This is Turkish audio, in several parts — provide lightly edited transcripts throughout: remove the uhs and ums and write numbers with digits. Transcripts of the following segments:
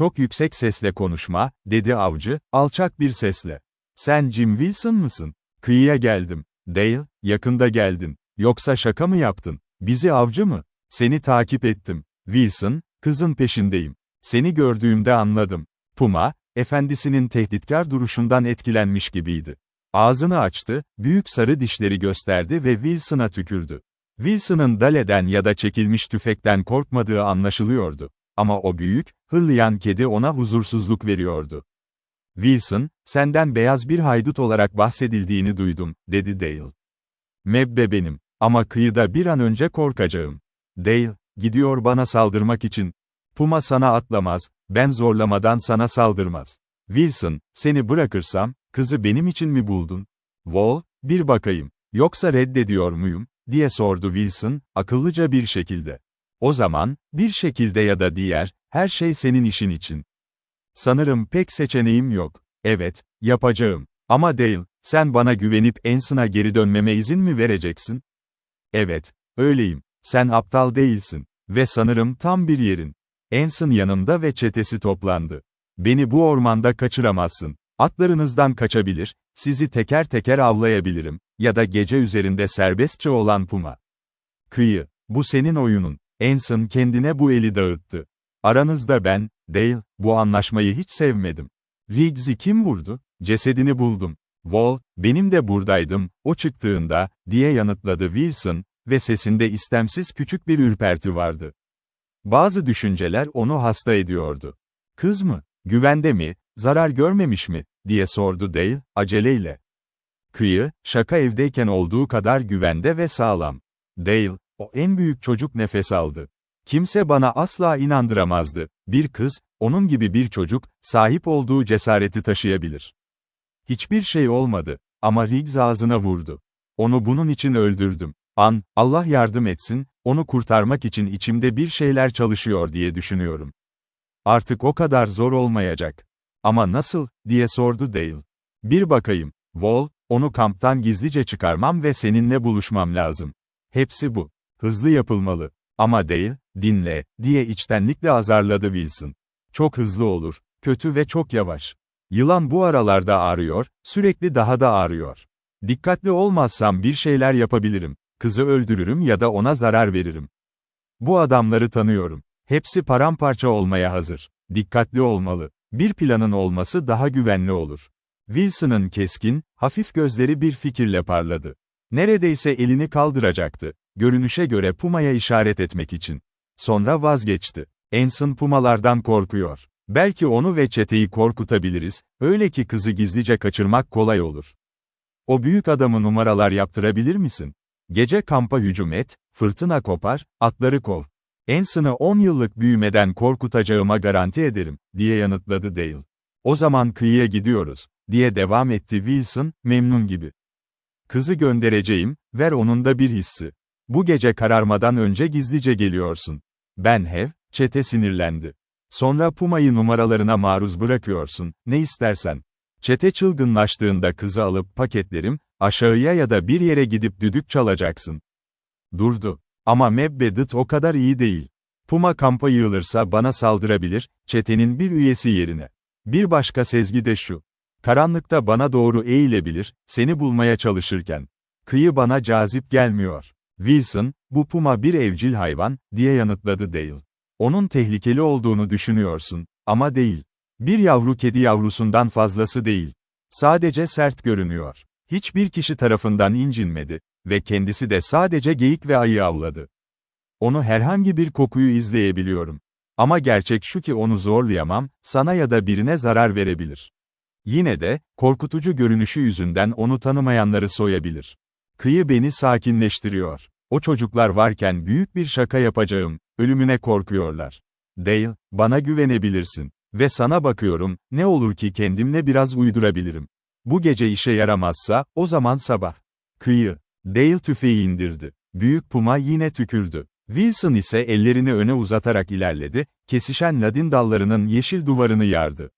Çok yüksek sesle konuşma, dedi avcı, alçak bir sesle. Sen Jim Wilson mısın? Kıyıya geldim. Dale, yakında geldin. Yoksa şaka mı yaptın? Bizi avcı mı? Seni takip ettim. Wilson, kızın peşindeyim. Seni gördüğümde anladım. Puma, efendisinin tehditkar duruşundan etkilenmiş gibiydi. Ağzını açtı, büyük sarı dişleri gösterdi ve Wilson'a tükürdü. Wilson'ın Dale'den ya da çekilmiş tüfekten korkmadığı anlaşılıyordu. Ama o büyük, hırlayan kedi ona huzursuzluk veriyordu. Wilson, senden beyaz bir haydut olarak bahsedildiğini duydum, dedi Dale. Mebbe benim. Ama kıyıda bir an önce korkacağım. Dale, gidiyor bana saldırmak için. Puma sana atlamaz, ben zorlamadan sana saldırmaz. Wilson, seni bırakırsam, kızı benim için mi buldun? Wall, bir bakayım. Yoksa reddediyor muyum, diye sordu Wilson, akıllıca bir şekilde. O zaman, bir şekilde ya da diğer, her şey senin işin için. Sanırım pek seçeneğim yok. Evet, yapacağım. Ama Dale, sen bana güvenip Anson'a geri dönmeme izin mi vereceksin? Evet, öyleyim. Sen aptal değilsin. Ve sanırım tam bir yerin. Anson yanında ve çetesi toplandı. Beni bu ormanda kaçıramazsın. Atlarınızdan kaçabilir, sizi teker teker avlayabilirim. Ya da gece üzerinde serbestçe olan Puma. Kıyı, bu senin oyunun. Anson kendine bu eli dağıttı. Aranızda ben, Dale, bu anlaşmayı hiç sevmedim. Riggs'i kim vurdu? Cesedini buldum. Wall, benim de buradaydım, o çıktığında, diye yanıtladı Wilson, ve sesinde istemsiz küçük bir ürperti vardı. Bazı düşünceler onu hasta ediyordu. Kız mı? Güvende mi? Zarar görmemiş mi? Diye sordu Dale, aceleyle. Kıyı, şaka evdeyken olduğu kadar güvende ve sağlam. Dale, o en büyük çocuk nefes aldı. Kimse bana asla inandıramazdı. Bir kız, onun gibi bir çocuk, sahip olduğu cesareti taşıyabilir. Hiçbir şey olmadı. Ama Riggs ağzına vurdu. Onu bunun için öldürdüm. Allah yardım etsin, onu kurtarmak için içimde bir şeyler çalışıyor diye düşünüyorum. Artık o kadar zor olmayacak. Ama nasıl, diye sordu Dale. Bir bakayım. Wall, onu kamptan gizlice çıkarmam ve seninle buluşmam lazım. Hepsi bu. Hızlı yapılmalı. Ama Dale, dinle, diye içtenlikle azarladı Wilson. Çok hızlı olur, kötü ve çok yavaş. Yılan bu aralarda ağrıyor, sürekli daha da ağrıyor. Dikkatli olmazsam bir şeyler yapabilirim. Kızı öldürürüm ya da ona zarar veririm. Bu adamları tanıyorum. Hepsi paramparça olmaya hazır. Dikkatli olmalı. Bir planın olması daha güvenli olur. Wilson'ın keskin, hafif gözleri bir fikirle parladı. Neredeyse elini kaldıracaktı. Görünüşe göre Puma'ya işaret etmek için. Sonra vazgeçti. Anson Pumalardan korkuyor. Belki onu ve çeteyi korkutabiliriz, öyle ki kızı gizlice kaçırmak kolay olur. O büyük adamı numaralar yaptırabilir misin? Gece kampa hücum et, fırtına kopar, atları kov. Anson'ı 10 yıllık büyümeden korkutacağıma garanti ederim, diye yanıtladı Dale. O zaman kıyıya gidiyoruz, diye devam etti Wilson, memnun gibi. Kızı göndereceğim, ver onun da bir hissi. Bu gece kararmadan önce gizlice geliyorsun. Çete sinirlendi. Sonra Puma'yı numaralarına maruz bırakıyorsun, ne istersen. Çete çılgınlaştığında kızı alıp paketlerim, aşağıya ya da bir yere gidip düdük çalacaksın. Durdu. Ama Mebbedet o kadar iyi değil. Puma kampa yığılırsa bana saldırabilir, çetenin bir üyesi yerine. Bir başka sezgi de şu. Karanlıkta bana doğru eğilebilir, seni bulmaya çalışırken. Kıyı bana cazip gelmiyor. Wilson, bu Puma bir evcil hayvan, diye yanıtladı Dale. Onun tehlikeli olduğunu düşünüyorsun, ama değil. Bir yavru kedi yavrusundan fazlası değil. Sadece sert görünüyor. Hiçbir kişi tarafından incinmedi ve kendisi de sadece geyik ve ayı avladı. Onu herhangi bir kokuyu izleyebiliyorum. Ama gerçek şu ki onu zorlayamam, sana ya da birine zarar verebilir. Yine de, korkutucu görünüşü yüzünden onu tanımayanları soyabilir. Kıyı beni sakinleştiriyor. O çocuklar varken büyük bir şaka yapacağım, ölümüne korkuyorlar. Dale, bana güvenebilirsin. Ve sana bakıyorum, ne olur ki kendimle biraz uydurabilirim. Bu gece işe yaramazsa, o zaman sabah. Kıyı. Dale tüfeği indirdi. Büyük Puma yine tükürdü. Wilson ise ellerini öne uzatarak ilerledi, kesişen ladin dallarının yeşil duvarını yardı.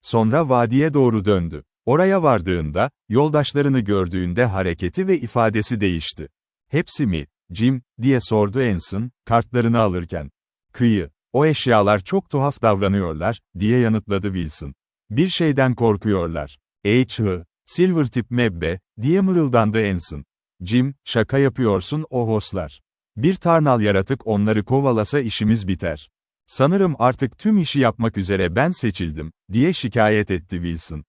Sonra vadiye doğru döndü. Oraya vardığında, yoldaşlarını gördüğünde hareketi ve ifadesi değişti. Hepsi mi, Jim, diye sordu Anson, kartlarını alırken. Kıyı. O eşyalar çok tuhaf davranıyorlar, diye yanıtladı Wilson. Bir şeyden korkuyorlar. Silvertip Mebbe, diye mırıldandı Anson. Jim, şaka yapıyorsun o hostlar. Bir tarnal yaratık onları kovalasa işimiz biter. Sanırım artık tüm işi yapmak üzere ben seçildim, diye şikayet etti Wilson.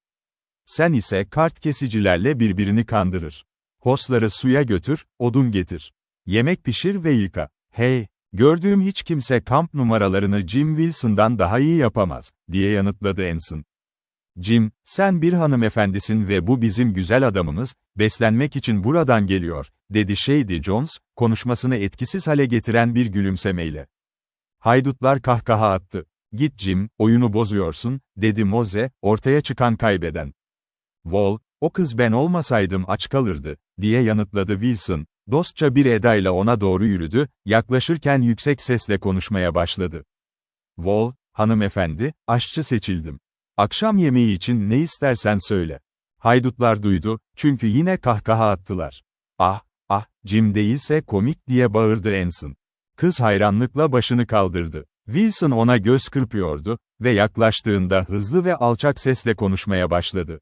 Sen ise kart kesicilerle birbirini kandırır. Hostları suya götür, odun getir. Yemek pişir ve yıka. Hey, gördüğüm hiç kimse kamp numaralarını Jim Wilson'dan daha iyi yapamaz, diye yanıtladı Anson. Jim, sen bir hanımefendisin ve bu bizim güzel adamımız, beslenmek için buradan geliyor, dedi Shady Jones, konuşmasını etkisiz hale getiren bir gülümsemeyle. Haydutlar kahkaha attı. Git Jim, oyunu bozuyorsun, dedi Moze, ortaya çıkan kaybeden. Wall, o kız ben olmasaydım aç kalırdı, diye yanıtladı Wilson, dostça bir edayla ona doğru yürüdü, yaklaşırken yüksek sesle konuşmaya başladı. Wall, hanımefendi, aşçı seçildim. Akşam yemeği için ne istersen söyle. Haydutlar duydu, çünkü yine kahkaha attılar. Ah, Jim değilse komik diye bağırdı Anson. Kız hayranlıkla başını kaldırdı. Wilson ona göz kırpıyordu ve yaklaştığında hızlı ve alçak sesle konuşmaya başladı.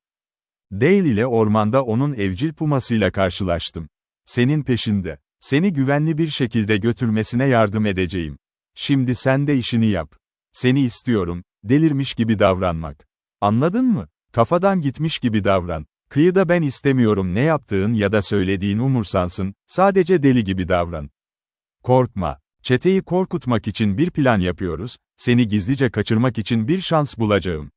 Dale ile ormanda onun evcil pumasıyla karşılaştım. Senin peşinde. Seni güvenli bir şekilde götürmesine yardım edeceğim. Şimdi sen de işini yap. Seni istiyorum, delirmiş gibi davranmak. Anladın mı? Kafadan gitmiş gibi davran. Kıyıda ben istemiyorum ne yaptığın ya da söylediğin umursansın, sadece deli gibi davran. Korkma. Çeteyi korkutmak için bir plan yapıyoruz, seni gizlice kaçırmak için bir şans bulacağım.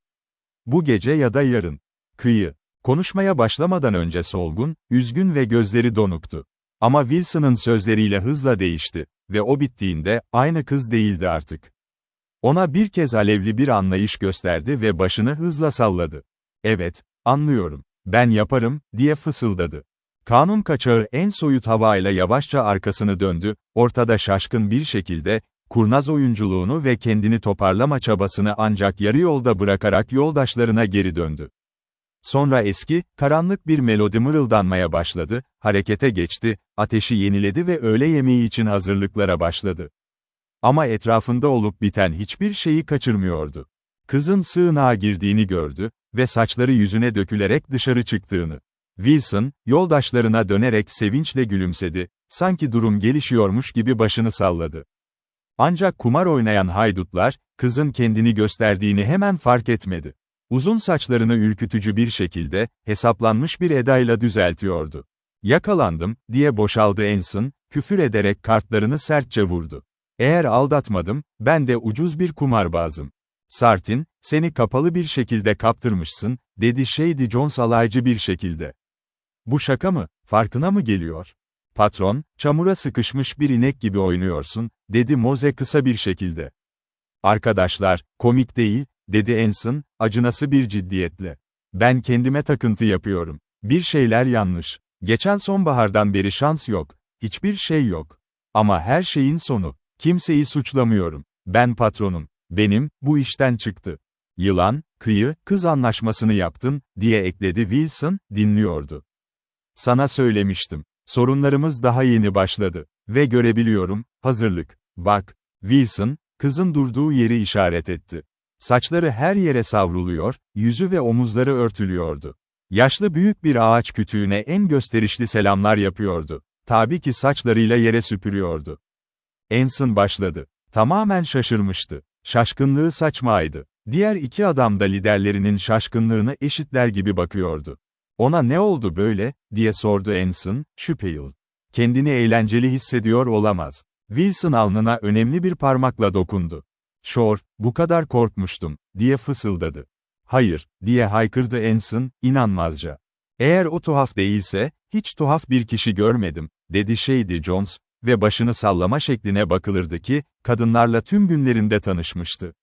Bu gece ya da yarın. Kıyı. Konuşmaya başlamadan önce solgun, üzgün ve gözleri donuktu. Ama Wilson'ın sözleriyle hızla değişti ve o bittiğinde aynı kız değildi artık. Ona bir kez alevli bir anlayış gösterdi ve başını hızla salladı. Evet, anlıyorum. Ben yaparım, diye fısıldadı. Kanun kaçağı en soyut havayla yavaşça arkasını döndü, ortada şaşkın bir şekilde, kurnaz oyunculuğunu ve kendini toparlama çabasını ancak yarı yolda bırakarak yoldaşlarına geri döndü. Sonra eski, karanlık bir melodi mırıldanmaya başladı, harekete geçti, ateşi yeniledi ve öğle yemeği için hazırlıklara başladı. Ama etrafında olup biten hiçbir şeyi kaçırmıyordu. Kızın sığınağa girdiğini gördü ve saçları yüzüne dökülerek dışarı çıktığını. Wilson, yoldaşlarına dönerek sevinçle gülümsedi, sanki durum gelişiyormuş gibi başını salladı. Ancak kumar oynayan haydutlar, kızın kendini gösterdiğini hemen fark etmedi. Uzun saçlarını ürkütücü bir şekilde, hesaplanmış bir edayla düzeltiyordu. Yakalandım, diye boşaldı Anson, küfür ederek kartlarını sertçe vurdu. Eğer aldatmadım, ben de ucuz bir kumarbazım. Sartin, seni kapalı bir şekilde kaptırmışsın, dedi Shady Jones alaycı bir şekilde. Bu şaka mı, farkına mı geliyor? Patron, çamura sıkışmış bir inek gibi oynuyorsun, dedi Moze kısa bir şekilde. Arkadaşlar, komik değil, dedi Anson, acınası bir ciddiyetle. Ben kendime takıntı yapıyorum. Bir şeyler yanlış. Geçen sonbahardan beri şans yok. Hiçbir şey yok. Ama her şeyin sonu. Kimseyi suçlamıyorum. Ben patronum. Benim, bu işten çıktı. Yılan, kıyı, kız anlaşmasını yaptın, diye ekledi Wilson, dinliyordu. Sana söylemiştim. Sorunlarımız daha yeni başladı. Ve görebiliyorum, hazırlık. Bak, Wilson, kızın durduğu yeri işaret etti. Saçları her yere savruluyor, yüzü ve omuzları örtülüyordu. Yaşlı büyük bir ağaç kütüğüne en gösterişli selamlar yapıyordu. Tabii ki saçlarıyla yere süpürüyordu. Anson başladı. Tamamen şaşırmıştı. Şaşkınlığı saçmaydı. Diğer iki adam da liderlerinin şaşkınlığını eşitler gibi bakıyordu. Ona ne oldu böyle, diye sordu Anson, şüpheli. Kendini eğlenceli hissediyor olamaz. Wilson alnına önemli bir parmakla dokundu. Shore, bu kadar korkmuştum, diye fısıldadı. Hayır, diye haykırdı Anson, inanmazca. Eğer o tuhaf değilse, hiç tuhaf bir kişi görmedim, dedi Shady Jones, ve başını sallama şekline bakılırdı ki, kadınlarla tüm günlerinde tanışmıştı.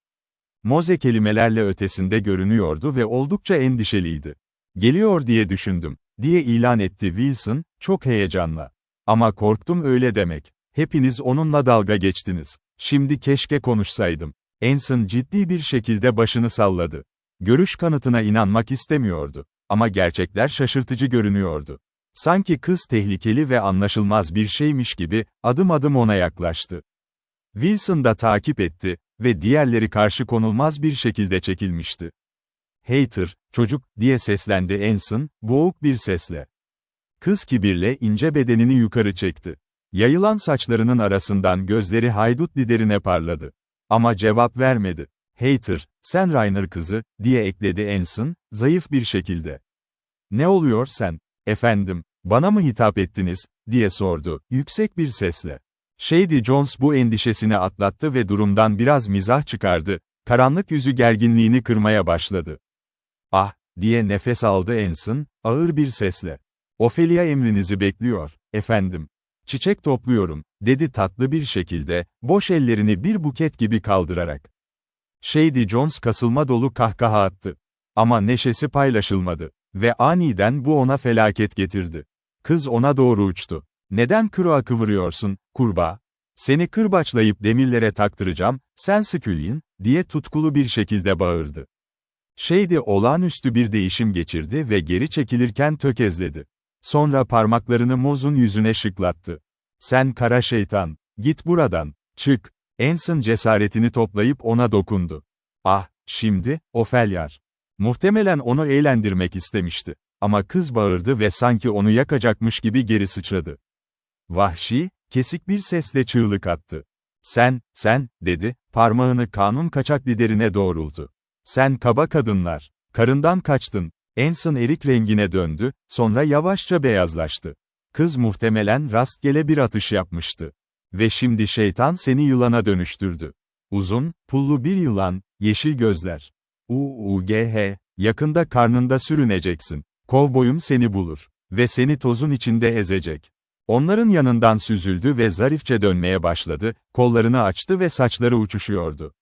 Moze kelimelerle ötesinde görünüyordu ve oldukça endişeliydi. Geliyor diye düşündüm, diye ilan etti Wilson, çok heyecanla. Ama korktum öyle demek. Hepiniz onunla dalga geçtiniz. Şimdi keşke konuşsaydım. Anson ciddi bir şekilde başını salladı. Görüş kanıtına inanmak istemiyordu. Ama gerçekler şaşırtıcı görünüyordu. Sanki kız tehlikeli ve anlaşılmaz bir şeymiş gibi, adım adım ona yaklaştı. Wilson da takip etti ve diğerleri karşı konulmaz bir şekilde çekilmişti. "Hater, çocuk," diye seslendi Anson, boğuk bir sesle. Kız kibirle ince bedenini yukarı çekti. Yayılan saçlarının arasından gözleri haydut liderine parladı. Ama cevap vermedi. "Hater, sen Rainer kızı," diye ekledi Anson, zayıf bir şekilde. "Ne oluyor sen? Efendim, bana mı hitap ettiniz?" diye sordu, yüksek bir sesle. Shady Jones bu endişesini atlattı ve durumdan biraz mizah çıkardı. Karanlık yüzü gerginliğini kırmaya başladı. "Ah," diye nefes aldı Anson, ağır bir sesle. "Ophelia emrinizi bekliyor, efendim. Çiçek topluyorum," dedi tatlı bir şekilde, boş ellerini bir buket gibi kaldırarak. Shady Jones kasılma dolu kahkaha attı. Ama neşesi paylaşılmadı. Ve aniden bu ona felaket getirdi. Kız ona doğru uçtu. "Neden kıroğa kıvırıyorsun, kurbağa? Seni kırbaçlayıp demirlere taktıracağım, sen Scullion," diye tutkulu bir şekilde bağırdı. Shady olağanüstü bir değişim geçirdi ve geri çekilirken tökezledi. Sonra parmaklarını Moz'un yüzüne şıklattı. "Sen kara şeytan, git buradan, çık." Anson cesaretini toplayıp ona dokundu. "Ah, şimdi, Opheliar." Muhtemelen onu eğlendirmek istemişti. Ama kız bağırdı ve sanki onu yakacakmış gibi geri sıçradı. Vahşi, kesik bir sesle çığlık attı. Sen," dedi, parmağını kanun kaçak liderine doğrulttu. "Sen kaba kadınlar, karından kaçtın." Anson erik rengine döndü, sonra yavaşça beyazlaştı. Kız muhtemelen rastgele bir atış yapmıştı. "Ve şimdi şeytan seni yılana dönüştürdü. Uzun, pullu bir yılan, yeşil gözler. Yakında karnında sürüneceksin. Kovboyum seni bulur. Ve seni tozun içinde ezecek." Onların yanından süzüldü ve zarifçe dönmeye başladı, kollarını açtı ve saçları uçuşuyordu.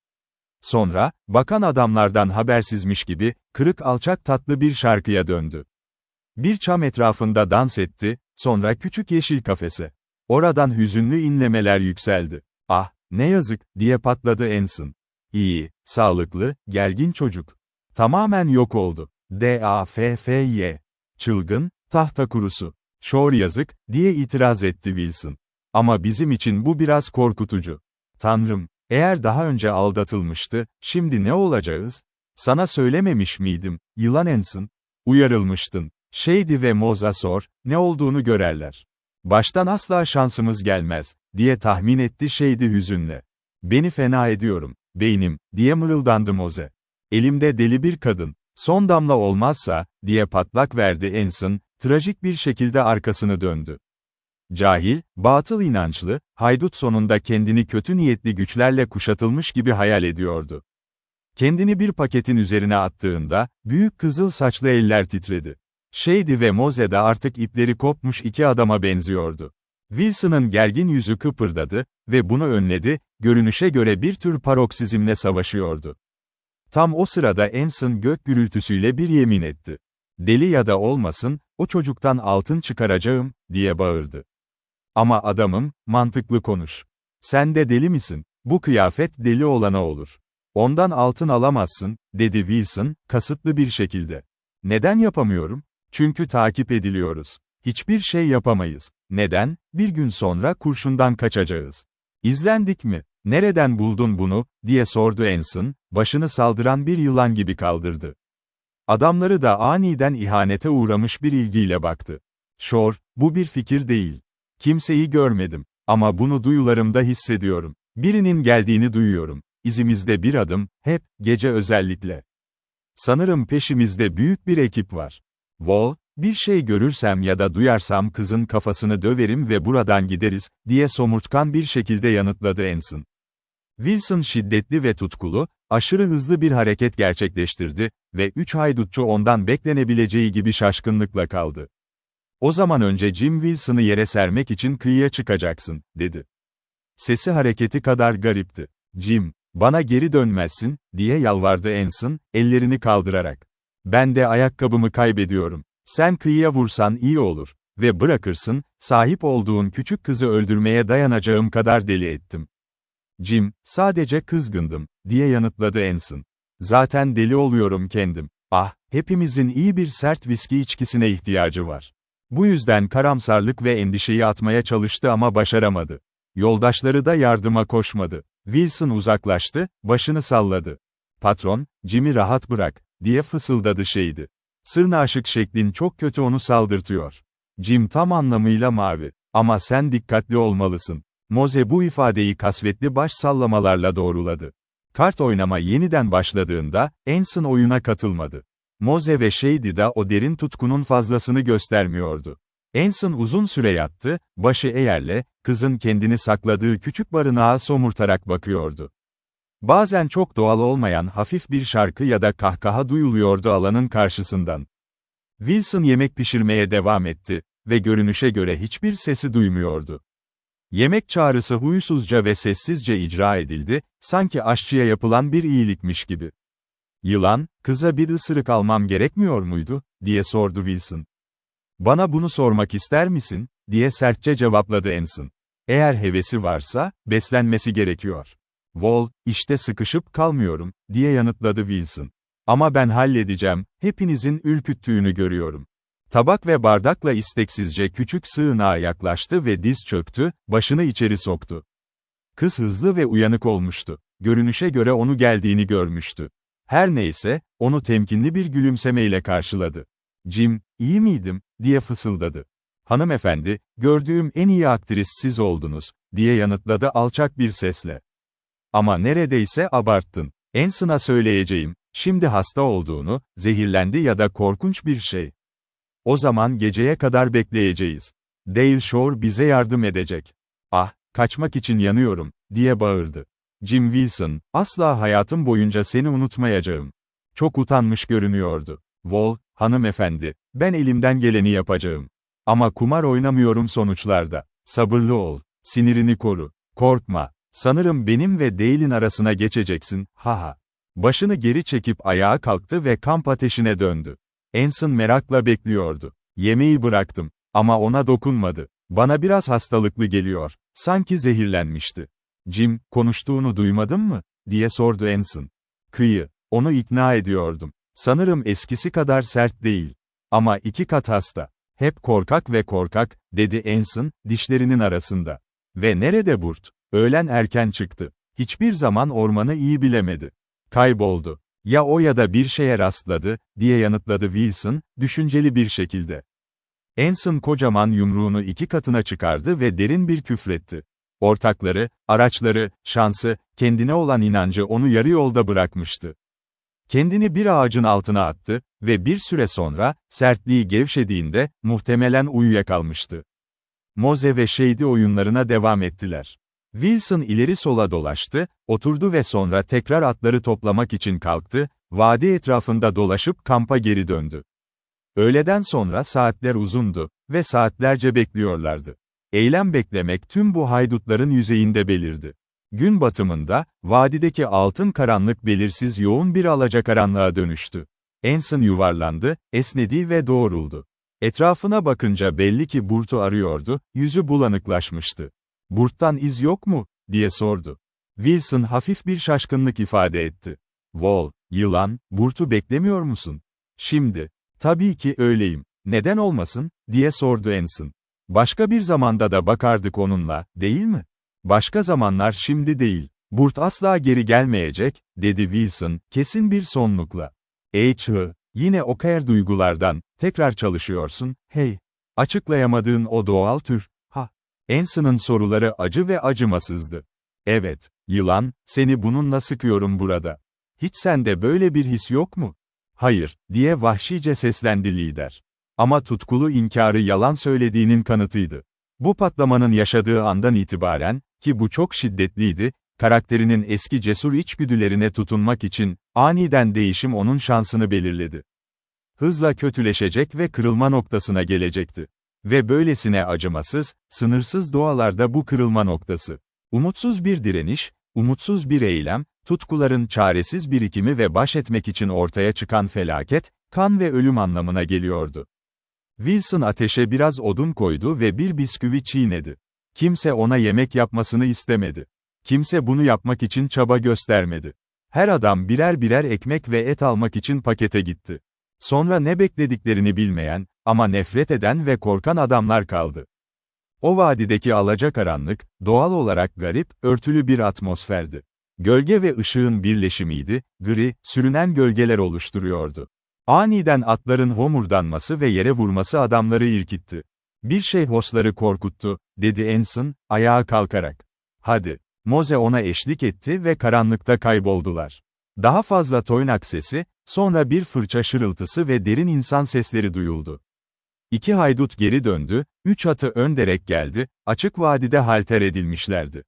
Sonra, bakan adamlardan habersizmiş gibi, kırık alçak tatlı bir şarkıya döndü. Bir çam etrafında dans etti, sonra küçük yeşil kafese. Oradan hüzünlü inlemeler yükseldi. "Ah, ne yazık," diye patladı Anson. "İyi, sağlıklı, gergin çocuk. Tamamen yok oldu. Daffy. Çılgın, tahta kurusu. Şor yazık," diye itiraz etti Wilson. "Ama bizim için bu biraz korkutucu. Tanrım, eğer daha önce aldatılmıştı, şimdi ne olacağız? Sana söylememiş miydim, yılan Anson? Uyarılmıştın. Shady ve Moz'a sor, ne olduğunu görerler. Baştan asla şansımız gelmez," diye tahmin etti Shady hüzünle. "Beni fena ediyorum, beynim," diye mırıldandı Moze. "Elimde deli bir kadın. Son damla olmazsa," diye patlak verdi Anson, trajik bir şekilde arkasını döndü. Cahil, batıl inançlı, haydut sonunda kendini kötü niyetli güçlerle kuşatılmış gibi hayal ediyordu. Kendini bir paketin üzerine attığında, büyük kızıl saçlı eller titredi. Shady ve Moze de artık ipleri kopmuş iki adama benziyordu. Wilson'ın gergin yüzü kıpırdadı ve bunu önledi, görünüşe göre bir tür paroksizmle savaşıyordu. Tam o sırada Anson gök gürültüsüyle bir yemin etti. "Deli ya da olmasın, o çocuktan altın çıkaracağım," diye bağırdı. "Ama adamım, mantıklı konuş. Sen de deli misin? Bu kıyafet deli olana olur. Ondan altın alamazsın," dedi Wilson, kasıtlı bir şekilde. "Neden yapamıyorum? Çünkü takip ediliyoruz. Hiçbir şey yapamayız. Neden? Bir gün sonra kurşundan kaçacağız. İzlendik mi? Nereden buldun bunu?" diye sordu Anson, başını saldıran bir yılan gibi kaldırdı. Adamları da aniden ihanete uğramış bir ilgiyle baktı. "Shore, bu bir fikir değil. Kimseyi görmedim. Ama bunu duyularımda hissediyorum. Birinin geldiğini duyuyorum. İzimizde bir adım, hep, gece özellikle. Sanırım peşimizde büyük bir ekip var. Wall, bir şey görürsem ya da duyarsam kızın kafasını döverim ve buradan gideriz," diye somurtkan bir şekilde yanıtladı Anson. Wilson şiddetli ve tutkulu, aşırı hızlı bir hareket gerçekleştirdi ve üç haydutçu ondan beklenebileceği gibi şaşkınlıkla kaldı. "O zaman önce Jim Wilson'ı yere sermek için kıyıya çıkacaksın," dedi. Sesi hareketi kadar garipti. "Jim, bana geri dönmezsin," diye yalvardı Anson, ellerini kaldırarak. "Ben de ayakkabımı kaybediyorum. Sen kıyıya vursan iyi olur. Ve bırakırsın, sahip olduğun küçük kızı öldürmeye dayanacağım kadar deli ettim." "Jim, sadece kızgındım," diye yanıtladı Anson. "Zaten deli oluyorum kendim. Ah, hepimizin iyi bir sert viski içkisine ihtiyacı var." Bu yüzden karamsarlık ve endişeyi atmaya çalıştı ama başaramadı. Yoldaşları da yardıma koşmadı. Wilson uzaklaştı, başını salladı. Patron, Jim'i rahat bırak, diye fısıldadı Shady. Sırnaşık şeklin çok kötü onu saldırtıyor. Jim tam anlamıyla mavi. Ama sen dikkatli olmalısın. Moze bu ifadeyi kasvetli baş sallamalarla doğruladı. Kart oynama yeniden başladığında, Anson oyuna katılmadı. Moze ve Shady de o derin tutkunun fazlasını göstermiyordu. Anson uzun süre yattı, başı eğerle, kızın kendini sakladığı küçük barınağa somurtarak bakıyordu. Bazen çok doğal olmayan hafif bir şarkı ya da kahkaha duyuluyordu alanın karşısından. Wilson yemek pişirmeye devam etti ve görünüşe göre hiçbir sesi duymuyordu. Yemek çağrısı huysuzca ve sessizce icra edildi, sanki aşçıya yapılan bir iyilikmiş gibi. "Yılan, kıza bir ısırık almam gerekmiyor muydu?" diye sordu Wilson. "Bana bunu sormak ister misin?" diye sertçe cevapladı Anson. "Eğer hevesi varsa, beslenmesi gerekiyor." "Wall, işte sıkışıp kalmıyorum," diye yanıtladı Wilson. "Ama ben halledeceğim, hepinizin ürküttüğünü görüyorum." Tabak ve bardakla isteksizce küçük sığınağa yaklaştı ve diz çöktü, başını içeri soktu. Kız hızlı ve uyanık olmuştu. Görünüşe göre onu geldiğini görmüştü. Her neyse, onu temkinli bir gülümsemeyle karşıladı. "Jim, iyi miydim?" diye fısıldadı. "Hanımefendi, gördüğüm en iyi aktris siz oldunuz," diye yanıtladı alçak bir sesle. "Ama neredeyse abarttın. Anson'a söyleyeceğim, şimdi hasta olduğunu, zehirlendi ya da korkunç bir şey. O zaman geceye kadar bekleyeceğiz. Dale Shore bize yardım edecek." "Ah, kaçmak için yanıyorum," diye bağırdı. Jim Wilson, "Asla hayatım boyunca seni unutmayacağım." Çok utanmış görünüyordu. "Wall, hanımefendi, ben elimden geleni yapacağım. Ama kumar oynamıyorum sonuçlarda. Sabırlı ol, sinirini koru, korkma. Sanırım benim ve Dale'in arasına geçeceksin, haha." Başını geri çekip ayağa kalktı ve kamp ateşine döndü. Anson merakla bekliyordu. "Yemeği bıraktım. Ama ona dokunmadı. Bana biraz hastalıklı geliyor. Sanki zehirlenmişti." "Jim, konuştuğunu duymadın mı?" diye sordu Anson. Onu ikna ediyordum. Sanırım eskisi kadar sert değil. Ama 2 kat hasta. Hep korkak ve korkak," dedi Anson, dişlerinin arasında. "Ve nerede Burt? Öğlen erken çıktı. Hiçbir zaman ormanı iyi bilemedi. Kayboldu. Ya o ya da bir şeye rastladı," diye yanıtladı Wilson, düşünceli bir şekilde. Anson kocaman yumruğunu 2 katına çıkardı ve derin bir küfretti. Ortakları, araçları, şansı, kendine olan inancı onu yarı yolda bırakmıştı. Kendini bir ağacın altına attı ve bir süre sonra, sertliği gevşediğinde, muhtemelen uyuyakalmıştı. Moze ve Shady oyunlarına devam ettiler. Wilson ileri sola dolaştı, oturdu ve sonra tekrar atları toplamak için kalktı, vadi etrafında dolaşıp kampa geri döndü. Öğleden sonra saatler uzundu ve saatlerce bekliyorlardı. Eylem beklemek tüm bu haydutların yüzeyinde belirdi. Gün batımında, vadideki altın karanlık belirsiz yoğun bir alacakaranlığa dönüştü. Anson yuvarlandı, esnedi ve doğruldu. Etrafına bakınca belli ki Burt'u arıyordu, yüzü bulanıklaşmıştı. "Burt'tan iz yok mu?" diye sordu. Wilson hafif bir şaşkınlık ifade etti. "Wall, yılan, Burt'u beklemiyor musun?" "Şimdi. Tabii ki öyleyim. Neden olmasın?" diye sordu Anson. "Başka bir zamanda da bakardık onunla, değil mi?" "Başka zamanlar şimdi değil. Burt asla geri gelmeyecek," dedi Wilson, kesin bir sonlukla. Yine o kayar duygulardan, tekrar çalışıyorsun, hey. Açıklayamadığın o doğal tür, ha." Anson'ın soruları acı ve acımasızdı. "Evet, yılan, seni bununla sıkıyorum burada. Hiç sende böyle bir his yok mu?" "Hayır," diye vahşice seslendi lider. Ama tutkulu inkarı yalan söylediğinin kanıtıydı. Bu patlamanın yaşadığı andan itibaren, ki bu çok şiddetliydi, karakterinin eski cesur içgüdülerine tutunmak için, aniden değişim onun şansını belirledi. Hızla kötüleşecek ve kırılma noktasına gelecekti. Ve böylesine acımasız, sınırsız doğalarda bu kırılma noktası. Umutsuz bir direniş, umutsuz bir eylem, tutkuların çaresiz birikimi ve baş etmek için ortaya çıkan felaket, kan ve ölüm anlamına geliyordu. Wilson ateşe biraz odun koydu ve bir bisküvi çiğnedi. Kimse ona yemek yapmasını istemedi. Kimse bunu yapmak için çaba göstermedi. Her adam birer birer ekmek ve et almak için pakete gitti. Sonra ne beklediklerini bilmeyen, ama nefret eden ve korkan adamlar kaldı. O vadideki alacakaranlık, doğal olarak garip, örtülü bir atmosferdi. Gölge ve ışığın birleşimiydi, gri, sürünen gölgeler oluşturuyordu. Aniden atların homurdanması ve yere vurması adamları irkitti. Bir şey Hoss'ları korkuttu, dedi Anson, ayağa kalkarak. Hadi. Mose ona eşlik etti ve karanlıkta kayboldular. Daha fazla toynak sesi, sonra bir fırça şırıltısı ve derin insan sesleri duyuldu. İki haydut geri döndü, 3 atı önderek geldi, açık vadide halter edilmişlerdi.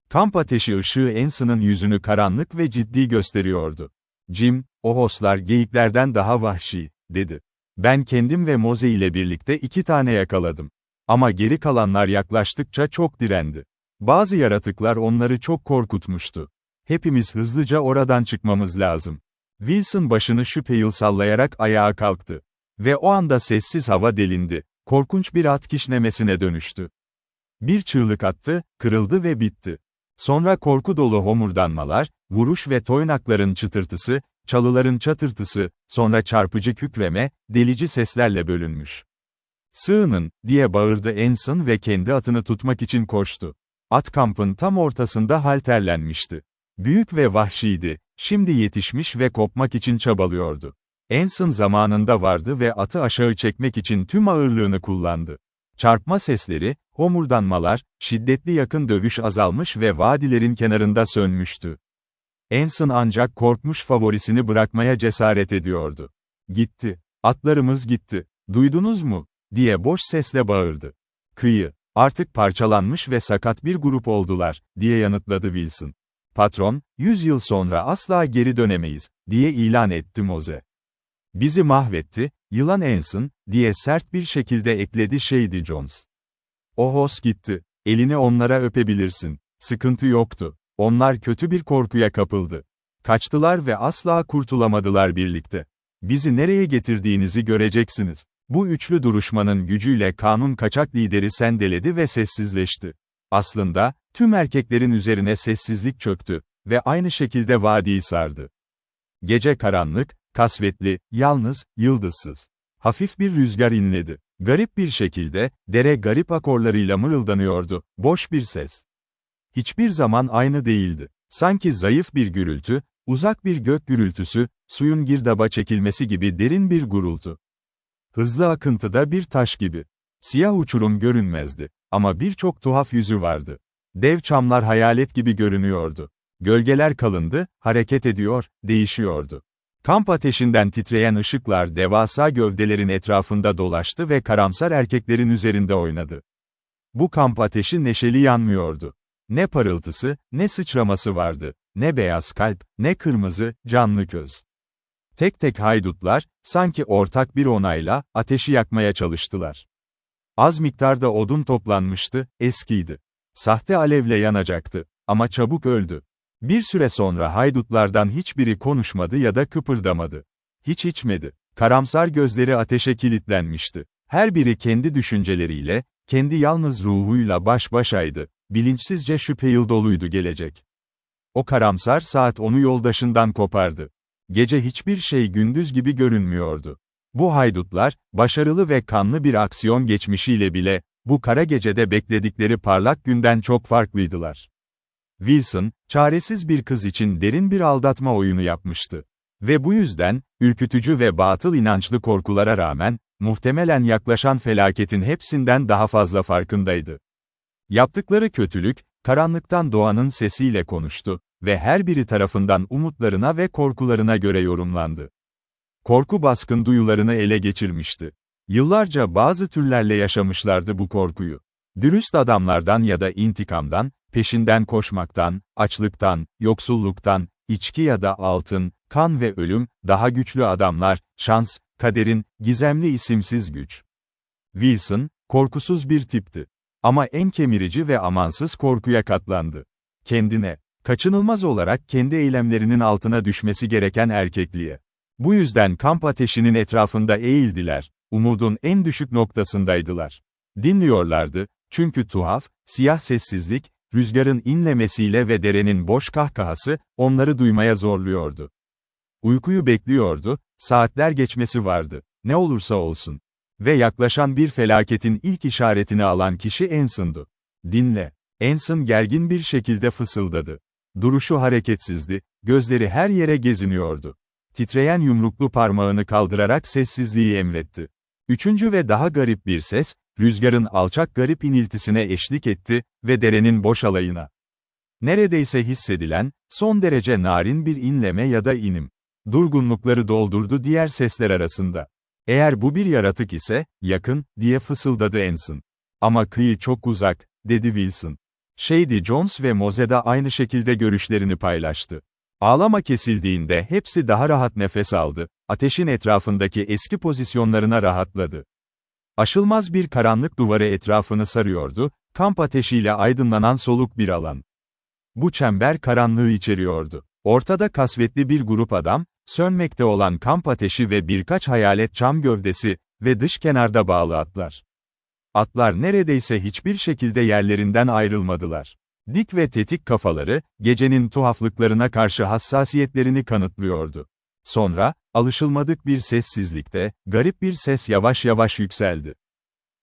Kamp ateşi ışığı Anson'ın yüzünü karanlık ve ciddi gösteriyordu. Jim, o Hoss'lar geyiklerden daha vahşi, dedi. Ben kendim ve Mose ile birlikte 2 tane yakaladım. Ama geri kalanlar yaklaştıkça çok direndi. Bazı yaratıklar onları çok korkutmuştu. Hepimiz hızlıca oradan çıkmamız lazım. Wilson başını şüpheli sallayarak ayağa kalktı. Ve o anda sessiz hava delindi. Korkunç bir at kişnemesine dönüştü. Bir çığlık attı, kırıldı ve bitti. Sonra korku dolu homurdanmalar, vuruş ve toynakların çıtırtısı, çalıların çatırtısı, sonra çarpıcı kükreme, delici seslerle bölünmüş. "Sığının!" diye bağırdı Anson ve kendi atını tutmak için koştu. At kampın tam ortasında halterlenmişti. Büyük ve vahşiydi, şimdi yetişmiş ve kopmak için çabalıyordu. Anson zamanında vardı ve atı aşağı çekmek için tüm ağırlığını kullandı. Çarpma sesleri, homurdanmalar, şiddetli yakın dövüş azalmış ve vadilerin kenarında sönmüştü. Anson ancak korkmuş favorisini bırakmaya cesaret ediyordu. "Gitti. Atlarımız gitti. Duydunuz mu?" diye boş sesle bağırdı. "Kıyı. Artık parçalanmış ve sakat bir grup oldular," diye yanıtladı Wilson. "Patron, 100 yıl sonra asla geri dönemeyiz," diye ilan etti Mose. "Bizi mahvetti, yılan Anson," diye sert bir şekilde ekledi Shady Jones. "O Hoss gitti. Elini onlara öpebilirsin. Sıkıntı yoktu. Onlar kötü bir korkuya kapıldı. Kaçtılar ve asla kurtulamadılar birlikte. Bizi nereye getirdiğinizi göreceksiniz." Bu üçlü duruşmanın gücüyle kanun kaçak lideri sendeledi ve sessizleşti. Aslında, tüm erkeklerin üzerine sessizlik çöktü ve aynı şekilde vadiyi sardı. Gece karanlık, kasvetli, yalnız, yıldızsız. Hafif bir rüzgar inledi. Garip bir şekilde, dere garip akorlarıyla mırıldanıyordu, boş bir ses. Hiçbir zaman aynı değildi. Sanki zayıf bir gürültü, uzak bir gök gürültüsü, suyun girdaba çekilmesi gibi derin bir gurultu. Hızlı akıntıda bir taş gibi. Siyah uçurum görünmezdi. Ama birçok tuhaf yüzü vardı. Dev çamlar hayalet gibi görünüyordu. Gölgeler kalındı, hareket ediyor, değişiyordu. Kamp ateşinden titreyen ışıklar devasa gövdelerin etrafında dolaştı ve karamsar erkeklerin üzerinde oynadı. Bu kamp ateşi neşeli yanmıyordu. Ne parıltısı, ne sıçraması vardı. Ne beyaz kalp, ne kırmızı, canlı göz. Tek tek haydutlar, sanki ortak bir onayla, ateşi yakmaya çalıştılar. Az miktarda odun toplanmıştı, eskiydi. Sahte alevle yanacaktı, ama çabuk öldü. Bir süre sonra haydutlardan hiçbiri konuşmadı ya da kıpırdamadı. Hiç içmedi. Karamsar gözleri ateşe kilitlenmişti. Her biri kendi düşünceleriyle, kendi yalnız ruhuyla baş başaydı. Bilinçsizce şüpheli doluydu gelecek. O karamsar saat onu yoldaşından kopardı. Gece hiçbir şey gündüz gibi görünmüyordu. Bu haydutlar, başarılı ve kanlı bir aksiyon geçmişiyle bile, bu kara gecede bekledikleri parlak günden çok farklıydılar. Wilson, çaresiz bir kız için derin bir aldatma oyunu yapmıştı. Ve bu yüzden, ürkütücü ve batıl inançlı korkulara rağmen, muhtemelen yaklaşan felaketin hepsinden daha fazla farkındaydı. Yaptıkları kötülük, karanlıktan doğanın sesiyle konuştu ve her biri tarafından umutlarına ve korkularına göre yorumlandı. Korku baskın duyularını ele geçirmişti. Yıllarca bazı türlerle yaşamışlardı bu korkuyu. Dürüst adamlardan ya da intikamdan, peşinden koşmaktan, açlıktan, yoksulluktan, içki ya da altın, kan ve ölüm, daha güçlü adamlar, şans, kaderin, gizemli isimsiz güç. Wilson, korkusuz bir tipti. Ama en kemirici ve amansız korkuya katlandı. Kendine, kaçınılmaz olarak kendi eylemlerinin altına düşmesi gereken erkekliğe. Bu yüzden kamp ateşinin etrafında eğildiler, umudun en düşük noktasındaydılar. Dinliyorlardı, çünkü tuhaf, siyah sessizlik, rüzgarın inlemesiyle ve derenin boş kahkahası, onları duymaya zorluyordu. Uykuyu bekliyordu, saatler geçmesi vardı, ne olursa olsun. Ve yaklaşan bir felaketin ilk işaretini alan kişi Anson'du. Dinle. Anson gergin bir şekilde fısıldadı. Duruşu hareketsizdi, gözleri her yere geziniyordu. Titreyen yumruklu parmağını kaldırarak sessizliği emretti. Üçüncü ve daha garip bir ses, rüzgarın alçak garip iniltisine eşlik etti ve derenin boş alayına. Neredeyse hissedilen, son derece narin bir inleme ya da inim. Durgunlukları doldurdu diğer sesler arasında. Eğer bu bir yaratık ise, yakın, diye fısıldadı Anson. Ama kıyı çok uzak, dedi Wilson. Shady Jones ve Moze de aynı şekilde görüşlerini paylaştı. Ağlama kesildiğinde hepsi daha rahat nefes aldı, ateşin etrafındaki eski pozisyonlarına rahatladı. Aşılmaz bir karanlık duvarı etrafını sarıyordu, kamp ateşiyle aydınlanan soluk bir alan. Bu çember karanlığı içeriyordu. Ortada kasvetli bir grup adam, sönmekte olan kamp ateşi ve birkaç hayalet çam gövdesi ve dış kenarda bağlı atlar. Atlar neredeyse hiçbir şekilde yerlerinden ayrılmadılar. Dik ve tetik kafaları, gecenin tuhaflıklarına karşı hassasiyetlerini kanıtlıyordu. Sonra, alışılmadık bir sessizlikte, garip bir ses yavaş yavaş yükseldi.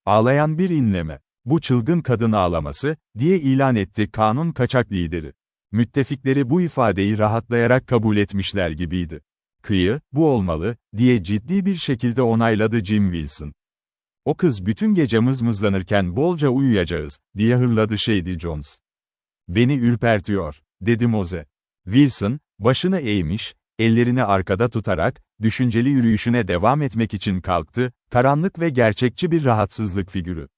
Ağlayan bir inleme. Bu çılgın kadın ağlaması, diye ilan etti kanun kaçak lideri. Müttefikleri bu ifadeyi rahatlayarak kabul etmişler gibiydi. Kıyı, bu olmalı, diye ciddi bir şekilde onayladı Jim Wilson. O kız bütün gece mızmızlanırken bolca uyuyacağız, diye hırladı Shady Jones. Beni ürpertiyor, dedi Moze. Wilson, başını eğmiş, ellerini arkada tutarak, düşünceli yürüyüşüne devam etmek için kalktı, karanlık ve gerçekçi bir rahatsızlık figürü.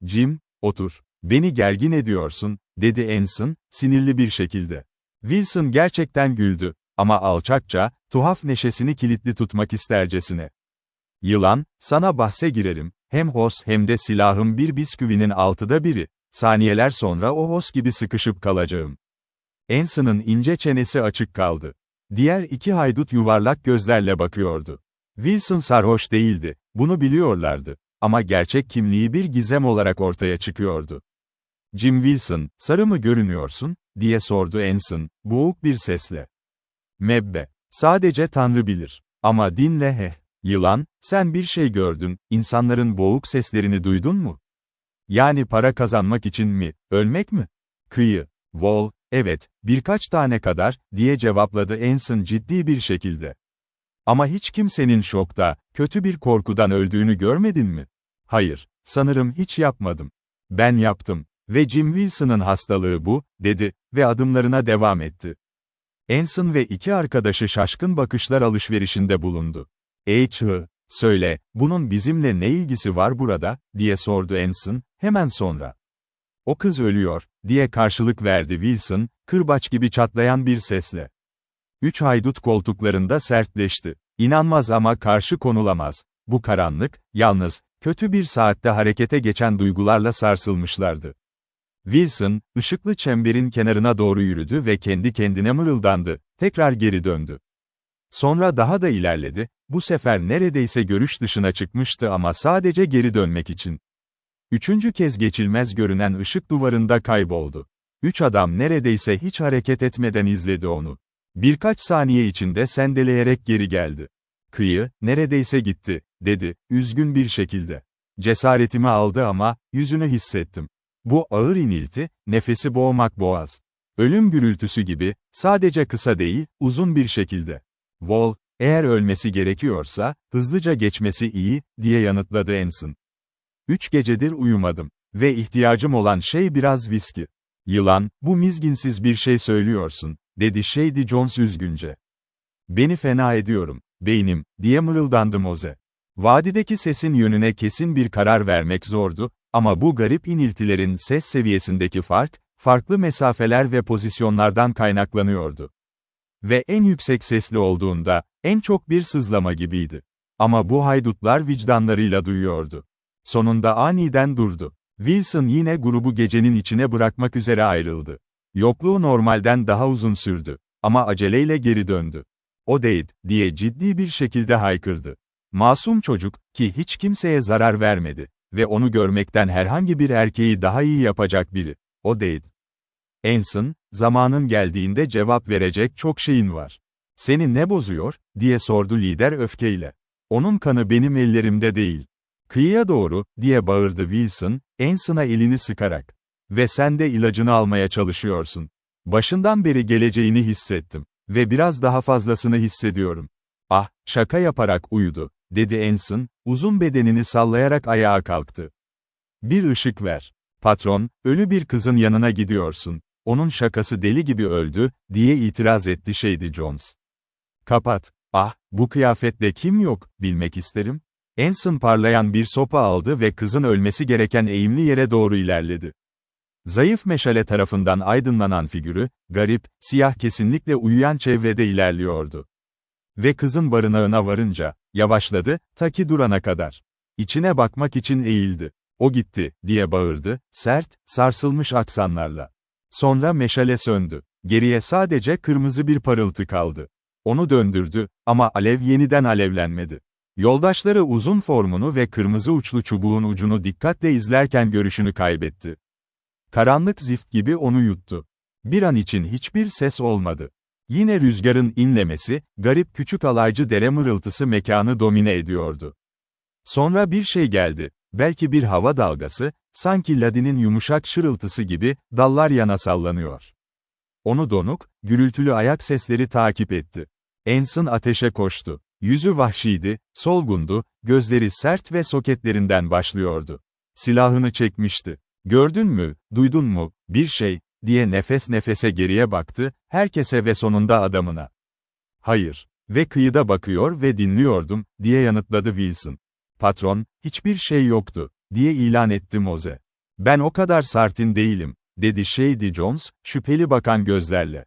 Jim, otur. Beni gergin ediyorsun, dedi Anson, sinirli bir şekilde. Wilson gerçekten güldü, ama alçakça, tuhaf neşesini kilitli tutmak istercesine. Yılan, sana bahse girerim, hem hos hem de silahım bir bisküvinin 1/6, saniyeler sonra o hos gibi sıkışıp kalacağım. Anson'ın ince çenesi açık kaldı. Diğer iki haydut yuvarlak gözlerle bakıyordu. Wilson sarhoş değildi, bunu biliyorlardı. Ama gerçek kimliği bir gizem olarak ortaya çıkıyordu. Jim Wilson, sarı mı görünüyorsun, diye sordu Anson, boğuk bir sesle. Mebbe, sadece Tanrı bilir. Ama dinle yılan, sen bir şey gördün, insanların boğuk seslerini duydun mu? Yani para kazanmak için mi, ölmek mi? Kıyı, Wall, evet, birkaç tane kadar, diye cevapladı Anson ciddi bir şekilde. Ama hiç kimsenin şokta, kötü bir korkudan öldüğünü görmedin mi? Hayır, sanırım hiç yapmadım. Ben yaptım. Ve Jim Wilson'ın hastalığı bu, dedi, ve adımlarına devam etti. Anson ve iki arkadaşı şaşkın bakışlar alışverişinde bulundu. Söyle, bunun bizimle ne ilgisi var burada, diye sordu Anson, hemen sonra. O kız ölüyor, diye karşılık verdi Wilson, kırbaç gibi çatlayan bir sesle. Üç haydut koltuklarında sertleşti. İnanmaz ama karşı konulamaz. Bu karanlık, yalnız, kötü bir saatte harekete geçen duygularla sarsılmışlardı. Wilson, ışıklı çemberin kenarına doğru yürüdü ve kendi kendine mırıldandı, tekrar geri döndü. Sonra daha da ilerledi, bu sefer neredeyse görüş dışına çıkmıştı ama sadece geri dönmek için. Üçüncü kez geçilmez görünen ışık duvarında kayboldu. Üç adam neredeyse hiç hareket etmeden izledi onu. Birkaç saniye içinde sendeleyerek geri geldi. Kıyı, neredeyse gitti, dedi, üzgün bir şekilde. Cesaretimi aldı ama, yüzünü hissettim. Bu ağır inilti, nefesi boğmak boğaz. Ölüm gürültüsü gibi, sadece kısa değil, uzun bir şekilde. Wall, eğer ölmesi gerekiyorsa, hızlıca geçmesi iyi, diye yanıtladı Anson. 3 gecedir uyumadım. Ve ihtiyacım olan şey biraz viski. Yılan, bu mizginsiz bir şey söylüyorsun, dedi Shady Jones üzgünce. Beni fena ediyorum, beynim, diye mırıldandı Moze. Vadideki sesin yönüne kesin bir karar vermek zordu, ama bu garip iniltilerin ses seviyesindeki farklı mesafeler ve pozisyonlardan kaynaklanıyordu. Ve en yüksek sesli olduğunda, en çok bir sızlama gibiydi. Ama bu haydutlar vicdanlarıyla duyuyordu. Sonunda aniden durdu. Wilson yine grubu gecenin içine bırakmak üzere ayrıldı. Yokluğu normalden daha uzun sürdü. Ama aceleyle geri döndü. "Odeyd," diye ciddi bir şekilde haykırdı. Masum çocuk, ki hiç kimseye zarar vermedi. Ve onu görmekten herhangi bir erkeği daha iyi yapacak biri. Odeyd. Anson, zamanın geldiğinde cevap verecek çok şeyin var. "Seni ne bozuyor?" diye sordu lider öfkeyle. "Onun kanı benim ellerimde değil." Kıyıya doğru, diye bağırdı Wilson, Anson'a elini sıkarak. Ve sen de ilacını almaya çalışıyorsun. Başından beri geleceğini hissettim. Ve biraz daha fazlasını hissediyorum. Ah, şaka yaparak uyudu, dedi Anson, uzun bedenini sallayarak ayağa kalktı. Bir ışık ver. Patron, ölü bir kızın yanına gidiyorsun. Onun şakası deli gibi öldü, diye itiraz etti Shady Jones. Kapat. Ah, bu kıyafetle kim yok, bilmek isterim. Anson parlayan bir sopa aldı ve kızın ölmesi gereken eğimli yere doğru ilerledi. Zayıf meşale tarafından aydınlanan figürü, garip, siyah kesinlikle uyuyan çevrede ilerliyordu. Ve kızın barınağına varınca, yavaşladı, ta ki durana kadar. İçine bakmak için eğildi. O gitti, diye bağırdı, sert, sarsılmış aksanlarla. Sonra meşale söndü. Geriye sadece kırmızı bir parıltı kaldı. Onu döndürdü, ama alev yeniden alevlenmedi. Yoldaşları uzun formunu ve kırmızı uçlu çubuğun ucunu dikkatle izlerken görüşünü kaybetti. Karanlık zift gibi onu yuttu. Bir an için hiçbir ses olmadı. Yine rüzgarın inlemesi, garip küçük alaycı dere mırıltısı mekanı domine ediyordu. Sonra bir şey geldi, belki bir hava dalgası, sanki ladinin yumuşak şırıltısı gibi, dallar yana sallanıyor. Onu donuk, gürültülü ayak sesleri takip etti. Anson ateşe koştu. Yüzü vahşiydi, solgundu, gözleri sert ve soketlerinden başlıyordu. Silahını çekmişti. Gördün mü, duydun mu, bir şey, diye nefes nefese geriye baktı, herkese ve sonunda adamına. Hayır. Ve kıyıda bakıyor ve dinliyordum, diye yanıtladı Wilson. Patron, hiçbir şey yoktu, diye ilan etti Moze. Ben o kadar sartin değilim, dedi Shady Jones, şüpheli bakan gözlerle.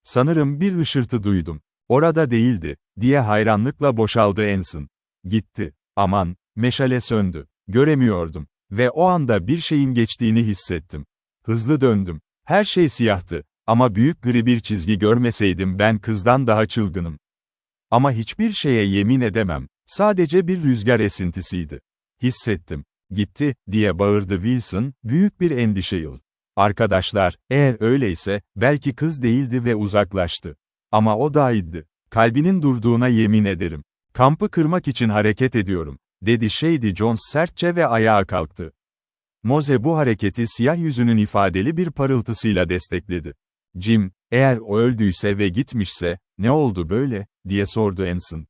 Sanırım bir hışırtı duydum. Orada değildi, diye hayranlıkla boşaldı Anson. Gitti. Aman, meşale söndü. Göremiyordum. Ve o anda bir şeyin geçtiğini hissettim. Hızlı döndüm. Her şey siyahtı. Ama büyük gri bir çizgi görmeseydim ben kızdan daha çılgınım. Ama hiçbir şeye yemin edemem. Sadece bir rüzgar esintisiydi. Hissettim. Gitti, diye bağırdı Wilson, büyük bir endişeyle. Arkadaşlar, eğer öyleyse, belki kız değildi ve uzaklaştı. Ama o dahiydi. Kalbinin durduğuna yemin ederim. Kampı kırmak için hareket ediyorum, dedi Shady Jones sertçe ve ayağa kalktı. Moze bu hareketi siyah yüzünün ifadeli bir parıltısıyla destekledi. Jim, eğer o öldüyse ve gitmişse, ne oldu böyle, diye sordu Anson.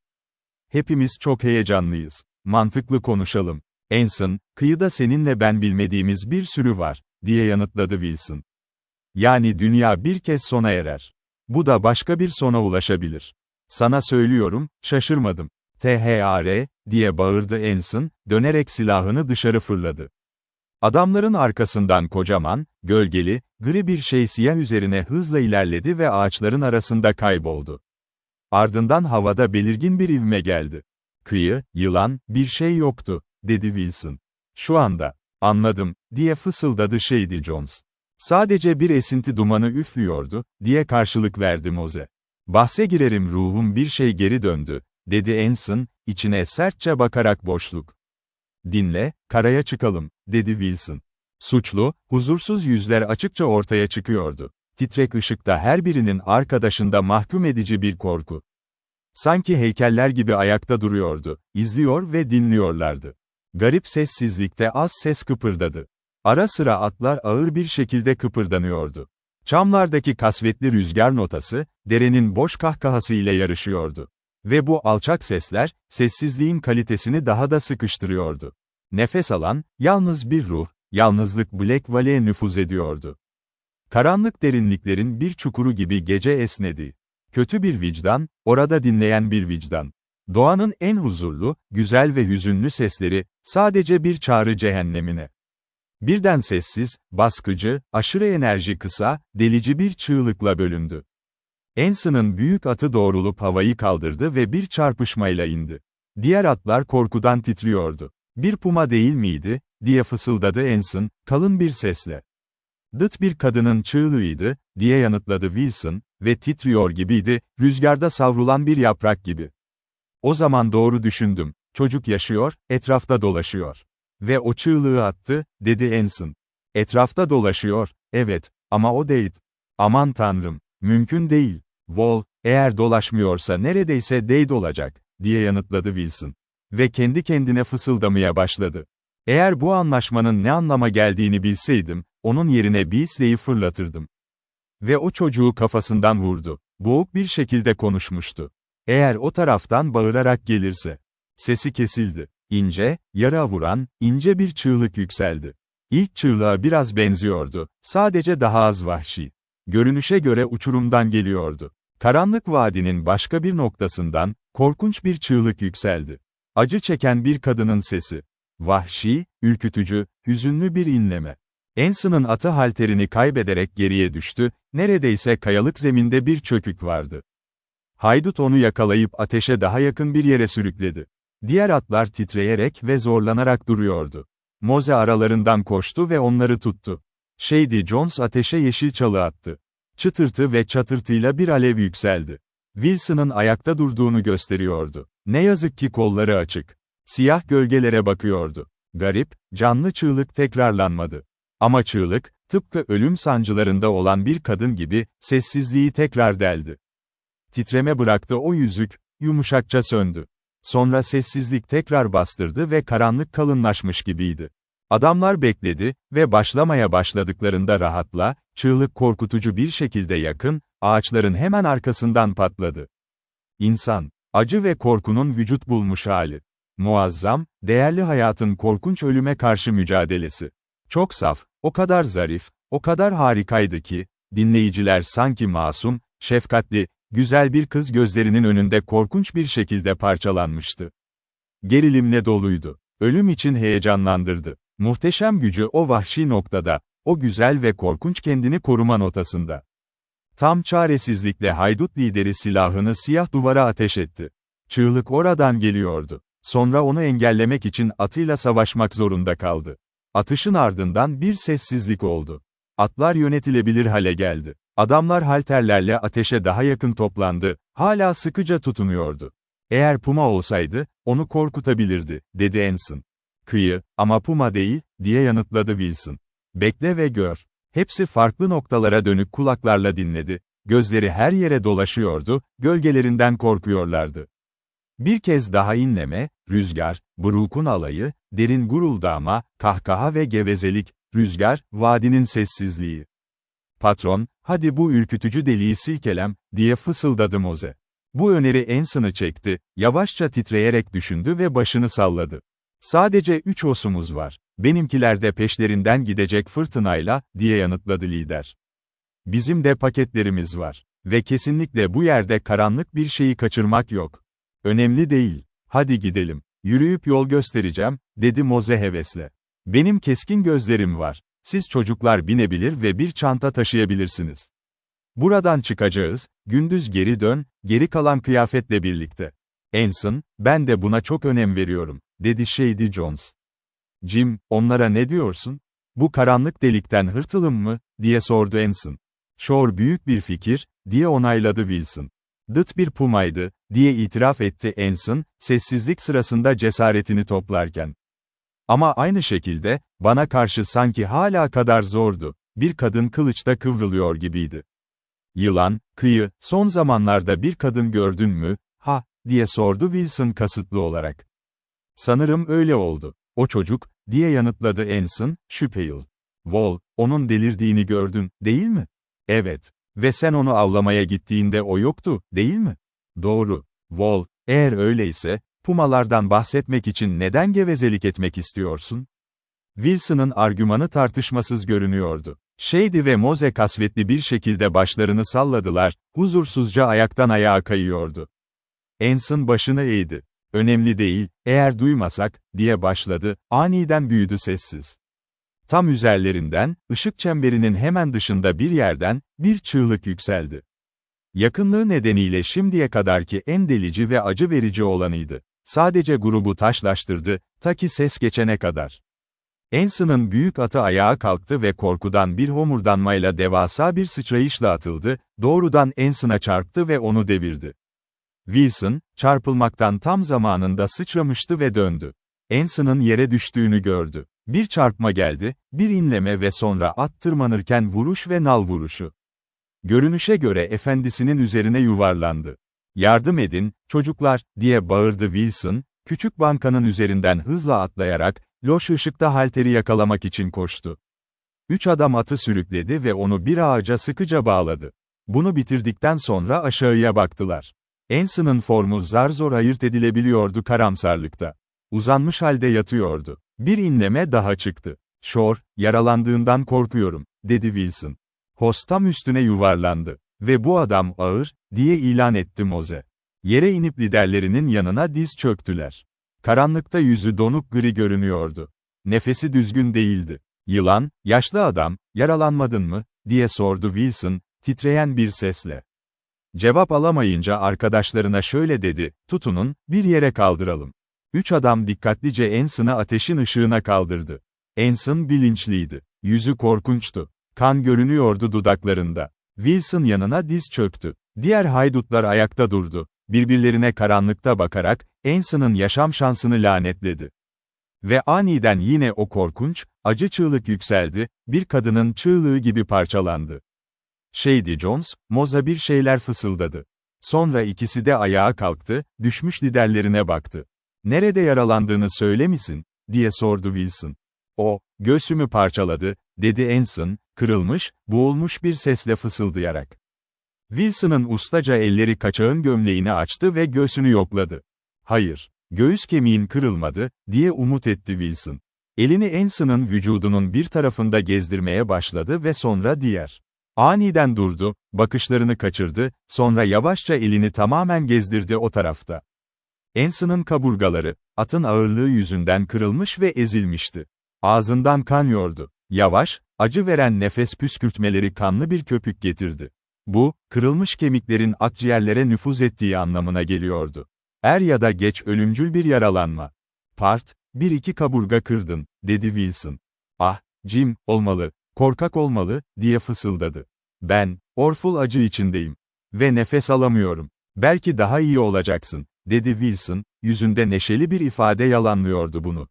Hepimiz çok heyecanlıyız. Mantıklı konuşalım. Anson, kıyıda seninle ben bilmediğimiz bir sürü var, diye yanıtladı Wilson. Yani dünya bir kez sona erer. Bu da başka bir sona ulaşabilir. Sana söylüyorum, şaşırmadım. THR, diye bağırdı Anson, dönerek silahını dışarı fırladı. Adamların arkasından kocaman, gölgeli, gri bir şey siyah üzerine hızla ilerledi ve ağaçların arasında kayboldu. Ardından havada belirgin bir ivme geldi. Kıyı, yılan, bir şey yoktu, dedi Wilson. Şu anda, anladım, diye fısıldadı Shady Jones. Sadece bir esinti dumanı üflüyordu, diye karşılık verdi Moze. Bahse girerim ruhum bir şey geri döndü, dedi Anson, içine sertçe bakarak boşluk. Dinle, karaya çıkalım, dedi Wilson. Suçlu, huzursuz yüzler açıkça ortaya çıkıyordu. Titrek ışıkta her birinin arkadaşında mahkum edici bir korku. Sanki heykeller gibi ayakta duruyordu, izliyor ve dinliyorlardı. Garip sessizlikte az ses kıpırdadı. Ara sıra atlar ağır bir şekilde kıpırdanıyordu. Çamlardaki kasvetli rüzgar notası, derenin boş kahkahası ile yarışıyordu. Ve bu alçak sesler, sessizliğin kalitesini daha da sıkıştırıyordu. Nefes alan, yalnız bir ruh, yalnızlık Black Valley'e nüfuz ediyordu. Karanlık derinliklerin bir çukuru gibi gece esnedi. Kötü bir vicdan, orada dinleyen bir vicdan. Doğanın en huzurlu, güzel ve hüzünlü sesleri, sadece bir çağrı cehennemine. Birden sessiz, baskıcı, aşırı enerji kısa, delici bir çığlıkla bölündü. Anson'ın büyük atı doğrulup havayı kaldırdı ve bir çarpışmayla indi. Diğer atlar korkudan titriyordu. Bir puma değil miydi, diye fısıldadı Anson, kalın bir sesle. Dıt bir kadının çığlığıydı, diye yanıtladı Wilson, ve titriyor gibiydi, rüzgarda savrulan bir yaprak gibi. O zaman doğru düşündüm, çocuk yaşıyor, etrafta dolaşıyor. Ve o çığlığı attı, dedi Anson. Etrafta dolaşıyor, evet, ama o değil. Aman tanrım, mümkün değil. Wall, eğer dolaşmıyorsa neredeyse Dade olacak, diye yanıtladı Wilson. Ve kendi kendine fısıldamaya başladı. Eğer bu anlaşmanın ne anlama geldiğini bilseydim, onun yerine Beasley'i fırlatırdım. Ve o çocuğu kafasından vurdu. Boğuk bir şekilde konuşmuştu. Eğer o taraftan bağırarak gelirse. Sesi kesildi. İnce, yara vuran, ince bir çığlık yükseldi. İlk çığlığa biraz benziyordu, sadece daha az vahşi. Görünüşe göre uçurumdan geliyordu. Karanlık vadinin başka bir noktasından, korkunç bir çığlık yükseldi. Acı çeken bir kadının sesi. Vahşi, ürkütücü, hüzünlü bir inleme. Anson'ın atı halterini kaybederek geriye düştü, neredeyse kayalık zeminde bir çökük vardı. Haydut onu yakalayıp ateşe daha yakın bir yere sürükledi. Diğer atlar titreyerek ve zorlanarak duruyordu. Moze aralarından koştu ve onları tuttu. Shady Jones ateşe yeşil çalı attı. Çıtırtı ve çatırtıyla bir alev yükseldi. Wilson'ın ayakta durduğunu gösteriyordu. Ne yazık ki kolları açık. Siyah gölgelere bakıyordu. Garip, canlı çığlık tekrarlanmadı. Ama çığlık, tıpkı ölüm sancılarında olan bir kadın gibi, sessizliği tekrar deldi. Titreme bıraktı o yüzük, yumuşakça söndü. Sonra sessizlik tekrar bastırdı ve karanlık kalınlaşmış gibiydi. Adamlar bekledi ve başlamaya başladıklarında rahatla, çığlık korkutucu bir şekilde yakın, ağaçların hemen arkasından patladı. İnsan, acı ve korkunun vücut bulmuş hali. Muazzam, değerli hayatın korkunç ölüme karşı mücadelesi. Çok saf, o kadar zarif, o kadar harikaydı ki, dinleyiciler sanki masum, şefkatli, güzel bir kız gözlerinin önünde korkunç bir şekilde parçalanmıştı. Gerilimle doluydu. Ölüm için heyecanlandırdı. Muhteşem gücü o vahşi noktada, o güzel ve korkunç kendini koruma notasında. Tam çaresizlikle haydut lideri silahını siyah duvara ateş etti. Çığlık oradan geliyordu. Sonra onu engellemek için atıyla savaşmak zorunda kaldı. Atışın ardından bir sessizlik oldu. Atlar yönetilebilir hale geldi. Adamlar halterlerle ateşe daha yakın toplandı, hala sıkıca tutunuyordu. Eğer Puma olsaydı, onu korkutabilirdi, dedi Anson. Kıyı, ama Puma değil, diye yanıtladı Wilson. Bekle ve gör. Hepsi farklı noktalara dönük kulaklarla dinledi, gözleri her yere dolaşıyordu, gölgelerinden korkuyorlardı. Bir kez daha inleme, rüzgar, Brooke'un alayı, derin guruldama, kahkaha ve gevezelik, rüzgar, vadinin sessizliği. Patron, hadi bu ürkütücü deliği silkelem, diye fısıldadı Moze. Bu öneri Anson'ı çekti, yavaşça titreyerek düşündü ve başını salladı. Sadece 3 osumuz var. Benimkiler de peşlerinden gidecek fırtınayla, diye yanıtladı lider. Bizim de paketlerimiz var. Ve kesinlikle bu yerde karanlık bir şeyi kaçırmak yok. Önemli değil. Hadi gidelim. Yürüyüp yol göstereceğim, dedi Moze hevesle. Benim keskin gözlerim var. Siz çocuklar binebilir ve bir çanta taşıyabilirsiniz. Buradan çıkacağız, gündüz geri dön, geri kalan kıyafetle birlikte. Anson, ben de buna çok önem veriyorum, dedi Shady Jones. Jim, onlara ne diyorsun? Bu karanlık delikten hırtılım mı, diye sordu Anson. Sure büyük bir fikir, diye onayladı Wilson. Dıt bir pumaydı, diye itiraf etti Anson, sessizlik sırasında cesaretini toplarken. Ama aynı şekilde, bana karşı sanki hala kadar zordu, bir kadın kılıçta kıvrılıyor gibiydi. Yılan, kıyı, son zamanlarda bir kadın gördün mü, ha, diye sordu Wilson kasıtlı olarak. Sanırım öyle oldu. O çocuk, diye yanıtladı Anson, şüpheli. Wall, onun delirdiğini gördün, değil mi? Evet. Ve sen onu avlamaya gittiğinde o yoktu, değil mi? Doğru. Wall, eğer öyleyse, pumalardan bahsetmek için neden gevezelik etmek istiyorsun? Wilson'ın argümanı tartışmasız görünüyordu. Shady ve Moze kasvetli bir şekilde başlarını salladılar, huzursuzca ayaktan ayağa kayıyordu. Anson başını eğdi. Önemli değil, eğer duymasak, diye başladı, aniden büyüdü sessiz. Tam üzerlerinden, ışık çemberinin hemen dışında bir yerden, bir çığlık yükseldi. Yakınlığı nedeniyle şimdiye kadarki en delici ve acı verici olanıydı. Sadece grubu taşlaştırdı, ta ki ses geçene kadar. Anson'ın büyük atı ayağa kalktı ve korkudan bir homurdanmayla devasa bir sıçrayışla atıldı, doğrudan Anson'a çarptı ve onu devirdi. Wilson, çarpılmaktan tam zamanında sıçramıştı ve döndü. Anson'ın yere düştüğünü gördü. Bir çarpma geldi, bir inleme ve sonra at tırmanırken vuruş ve nal vuruşu. Görünüşe göre efendisinin üzerine yuvarlandı. "Yardım edin, çocuklar," diye bağırdı Wilson, küçük bankanın üzerinden hızla atlayarak, loş ışıkta halteri yakalamak için koştu. 3 adam atı sürükledi ve onu bir ağaca sıkıca bağladı. Bunu bitirdikten sonra aşağıya baktılar. Anson'ın formu zar zor ayırt edilebiliyordu karamsarlıkta. Uzanmış halde yatıyordu. Bir inleme daha çıktı. "Shore, yaralandığından korkuyorum," dedi Wilson. Hoss tam üstüne yuvarlandı. "Ve bu adam ağır," diye ilan etti Moze. Yere inip liderlerinin yanına diz çöktüler. Karanlıkta yüzü donuk gri görünüyordu. Nefesi düzgün değildi. "Yılan, yaşlı adam, yaralanmadın mı?" diye sordu Wilson, titreyen bir sesle. Cevap alamayınca arkadaşlarına şöyle dedi: "Tutunun, bir yere kaldıralım." 3 adam dikkatlice Anson'ı ateşin ışığına kaldırdı. Anson bilinçliydi. Yüzü korkunçtu. Kan görünüyordu dudaklarında. Wilson yanına diz çöktü. Diğer haydutlar ayakta durdu. Birbirlerine karanlıkta bakarak, Anson'ın yaşam şansını lanetledi. Ve aniden yine o korkunç, acı çığlık yükseldi, bir kadının çığlığı gibi parçalandı. Shady Jones, Moze'a bir şeyler fısıldadı. Sonra ikisi de ayağa kalktı, düşmüş liderlerine baktı. "Nerede yaralandığını söylemişsin?" diye sordu Wilson. "O, göğsümü parçaladı," dedi Anson, kırılmış, boğulmuş bir sesle fısıldayarak. Wilson'ın ustaca elleri kaçağın gömleğini açtı ve göğsünü yokladı. "Hayır, göğüs kemiğin kırılmadı," diye umut etti Wilson. Elini Anson'ın vücudunun bir tarafında gezdirmeye başladı ve sonra diğer. Aniden durdu, bakışlarını kaçırdı, sonra yavaşça elini tamamen gezdirdi o tarafta. Anson'ın kaburgaları, atın ağırlığı yüzünden kırılmış ve ezilmişti. Ağzından kanıyordu. Yavaş, acı veren nefes püskürtmeleri kanlı bir köpük getirdi. Bu, kırılmış kemiklerin akciğerlere nüfuz ettiği anlamına geliyordu. Er ya da geç ölümcül bir yaralanma. Bir iki kaburga kırdın," dedi Wilson. "Ah, Jim, olmalı, korkak olmalı," diye fısıldadı. "Ben, orful acı içindeyim. Ve nefes alamıyorum. Belki daha iyi olacaksın," dedi Wilson, yüzünde neşeli bir ifade yalanlıyordu bunu.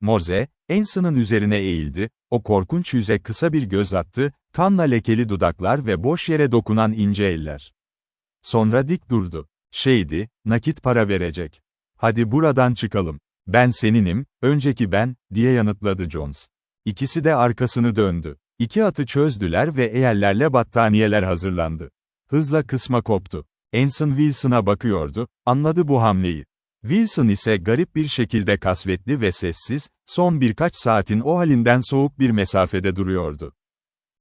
Moze, Anson'ın üzerine eğildi, o korkunç yüze kısa bir göz attı, kanla lekeli dudaklar ve boş yere dokunan ince eller. Sonra dik durdu. "Shady, nakit para verecek. Hadi buradan çıkalım. Ben seninim, önceki ben," diye yanıtladı Jones. İkisi de arkasını döndü. 2 atı çözdüler ve eğerlerle battaniyeler hazırlandı. Hızla kısma koptu. Anson Wilson'a bakıyordu, anladı bu hamleyi. Wilson ise garip bir şekilde kasvetli ve sessiz, son birkaç saatin o halinden soğuk bir mesafede duruyordu.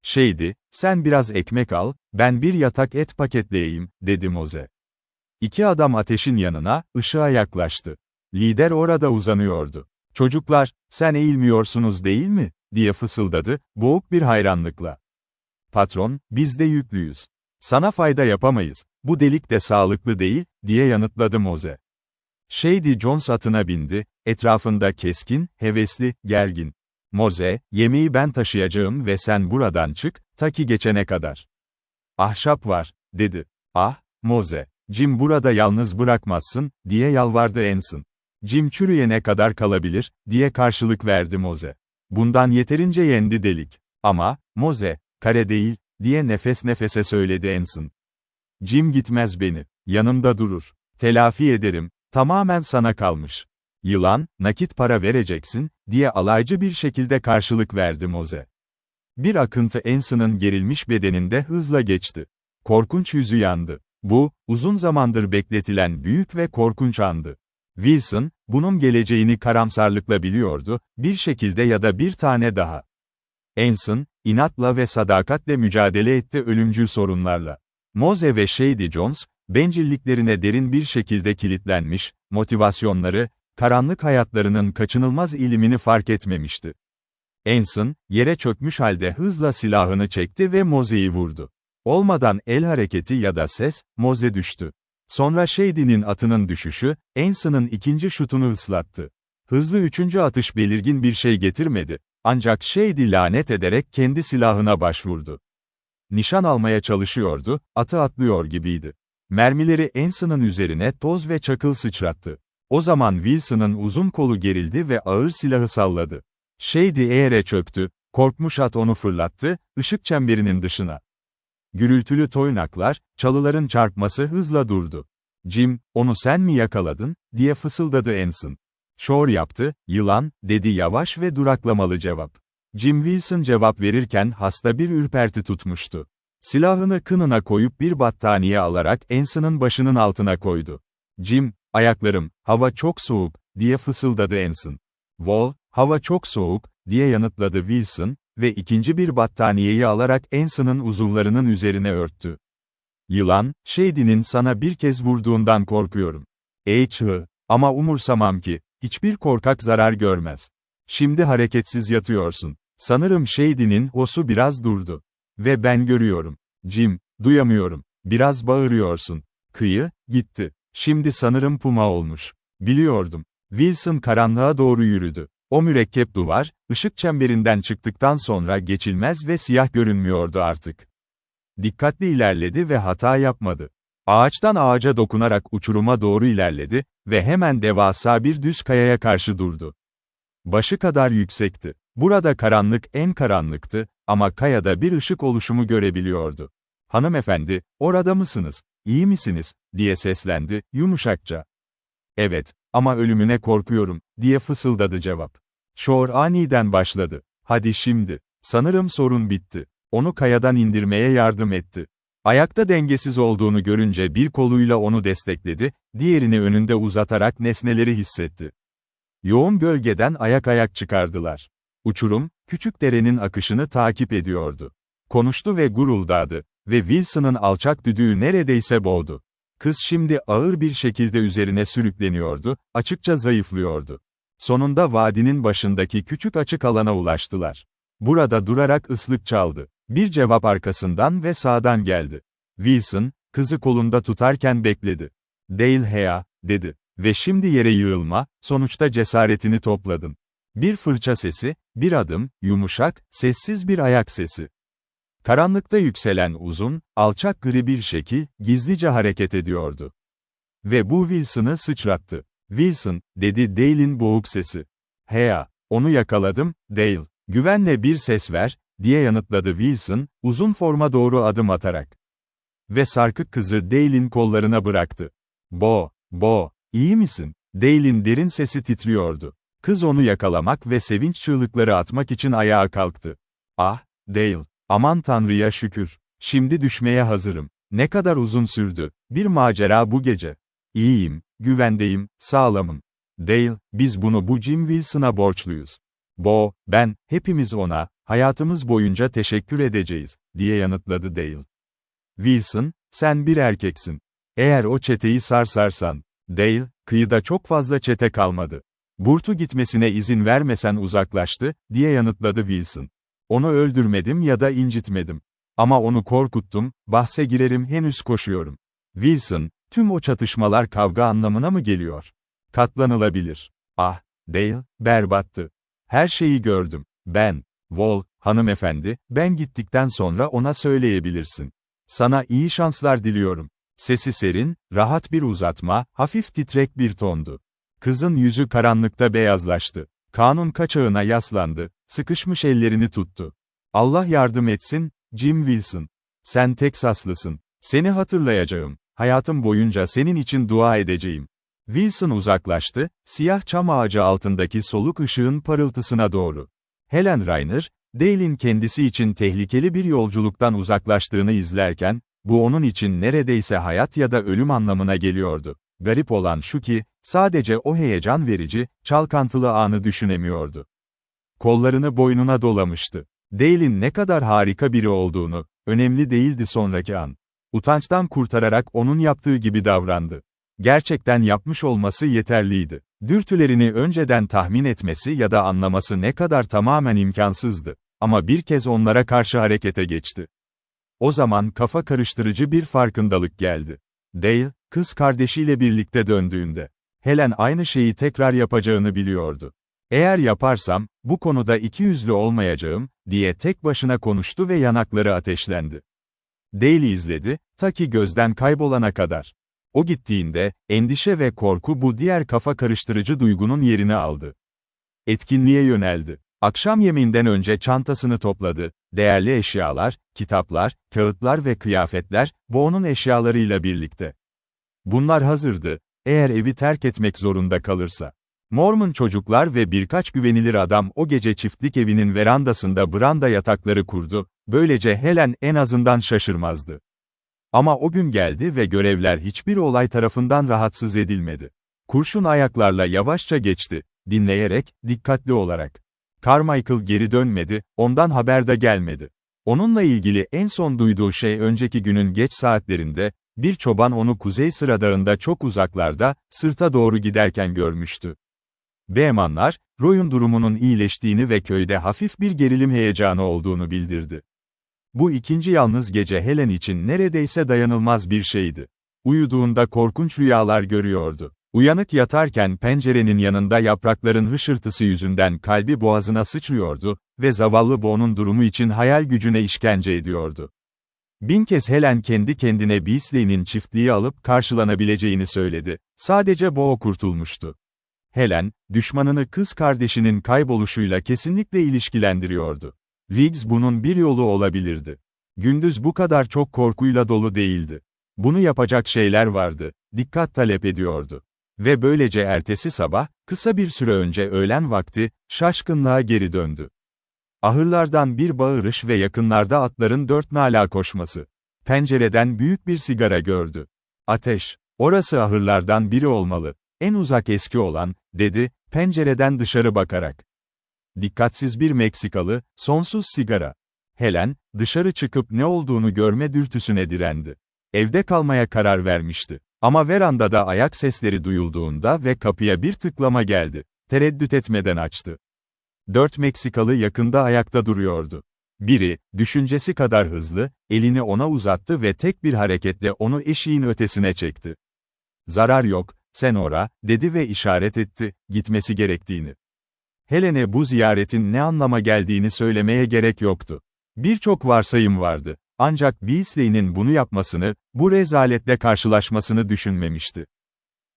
"Shady, sen biraz ekmek al, ben bir yatak et paketleyeyim," dedi Moze. 2 adam ateşin yanına, ışığa yaklaştı. Lider orada uzanıyordu. "Çocuklar, sen eğilmiyorsunuz değil mi?" diye fısıldadı, boğuk bir hayranlıkla. "Patron, biz de yüklüyüz. Sana fayda yapamayız, bu delik de sağlıklı değil," diye yanıtladı Moze. Shady Jones atına bindi, etrafında keskin, hevesli, gergin. "Moze, yemeği ben taşıyacağım ve sen buradan çık, ta ki geçene kadar." "Ahşap var," dedi. "Ah, Moze, Jim burada yalnız bırakmazsın," diye yalvardı Anson. "Jim çürüyene kadar kalabilir," diye karşılık verdi Moze. Bundan yeterince yendi delik. "Ama, Moze, kare değil," diye nefes nefese söyledi Anson. "Jim gitmez beni, yanımda durur. Telafi ederim, tamamen sana kalmış." "Yılan, nakit para vereceksin," diye alaycı bir şekilde karşılık verdi Moze. Bir akıntı Anson'ın gerilmiş bedeninde hızla geçti. Korkunç yüzü yandı. Bu, uzun zamandır bekletilen büyük ve korkunç andı. Wilson, bunun geleceğini karamsarlıkla biliyordu, bir şekilde ya da bir tane daha. Anson, inatla ve sadakatle mücadele etti ölümcül sorunlarla. Moze ve Shady Jones, bencilliklerine derin bir şekilde kilitlenmiş, motivasyonları, karanlık hayatlarının kaçınılmaz ilimini fark etmemişti. Anson, yere çökmüş halde hızla silahını çekti ve Moze'yi vurdu. Olmadan el hareketi ya da ses, Moze düştü. Sonra Shady'nin atının düşüşü, Anson'ın ikinci şutunu ıslattı. Hızlı üçüncü atış belirgin bir şey getirmedi, ancak Shady lanet ederek kendi silahına başvurdu. Nişan almaya çalışıyordu, atı atlıyor gibiydi. Mermileri Anson'ın üzerine toz ve çakıl sıçrattı. O zaman Wilson'ın uzun kolu gerildi ve ağır silahı salladı. Shady eğere çöktü, korkmuş at onu fırlattı, ışık çemberinin dışına. Gürültülü toynaklar, çalıların çarpması hızla durdu. Jim, onu sen mi yakaladın, diye fısıldadı Anson. Shore yaptı, yılan, dedi yavaş ve duraklamalı cevap. Jim Wilson cevap verirken hasta bir ürperti tutmuştu. Silahını kınına koyup bir battaniye alarak Anson'ın başının altına koydu. Jim, ayaklarım, hava çok soğuk, diye fısıldadı Anson. Wall, hava çok soğuk, diye yanıtladı Wilson ve ikinci bir battaniyeyi alarak Anson'ın uzuvlarının üzerine örttü. Yılan, Shady'nin sana bir kez vurduğundan korkuyorum. Ama umursamam ki, hiçbir korkak zarar görmez. Şimdi hareketsiz yatıyorsun. Sanırım Shady'nin hosu biraz durdu. Ve ben görüyorum. Jim, duyamıyorum. Biraz bağırıyorsun. Kıyı, gitti. Şimdi sanırım puma olmuş. Biliyordum. Wilson karanlığa doğru yürüdü. O mürekkep duvar, ışık çemberinden çıktıktan sonra geçilmez ve siyah görünmüyordu artık. Dikkatli ilerledi ve hata yapmadı. Ağaçtan ağaca dokunarak uçuruma doğru ilerledi ve hemen devasa bir düz kayaya karşı durdu. Başı kadar yüksekti. Burada karanlık en karanlıktı ama kayada bir ışık oluşumu görebiliyordu. Hanımefendi, orada mısınız? İyi misiniz? Diye seslendi, yumuşakça. Evet, ama ölümüne korkuyorum, diye fısıldadı cevap. Shore aniden başladı. Hadi şimdi. Sanırım sorun bitti. Onu kayadan indirmeye yardım etti. Ayakta dengesiz olduğunu görünce bir koluyla onu destekledi, diğerini önünde uzatarak nesneleri hissetti. Yoğun gölgeden ayak çıkardılar. Uçurum, küçük derenin akışını takip ediyordu. Konuştu ve guruldadı ve Wilson'ın alçak düdüğü neredeyse boğdu. Kız şimdi ağır bir şekilde üzerine sürükleniyordu, açıkça zayıflıyordu. Sonunda vadinin başındaki küçük açık alana ulaştılar. Burada durarak ıslık çaldı. Bir cevap arkasından ve sağdan geldi. Wilson, kızı kolunda tutarken bekledi. Dale Hea, dedi. Ve şimdi yere yığılma, sonuçta cesaretini topladın. Bir fırça sesi, bir adım, yumuşak, sessiz bir ayak sesi. Karanlıkta yükselen uzun, alçak gri bir şekil, gizlice hareket ediyordu. Ve bu Wilson'ı sıçrattı. Wilson, dedi Dale'in boğuk sesi. Hea, onu yakaladım, Dale. Güvenle bir ses ver, diye yanıtladı Wilson, uzun forma doğru adım atarak. Ve sarkık kızı Dale'in kollarına bıraktı. Bo, iyi misin? Dale'in derin sesi titriyordu. Kız onu yakalamak ve sevinç çığlıkları atmak için ayağa kalktı. Ah, Dale, aman Tanrı'ya şükür. Şimdi düşmeye hazırım. Ne kadar uzun sürdü. Bir macera bu gece. İyiyim, güvendeyim, sağlamım. Dale, biz bunu bu Jim Wilson'a borçluyuz. Ben, hepimiz ona, hayatımız boyunca teşekkür edeceğiz, diye yanıtladı Dale. Wilson, sen bir erkeksin. Eğer o çeteyi sarsarsan, Dale, kıyıda çok fazla çete kalmadı. Burtu gitmesine izin vermesen uzaklaştı, diye yanıtladı Wilson. Onu öldürmedim ya da incitmedim. Ama onu korkuttum, bahse girerim henüz koşuyorum. Wilson, tüm o çatışmalar kavga anlamına mı geliyor? Katlanılabilir. Ah, Dale, berbattı. Her şeyi gördüm. Wall, hanımefendi, ben gittikten sonra ona söyleyebilirsin. Sana iyi şanslar diliyorum. Sesi serin, rahat bir uzatma, hafif titrek bir tondu. Kızın yüzü karanlıkta beyazlaştı. Kanun kaçağına yaslandı, sıkışmış ellerini tuttu. Allah yardım etsin, Jim Wilson. Sen Teksaslısın. Seni hatırlayacağım. Hayatım boyunca senin için dua edeceğim. Wilson uzaklaştı, siyah çam ağacı altındaki soluk ışığın parıltısına doğru. Helen Rainer, Dale'in kendisi için tehlikeli bir yolculuktan uzaklaştığını izlerken, bu onun için neredeyse hayat ya da ölüm anlamına geliyordu. Garip olan şu ki, sadece o heyecan verici, çalkantılı anı düşünemiyordu. Kollarını boynuna dolamıştı. Dale'in ne kadar harika biri olduğunu, önemli değildi sonraki an. Utançtan kurtararak onun yaptığı gibi davrandı. Gerçekten yapmış olması yeterliydi. Dürtülerini önceden tahmin etmesi ya da anlaması ne kadar tamamen imkansızdı. Ama bir kez onlara karşı harekete geçti. O zaman kafa karıştırıcı bir farkındalık geldi. Dale, kız kardeşiyle birlikte döndüğünde, Helen aynı şeyi tekrar yapacağını biliyordu. Eğer yaparsam, bu konuda ikiyüzlü olmayacağım, diye tek başına konuştu ve yanakları ateşlendi. Dale izledi, ta ki gözden kaybolana kadar. O gittiğinde, endişe ve korku bu diğer kafa karıştırıcı duygunun yerini aldı. Etkinliğe yöneldi. Akşam yemeğinden önce çantasını topladı. Değerli eşyalar, kitaplar, kağıtlar ve kıyafetler, bu onun eşyalarıyla birlikte. Bunlar hazırdı, eğer evi terk etmek zorunda kalırsa. Mormon çocuklar ve birkaç güvenilir adam o gece çiftlik evinin verandasında branda yatakları kurdu, böylece Helen en azından şaşırmazdı. Ama o gün geldi ve görevler hiçbir olay tarafından rahatsız edilmedi. Kurşun ayaklarla yavaşça geçti, dinleyerek, dikkatli olarak. Carmichael geri dönmedi, ondan haber de gelmedi. Onunla ilgili en son duyduğu şey önceki günün geç saatlerinde, bir çoban onu Kuzey Sıra Dağı'nda çok uzaklarda, sırta doğru giderken görmüştü. Beemanlar, Roy'un durumunun iyileştiğini ve köyde hafif bir gerilim heyecanı olduğunu bildirdi. Bu ikinci yalnız gece Helen için neredeyse dayanılmaz bir şeydi. Uyuduğunda korkunç rüyalar görüyordu. Uyanık yatarken pencerenin yanında yaprakların hışırtısı yüzünden kalbi boğazına sıçrıyordu ve zavallı Bo'nun durumu için hayal gücüne işkence ediyordu. Bin kez Helen kendi kendine Beasley'nin çiftliği alıp karşılanabileceğini söyledi. Sadece Bo kurtulmuştu. Helen, düşmanını kız kardeşinin kayboluşuyla kesinlikle ilişkilendiriyordu. Riggs bunun bir yolu olabilirdi. Gündüz bu kadar çok korkuyla dolu değildi. Bunu yapacak şeyler vardı, dikkat talep ediyordu. Ve böylece ertesi sabah, kısa bir süre önce öğlen vakti, şaşkınlığa geri döndü. Ahırlardan bir bağırış ve yakınlarda atların dört nala koşması. Pencereden büyük bir sigara gördü. Ateş, orası ahırlardan biri olmalı. En uzak eski olan, dedi, pencereden dışarı bakarak. Dikkatsiz bir Meksikalı, sonsuz sigara. Helen, dışarı çıkıp ne olduğunu görme dürtüsüne direndi. Evde kalmaya karar vermişti. Ama verandada ayak sesleri duyulduğunda ve kapıya bir tıklama geldi. Tereddüt etmeden açtı. 4 Meksikalı yakında ayakta duruyordu. Biri, düşüncesi kadar hızlı, elini ona uzattı ve tek bir hareketle onu eşiğin ötesine çekti. "Zarar yok, Senora," dedi ve işaret etti, gitmesi gerektiğini. Helen'e bu ziyaretin ne anlama geldiğini söylemeye gerek yoktu. Birçok varsayım vardı. Ancak Beasley'nin bunu yapmasını, bu rezaletle karşılaşmasını düşünmemişti.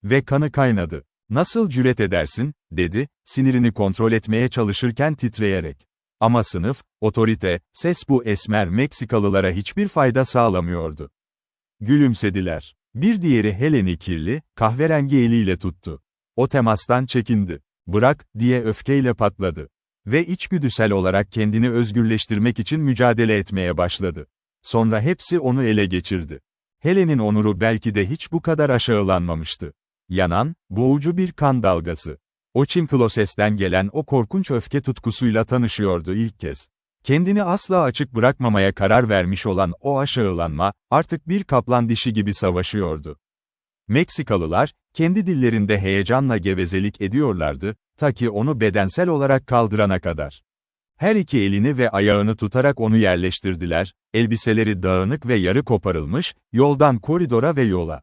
Ve kanı kaynadı. "Nasıl cüret edersin?" dedi, sinirini kontrol etmeye çalışırken titreyerek. Ama sınıf, otorite, ses bu esmer Meksikalılara hiçbir fayda sağlamıyordu. Gülümsediler. Bir diğeri Helen'i kirli, kahverengi eliyle tuttu. O temastan çekindi. "Bırak," diye öfkeyle patladı. Ve içgüdüsel olarak kendini özgürleştirmek için mücadele etmeye başladı. Sonra hepsi onu ele geçirdi. Helen'in onuru belki de hiç bu kadar aşağılanmamıştı. Yanan, boğucu bir kan dalgası. O Chimkloses'ten gelen o korkunç öfke tutkusuyla tanışıyordu ilk kez. Kendini asla açık bırakmamaya karar vermiş olan o aşağılanma, artık bir kaplan dişi gibi savaşıyordu. Meksikalılar, kendi dillerinde heyecanla gevezelik ediyorlardı, ta ki onu bedensel olarak kaldırana kadar. Her iki elini ve ayağını tutarak onu yerleştirdiler, elbiseleri dağınık ve yarı koparılmış, yoldan koridora ve yola.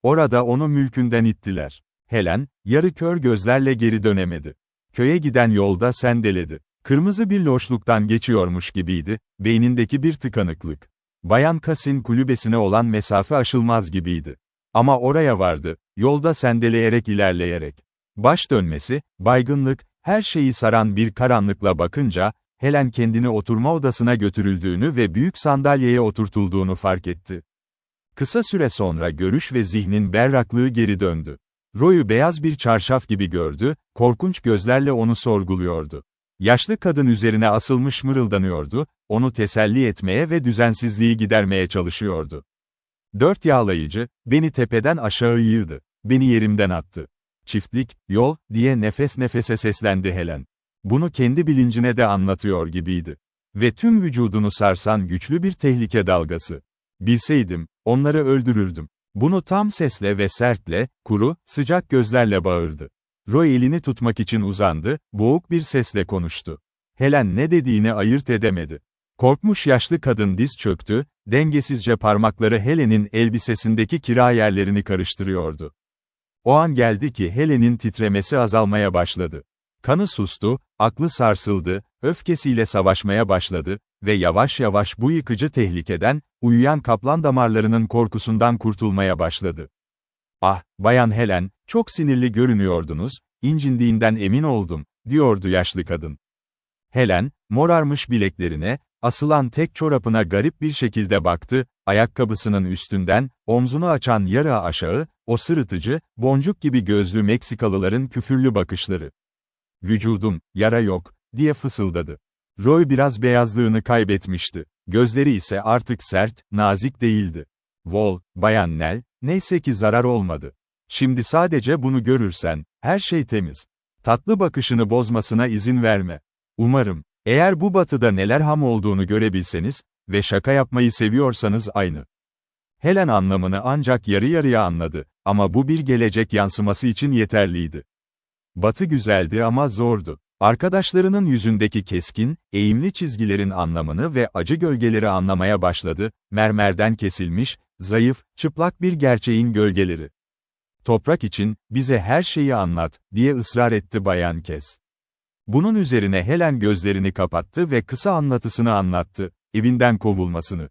Orada onu mülkünden ittiler. Helen, yarı kör gözlerle geri dönemedi. Köye giden yolda sendeledi. Kırmızı bir loşluktan geçiyormuş gibiydi, beynindeki bir tıkanıklık. Bayan Cass'in kulübesine olan mesafe aşılmaz gibiydi. Ama oraya vardı, yolda sendeleyerek ilerleyerek. Baş dönmesi, baygınlık, her şeyi saran bir karanlıkla bakınca, Helen kendini oturma odasına götürüldüğünü ve büyük sandalyeye oturtulduğunu fark etti. Kısa süre sonra görüş ve zihnin berraklığı geri döndü. Roy'u beyaz bir çarşaf gibi gördü, korkunç gözlerle onu sorguluyordu. Yaşlı kadın üzerine asılmış mırıldanıyordu, onu teselli etmeye ve düzensizliği gidermeye çalışıyordu. "Dört yağlayıcı, beni tepeden aşağı yığdı, beni yerimden attı. Çiftlik, yol," diye nefes nefese seslendi Helen. Bunu kendi bilincine de anlatıyor gibiydi. Ve tüm vücudunu sarsan güçlü bir tehlike dalgası. "Bilseydim, onları öldürürdüm." Bunu tam sesle ve sertle, kuru, sıcak gözlerle bağırdı. Roy elini tutmak için uzandı, boğuk bir sesle konuştu. Helen ne dediğini ayırt edemedi. Korkmuş yaşlı kadın diz çöktü, dengesizce parmakları Helen'in elbisesindeki kira yerlerini karıştırıyordu. O an geldi ki Helen'in titremesi azalmaya başladı. Kanı sustu, aklı sarsıldı, öfkesiyle savaşmaya başladı ve yavaş yavaş bu yıkıcı tehlikeden, uyuyan kaplan damarlarının korkusundan kurtulmaya başladı. "Ah, Bayan Helen, çok sinirli görünüyordunuz, incindiğinden emin oldum," diyordu yaşlı kadın. Helen, morarmış bileklerine, asılan tek çorapına garip bir şekilde baktı, ayakkabısının üstünden, omzunu açan yarı aşağı, o sırıtıcı, boncuk gibi gözlü Meksikalıların küfürlü bakışları. "Vücudum, yara yok," diye fısıldadı. Roy biraz beyazlığını kaybetmişti. Gözleri ise artık sert, nazik değildi. Bayan Nell, neyse ki zarar olmadı. Şimdi sadece bunu görürsen, her şey temiz. Tatlı bakışını bozmasına izin verme. Umarım, eğer bu batıda neler ham olduğunu görebilseniz ve şaka yapmayı seviyorsanız aynı. Helen anlamını ancak yarı yarıya anladı, ama bu bir gelecek yansıması için yeterliydi. Batı güzeldi ama zordu. Arkadaşlarının yüzündeki keskin, eğimli çizgilerin anlamını ve acı gölgeleri anlamaya başladı, mermerden kesilmiş, zayıf, çıplak bir gerçeğin gölgeleri. "Toprak için, bize her şeyi anlat," diye ısrar etti Bayan Kes. Bunun üzerine Helen gözlerini kapattı ve kısa anlatısını anlattı, evinden kovulmasını.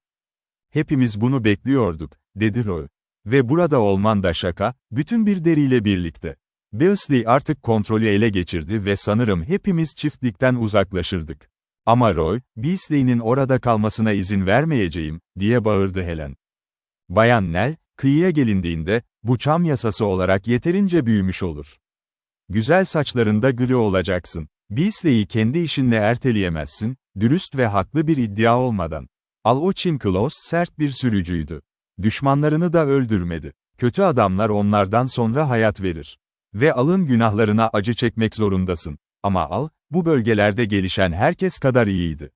"Hepimiz bunu bekliyorduk," dedi Roy. "Ve burada olman da şaka, bütün bir deriyle birlikte. Beasley artık kontrolü ele geçirdi ve sanırım hepimiz çiftlikten uzaklaşırdık. Ama Roy, Beasley'nin orada kalmasına izin vermeyeceğim," diye bağırdı Helen. Bayan Nell, kıyıya gelindiğinde, bu çam yasası olarak yeterince büyümüş olur. Güzel saçlarında gri olacaksın. Beasley'i kendi işinle erteleyemezsin, dürüst ve haklı bir iddia olmadan. Al-Ochim Klaus sert bir sürücüydü. Düşmanlarını da öldürmedi. Kötü adamlar onlardan sonra hayat verir. Ve Al'ın günahlarına acı çekmek zorundasın. Ama Al, bu bölgelerde gelişen herkes kadar iyiydi.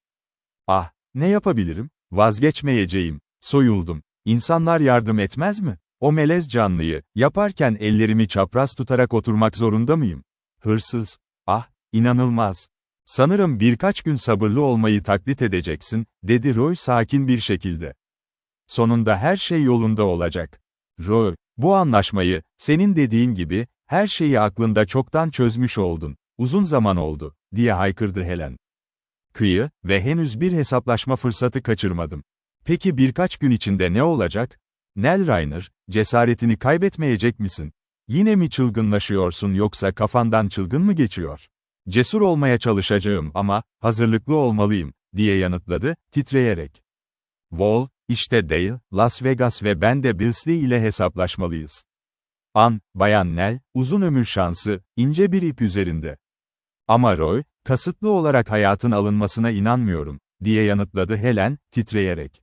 "Ah, ne yapabilirim? Vazgeçmeyeceğim. Soyuldum. İnsanlar yardım etmez mi? O melez canlıyı, yaparken ellerimi çapraz tutarak oturmak zorunda mıyım? Hırsız. Ah, inanılmaz. Sanırım birkaç gün sabırlı olmayı taklit edeceksin," dedi Roy sakin bir şekilde. "Sonunda her şey yolunda olacak. Roy, bu anlaşmayı, senin dediğin gibi, her şeyi aklında çoktan çözmüş oldun. Uzun zaman oldu," diye haykırdı Helen. "Kıyı ve henüz bir hesaplaşma fırsatı kaçırmadım. Peki birkaç gün içinde ne olacak? Nell Rainer, cesaretini kaybetmeyecek misin? Yine mi çılgınlaşıyorsun yoksa kafandan çılgın mı geçiyor?" "Cesur olmaya çalışacağım ama, hazırlıklı olmalıyım," diye yanıtladı, titreyerek. İşte Dale, Las Vegas ve ben de Beasley ile hesaplaşmalıyız." Bayan Nell, uzun ömür şansı, ince bir ip üzerinde. "Ama Roy, kasıtlı olarak hayatın alınmasına inanmıyorum," diye yanıtladı Helen, titreyerek.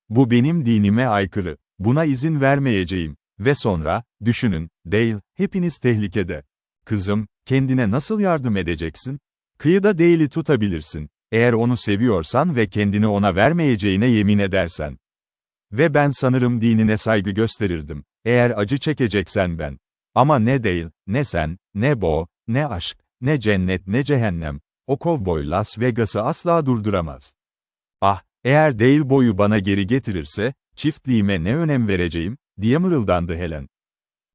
"Bu benim dinime aykırı. Buna izin vermeyeceğim. Ve sonra, düşünün, Dale, hepiniz tehlikede. Kızım, kendine nasıl yardım edeceksin? Kıyıda Dale'i tutabilirsin. Eğer onu seviyorsan ve kendini ona vermeyeceğine yemin edersen. Ve ben sanırım dinine saygı gösterirdim. Eğer acı çekeceksen ben. Ama ne Dale, ne sen, ne Bo, ne aşk, ne cennet ne cehennem. O kovboy Las Vegas'ı asla durduramaz. Eğer Dale Bo'yu bana geri getirirse, çiftliğime ne önem vereceğim," diye mırıldandı Helen.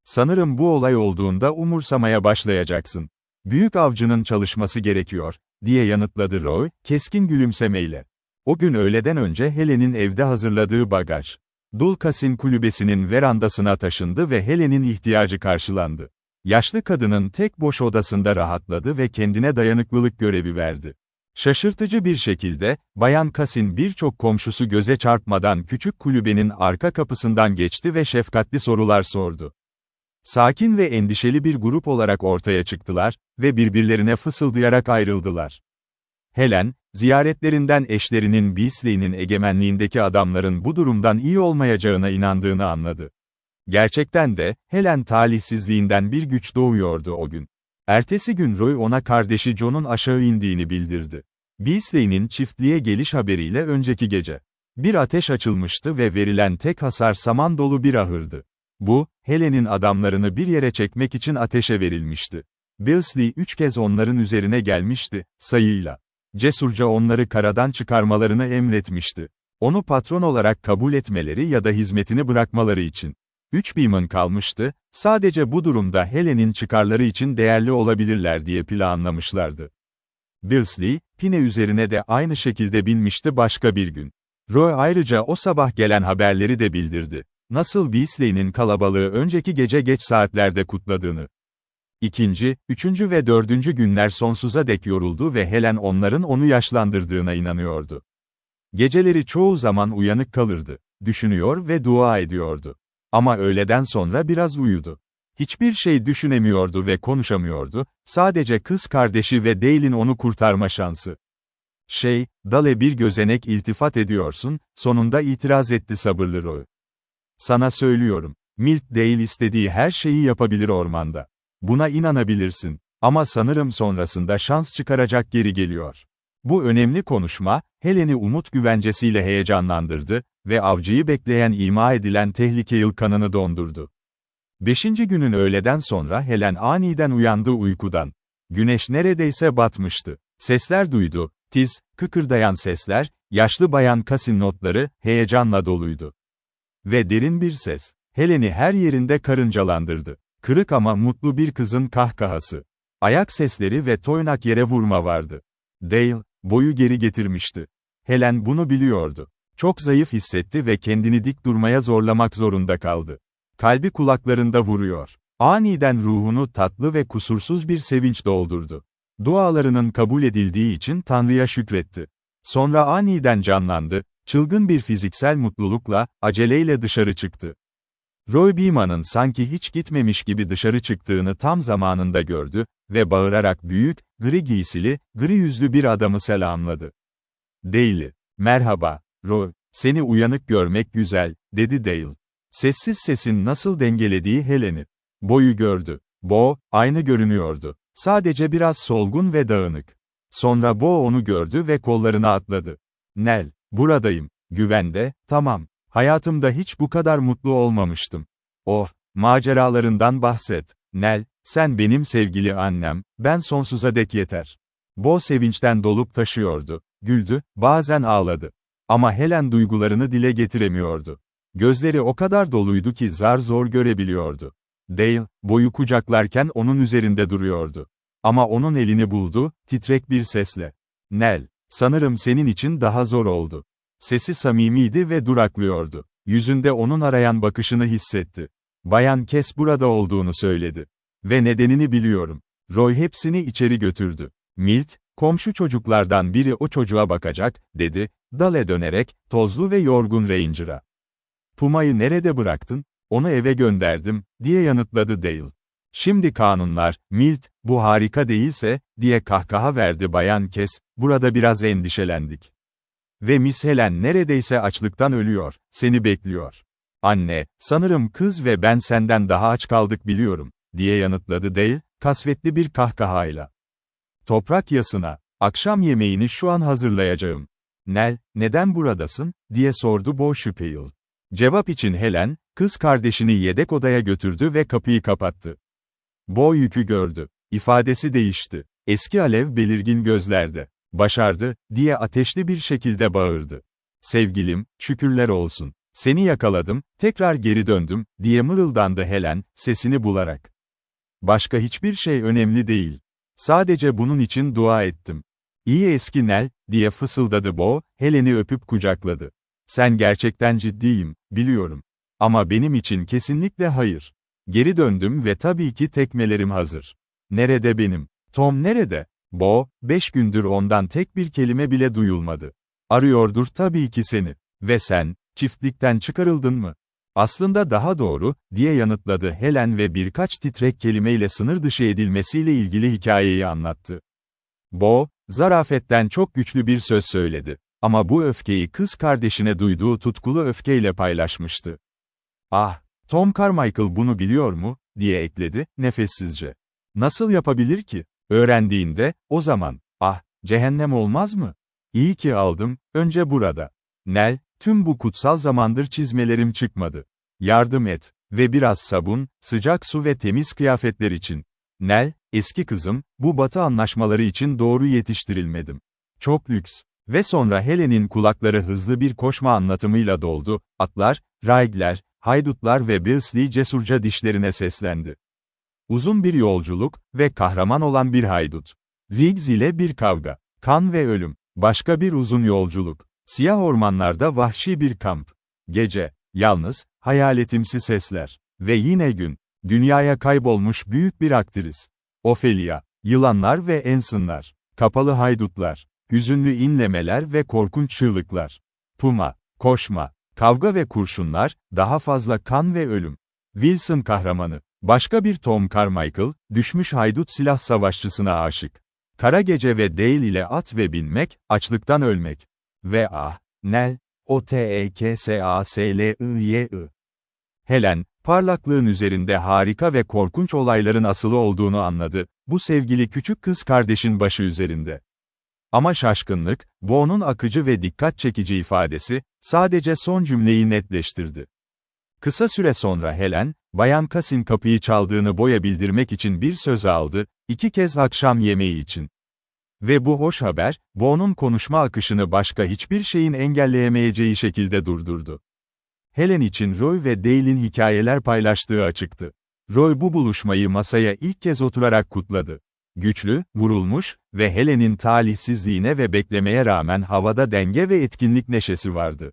"Sanırım bu olay olduğunda umursamaya başlayacaksın. Büyük avcının çalışması gerekiyor," diye yanıtladı Roy, keskin gülümsemeyle. O gün öğleden önce Helen'in evde hazırladığı bagaj, Dulcas'in kulübesinin verandasına taşındı ve Helen'in ihtiyacı karşılandı. Yaşlı kadının tek boş odasında rahatladı ve kendine dayanıklılık görevi verdi. Şaşırtıcı bir şekilde, Bayan Cassin birçok komşusu göze çarpmadan küçük kulübenin arka kapısından geçti ve şefkatli sorular sordu. Sakin ve endişeli bir grup olarak ortaya çıktılar ve birbirlerine fısıldayarak ayrıldılar. Helen, ziyaretlerinden eşlerinin Beasley'nin egemenliğindeki adamların bu durumdan iyi olmayacağına inandığını anladı. Gerçekten de, Helen talihsizliğinden bir güç doğuyordu o gün. Ertesi gün Roy ona kardeşi John'un aşağı indiğini bildirdi. Beasley'nin çiftliğe geliş haberiyle önceki gece. Bir ateş açılmıştı ve verilen tek hasar saman dolu bir ahırdı. Bu, Helen'in adamlarını bir yere çekmek için ateşe verilmişti. Beasley 3 kez onların üzerine gelmişti, sayıyla. Cesurca onları karadan çıkarmalarını emretmişti. Onu patron olarak kabul etmeleri ya da hizmetini bırakmaları için. 3 Beeman kalmıştı, sadece bu durumda Helen'in çıkarları için değerli olabilirler diye planlamışlardı. Beasley, Pine üzerine de aynı şekilde binmişti başka bir gün. Roy ayrıca o sabah gelen haberleri de bildirdi. Nasıl Beasley'nin kalabalığı önceki gece geç saatlerde kutladığını. İkinci, üçüncü ve dördüncü günler sonsuza dek yoruldu ve Helen onların onu yaşlandırdığına inanıyordu. Geceleri çoğu zaman uyanık kalırdı. düşünüyor ve dua ediyordu. Ama öğleden sonra biraz uyudu. Hiçbir şey düşünemiyordu ve konuşamıyordu, sadece kız kardeşi ve Dale'in onu kurtarma şansı. Dale bir gözenek iltifat ediyorsun, sonunda itiraz etti sabırlı Roy. Sana söylüyorum, Milt Dale istediği her şeyi yapabilir ormanda. Buna inanabilirsin. Ama sanırım sonrasında şans çıkaracak geri geliyor. Bu önemli konuşma, Helen'i umut güvencesiyle heyecanlandırdı ve avcıyı bekleyen ima edilen tehlike yılkanını dondurdu. 5. günün öğleden sonra Helen aniden uyandı uykudan. Güneş neredeyse batmıştı. Sesler duydu, tiz, kıkırdayan sesler, yaşlı bayan Cassin notları, heyecanla doluydu. Ve derin bir ses, Helen'i her yerinde karıncalandırdı. Kırık ama mutlu bir kızın kahkahası. Ayak sesleri ve toynak yere vurma vardı. Dale, boyu geri getirmişti. Helen bunu biliyordu. Çok zayıf hissetti ve kendini dik durmaya zorlamak zorunda kaldı. Kalbi kulaklarında vuruyor. Aniden ruhunu tatlı ve kusursuz bir sevinç doldurdu. Dualarının kabul edildiği için Tanrı'ya şükretti. Sonra aniden canlandı, çılgın bir fiziksel mutlulukla, aceleyle dışarı çıktı. Roy Beeman'ın sanki hiç gitmemiş gibi dışarı çıktığını tam zamanında gördü ve bağırarak büyük, gri giysili, gri yüzlü bir adamı selamladı. Dale, merhaba, Roy, seni uyanık görmek güzel, dedi Dale. Sessiz sesin nasıl dengelediği Helen'i. Boyu gördü. Bo, aynı görünüyordu. Sadece biraz solgun ve dağınık. Sonra Bo onu gördü ve kollarına atladı. Nell, buradayım, güvende, tamam. Hayatımda hiç bu kadar mutlu olmamıştım. Oh, maceralarından bahset. Nell, sen benim sevgili annem, ben sonsuza dek yeter. Bo sevinçten dolup taşıyordu. Güldü, bazen ağladı. Ama Helen duygularını dile getiremiyordu. Gözleri o kadar doluydu ki zar zor görebiliyordu. Dale, Bo'yu kucaklarken onun üzerinde duruyordu. Ama onun elini buldu, titrek bir sesle. Nell, sanırım senin için daha zor oldu. Sesi samimiydi ve duraklıyordu. Yüzünde onun arayan bakışını hissetti. Bayan Kes burada olduğunu söyledi. Ve nedenini biliyorum. Roy hepsini içeri götürdü. Milt, komşu çocuklardan biri o çocuğa bakacak, dedi, Dale dönerek, tozlu ve yorgun Ranger'a. Puma'yı nerede bıraktın? Onu eve gönderdim, diye yanıtladı Dale. Şimdi kanunlar, Milt, bu harika değilse, diye kahkaha verdi Bayan Kes, burada biraz endişelendik. Ve Miss Helen neredeyse açlıktan ölüyor, seni bekliyor. Anne, sanırım kız ve ben senden daha aç kaldık biliyorum, diye yanıtladı Dale, kasvetli bir kahkahayla. Toprak yasına, akşam yemeğini şu an hazırlayacağım. Nell, neden buradasın, diye sordu Bo şüpheli. Cevap için Helen, kız kardeşini yedek odaya götürdü ve kapıyı kapattı. Bo yükü gördü. İfadesi değişti. Eski alev belirgin gözlerde. Başardı, diye ateşli bir şekilde bağırdı. Sevgilim, şükürler olsun. Seni yakaladım, tekrar geri döndüm, diye mırıldandı Helen, sesini bularak. Başka hiçbir şey önemli değil. Sadece bunun için dua ettim. İyi eski Nell, diye fısıldadı Bo, Helen'i öpüp kucakladı. Sen gerçekten ciddiyim, biliyorum. Ama benim için kesinlikle hayır. Geri döndüm ve tabii ki tekmelerim hazır. Nerede benim? Tom nerede? Bo, 5 gündür ondan tek bir kelime bile duyulmadı. Arıyordur tabii ki seni. Ve sen, çiftlikten çıkarıldın mı? Aslında daha doğru, diye yanıtladı Helen ve birkaç titrek kelimeyle sınır dışı edilmesiyle ilgili hikayeyi anlattı. Bo, zarafetten çok güçlü bir söz söyledi. Ama bu öfkeyi kız kardeşine duyduğu tutkulu öfkeyle paylaşmıştı. Ah, Tom Carmichael bunu biliyor mu, diye ekledi, nefessizce. Nasıl yapabilir ki? Öğrendiğinde, o zaman, cehennem olmaz mı? İyi ki aldım, önce burada. Nell, tüm bu kutsal zamandır çizmelerim çıkmadı. Yardım et. Ve biraz sabun, sıcak su ve temiz kıyafetler için. Nell, eski kızım, bu batı anlaşmaları için doğru yetiştirilmedim. Çok lüks. Ve sonra Helen'in kulakları hızlı bir koşma anlatımıyla doldu, atlar, raigler, haydutlar ve Billsley cesurca dişlerine seslendi. Uzun bir yolculuk ve kahraman olan bir haydut. Riggs ile bir kavga, kan ve ölüm, başka bir uzun yolculuk. Siyah ormanlarda vahşi bir kamp. Gece, yalnız, hayaletimsi sesler. Ve yine gün, dünyaya kaybolmuş büyük bir aktris. Ophelia, yılanlar ve Anson'lar, kapalı haydutlar, hüzünlü inlemeler ve korkunç çığlıklar. Puma, koşma, Kavga ve kurşunlar, daha fazla kan ve ölüm. Wilson kahramanı. Başka bir Tom Carmichael, düşmüş haydut silah savaşçısına aşık. Kara gece ve Dale ile at ve binmek, açlıktan ölmek. Ve Nell, O-T-E-K-S-A-S-L-I-Y-I. Helen, parlaklığın üzerinde harika ve korkunç olayların asılı olduğunu anladı, bu sevgili küçük kız kardeşin başı üzerinde. Ama şaşkınlık, Bo'nun akıcı ve dikkat çekici ifadesi, sadece son cümleyi netleştirdi. Kısa süre sonra Helen, Bayan Cassin kapıyı çaldığını Bo'ya bildirmek için bir söz aldı, 2 kez akşam yemeği için. Ve bu hoş haber, Bo'nun konuşma akışını başka hiçbir şeyin engelleyemeyeceği şekilde durdurdu. Helen için Roy ve Dale'in hikayeler paylaştığı açıktı. Roy bu buluşmayı masaya ilk kez oturarak kutladı. Güçlü, vurulmuş ve Helen'in talihsizliğine ve beklemeye rağmen havada denge ve etkinlik neşesi vardı.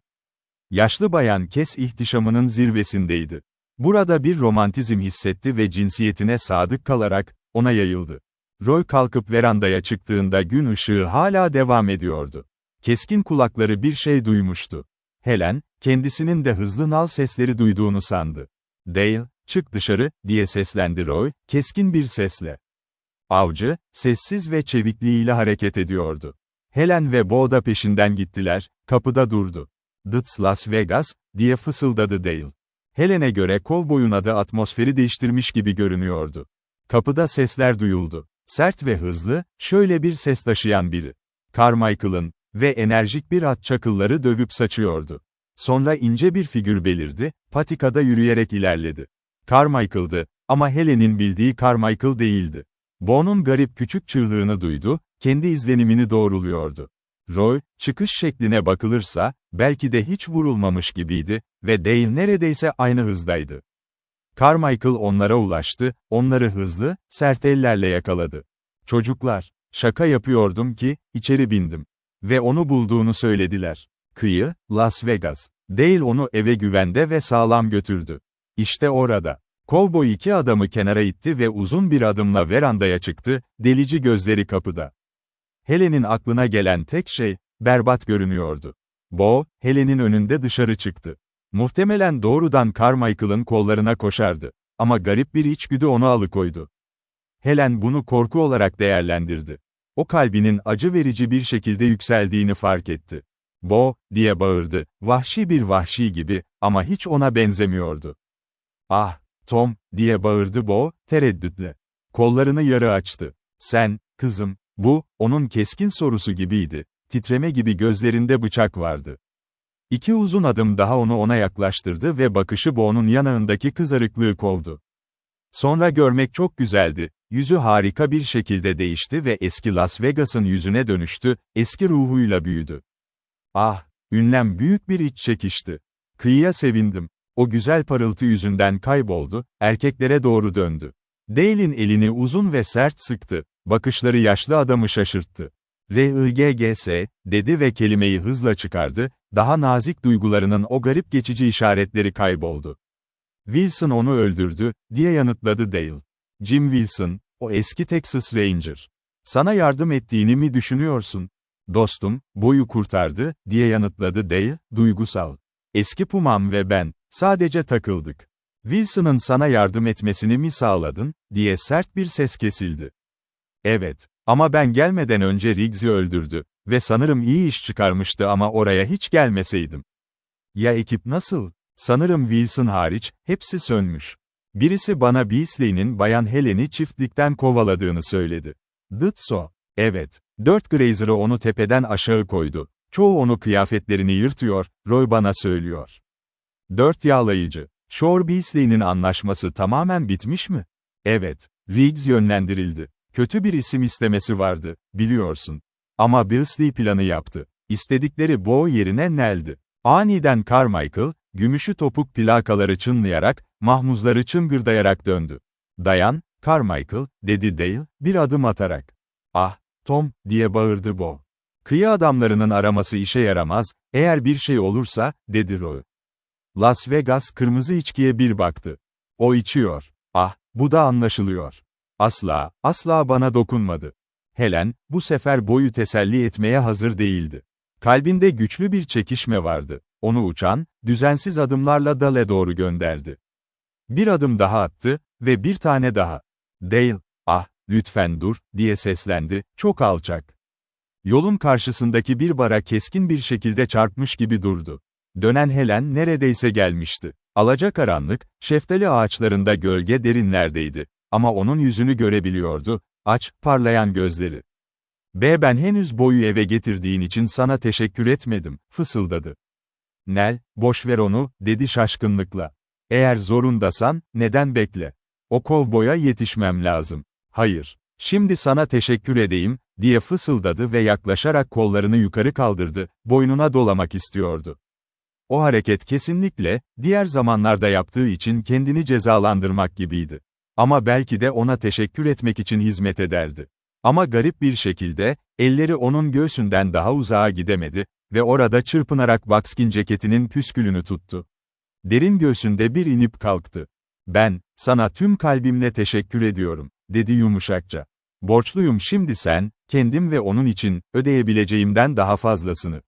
Yaşlı bayan Kes ihtişamının zirvesindeydi. Burada bir romantizm hissetti ve cinsiyetine sadık kalarak, ona yayıldı. Roy kalkıp verandaya çıktığında gün ışığı hala devam ediyordu. Keskin kulakları bir şey duymuştu. Helen, kendisinin de hızlı nal sesleri duyduğunu sandı. Dale, çık dışarı, diye seslendi Roy, keskin bir sesle. Avcı, sessiz ve çevikliğiyle hareket ediyordu. Helen ve Bo da peşinden gittiler, kapıda durdu. "That's Las Vegas," diye fısıldadı Dale. Helen'e göre kovboyun adı atmosferi değiştirmiş gibi görünüyordu. Kapıda sesler duyuldu. Sert ve hızlı, şöyle bir ses taşıyan biri. Carmichael'ın ve enerjik bir at çakılları dövüp saçıyordu. Sonra ince bir figür belirdi, patikada yürüyerek ilerledi. Carmichael'dı, ama Helen'in bildiği Carmichael değildi. Bo'nun garip küçük çığlığını duydu, kendi izlenimini doğruluyordu. Roy, çıkış şekline bakılırsa, belki de hiç vurulmamış gibiydi ve Dale neredeyse aynı hızdaydı. Carmichael onlara ulaştı, onları hızlı, sert ellerle yakaladı. "Çocuklar, şaka yapıyordum ki, içeri bindim. Ve onu bulduğunu söylediler. Kıyı, Las Vegas. Dale onu eve güvende ve sağlam götürdü. İşte orada. Kovboy 2 adamı kenara itti ve uzun bir adımla verandaya çıktı, delici gözleri kapıda. Helen'in aklına gelen tek şey, berbat görünüyordu. Bo, Helen'in önünde dışarı çıktı. Muhtemelen doğrudan Carmichael'ın kollarına koşardı. Ama garip bir içgüdü onu alıkoydu. Helen bunu korku olarak değerlendirdi. O kalbinin acı verici bir şekilde yükseldiğini fark etti. "Bo," diye bağırdı, vahşi bir vahşi gibi, ama hiç ona benzemiyordu. "Ah, Tom," diye bağırdı Bo, tereddütle. Kollarını yarı açtı. "Sen, kızım," bu, onun keskin sorusu gibiydi, titreme gibi gözlerinde bıçak vardı. 2 uzun adım daha onu ona yaklaştırdı ve bakışı Bo'nun yanağındaki kızarıklığı kovdu. Sonra görmek çok güzeldi, yüzü harika bir şekilde değişti ve eski Las Vegas'ın yüzüne dönüştü, eski ruhuyla büyüdü. Ah, ünlem büyük bir iç çekişti. Kıyıya sevindim. O güzel parıltı yüzünden kayboldu, erkeklere doğru döndü. Dale'in elini uzun ve sert sıktı, bakışları yaşlı adamı şaşırttı. "R-I-G-G-S," dedi ve kelimeyi hızla çıkardı, daha nazik duygularının o garip geçici işaretleri kayboldu. "Wilson onu öldürdü," diye yanıtladı Dale. "Jim Wilson, o eski Texas Ranger. Sana yardım ettiğini mi düşünüyorsun?" "Dostum, Bo'yu kurtardı," diye yanıtladı Dale, duygusal. "Eski Pumam ve ben, sadece takıldık. Wilson'ın sana yardım etmesini mi sağladın?" diye sert bir ses kesildi. "Evet, ama ben gelmeden önce Riggs'i öldürdü ve sanırım iyi iş çıkarmıştı ama oraya hiç gelmeseydim." "Ya ekip nasıl?" "Sanırım Wilson hariç, hepsi sönmüş. Birisi bana Beasley'nin Bayan Helen'i çiftlikten kovaladığını söyledi." "Dıtso." "Evet. 4 Grazer'ı onu tepeden aşağı koydu. Çoğu onu kıyafetlerini yırtıyor, Roy bana söylüyor." "4 yağlayıcı. Shore Beasley'nin anlaşması tamamen bitmiş mi?" "Evet. Riggs yönlendirildi. Kötü bir isim istemesi vardı, biliyorsun. Ama Beasley planı yaptı. İstedikleri Bo yerine Nell'di." Aniden Carmichael, gümüşü topuk plakaları çınlayarak, mahmuzları çıngırdayarak döndü. "Dayan, Carmichael," dedi Dale, bir adım atarak. "Ah, Tom," diye bağırdı Bo. "Kıyı adamlarının araması işe yaramaz, eğer bir şey olursa," dedi Roy. Las Vegas kırmızı içkiye bir baktı. "O içiyor. Ah, bu da anlaşılıyor. Asla, asla bana dokunmadı." Helen, bu sefer Bo'yu teselli etmeye hazır değildi. Kalbinde güçlü bir çekişme vardı. Onu uçan, düzensiz adımlarla Dale'e doğru gönderdi. Bir adım daha attı ve bir tane daha. Dale, ah, lütfen dur, diye seslendi, çok alçak. Yolun karşısındaki bir bara keskin bir şekilde çarpmış gibi durdu. Dönen Helen neredeyse gelmişti. Alacakaranlık, şeftali ağaçlarında gölge derinlerdeydi. Ama onun yüzünü görebiliyordu, aç, parlayan gözleri. Ben henüz boyu eve getirdiğin için sana teşekkür etmedim, fısıldadı. Nell, boş ver onu, dedi şaşkınlıkla. Eğer zorundasan, neden bekle? O kovboya yetişmem lazım. Hayır. Şimdi sana teşekkür edeyim, diye fısıldadı ve yaklaşarak kollarını yukarı kaldırdı, boynuna dolamak istiyordu. O hareket kesinlikle, diğer zamanlarda yaptığı için kendini cezalandırmak gibiydi. Ama belki de ona teşekkür etmek için hizmet ederdi. Ama garip bir şekilde, elleri onun göğsünden daha uzağa gidemedi ve orada çırpınarak buckskin ceketinin püskülünü tuttu. Derin göğsünde bir inip kalktı. Ben, sana tüm kalbimle teşekkür ediyorum, dedi yumuşakça. Borçluyum şimdi sen, kendim ve onun için, ödeyebileceğimden daha fazlasını.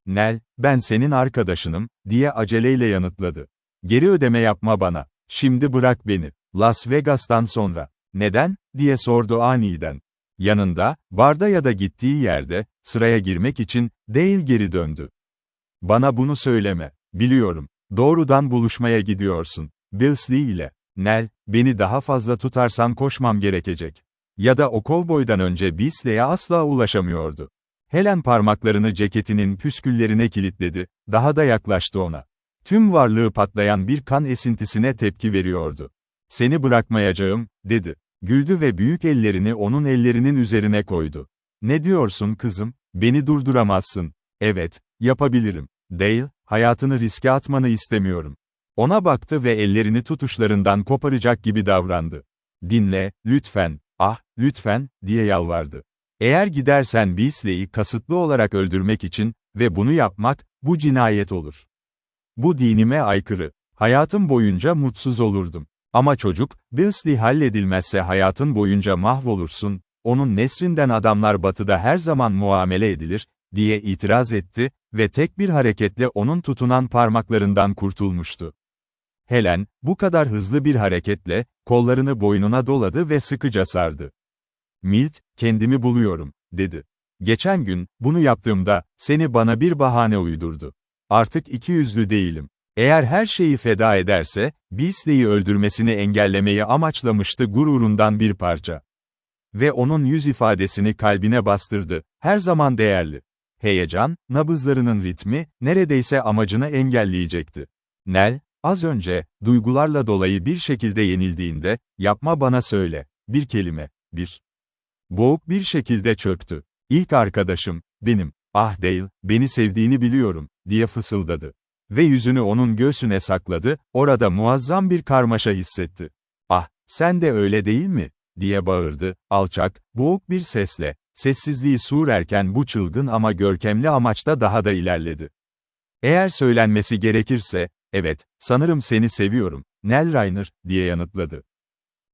Nell, ben senin arkadaşınım, diye aceleyle yanıtladı. Geri ödeme yapma bana, şimdi bırak beni, Las Vegas'tan sonra. Neden, diye sordu aniden. Yanında, barda ya da gittiği yerde, sıraya girmek için, değil geri döndü. Bana bunu söyleme, biliyorum, doğrudan buluşmaya gidiyorsun, Billsley ile. Nell, beni daha fazla tutarsan koşmam gerekecek. Ya da o kovboydan önce Billsley'e asla ulaşamıyordu. Helen parmaklarını ceketinin püsküllerine kilitledi, daha da yaklaştı ona. Tüm varlığı patlayan bir kan esintisine tepki veriyordu. Seni bırakmayacağım, dedi. Güldü ve büyük ellerini onun ellerinin üzerine koydu. Ne diyorsun kızım, beni durduramazsın. Evet, yapabilirim. Dale, hayatını riske atmanı istemiyorum. Ona baktı ve ellerini tutuşlarından koparacak gibi davrandı. Dinle, lütfen, ah, lütfen, diye yalvardı. Eğer gidersen Beasley'i kasıtlı olarak öldürmek için ve bunu yapmak, bu cinayet olur. Bu dinime aykırı. Hayatım boyunca mutsuz olurdum. Ama çocuk, Beasley halledilmezse hayatın boyunca mahvolursun, onun nesrinden adamlar batıda her zaman muamele edilir, diye itiraz etti ve tek bir hareketle onun tutunan parmaklarından kurtulmuştu. Helen, bu kadar hızlı bir hareketle, kollarını boynuna doladı ve sıkıca sardı. Milt, kendimi buluyorum, dedi. Geçen gün, bunu yaptığımda, seni bana bir bahane uydurdu. Artık ikiyüzlü değilim. Eğer her şeyi feda ederse, Beasley'i öldürmesini engellemeyi amaçlamıştı gururundan bir parça. Ve onun yüz ifadesini kalbine bastırdı, her zaman değerli. Heyecan, nabızlarının ritmi, neredeyse amacını engelleyecekti. Nell, az önce, duygularla dolayı bir şekilde yenildiğinde, yapma bana söyle, bir kelime, bir. Boğuk bir şekilde çöktü. İlk arkadaşım, benim, ah Dale, beni sevdiğini biliyorum, diye fısıldadı. Ve yüzünü onun göğsüne sakladı, orada muazzam bir karmaşa hissetti. Ah, sen de öyle değil mi? Diye bağırdı, alçak, boğuk bir sesle. Sessizliği surerken bu çılgın ama görkemli amaçta daha da ilerledi. Eğer söylenmesi gerekirse, evet, sanırım seni seviyorum, Nell Rainer, diye yanıtladı.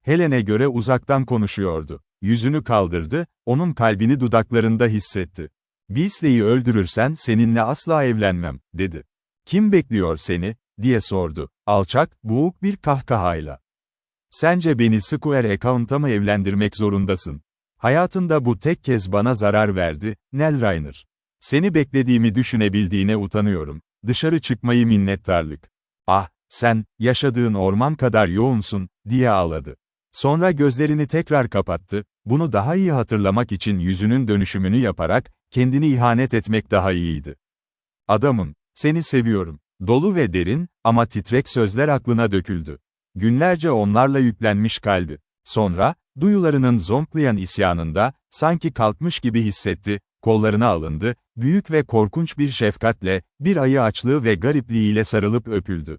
Helen'e göre uzaktan konuşuyordu. Yüzünü kaldırdı, onun kalbini dudaklarında hissetti. Beasley'i öldürürsen seninle asla evlenmem, dedi. Kim bekliyor seni, diye sordu, alçak, boğuk bir kahkahayla. Sence beni Square Account'a mı evlendirmek zorundasın? Hayatında bu tek kez bana zarar verdi, Nell Rainer. Seni beklediğimi düşünebildiğine utanıyorum. Dışarı çıkmayı minnettarlık. Ah, sen, yaşadığın orman kadar yoğunsun, diye ağladı. Sonra gözlerini tekrar kapattı, bunu daha iyi hatırlamak için yüzünün dönüşümünü yaparak, kendini ihanet etmek daha iyiydi. Adamım, seni seviyorum. Dolu ve derin, ama titrek sözler aklına döküldü. Günlerce onlarla yüklenmiş kalbi. Sonra, duyularının zonklayan isyanında, sanki kalkmış gibi hissetti, kollarına alındı, büyük ve korkunç bir şefkatle, bir ayı açlığı ve garipliğiyle sarılıp öpüldü.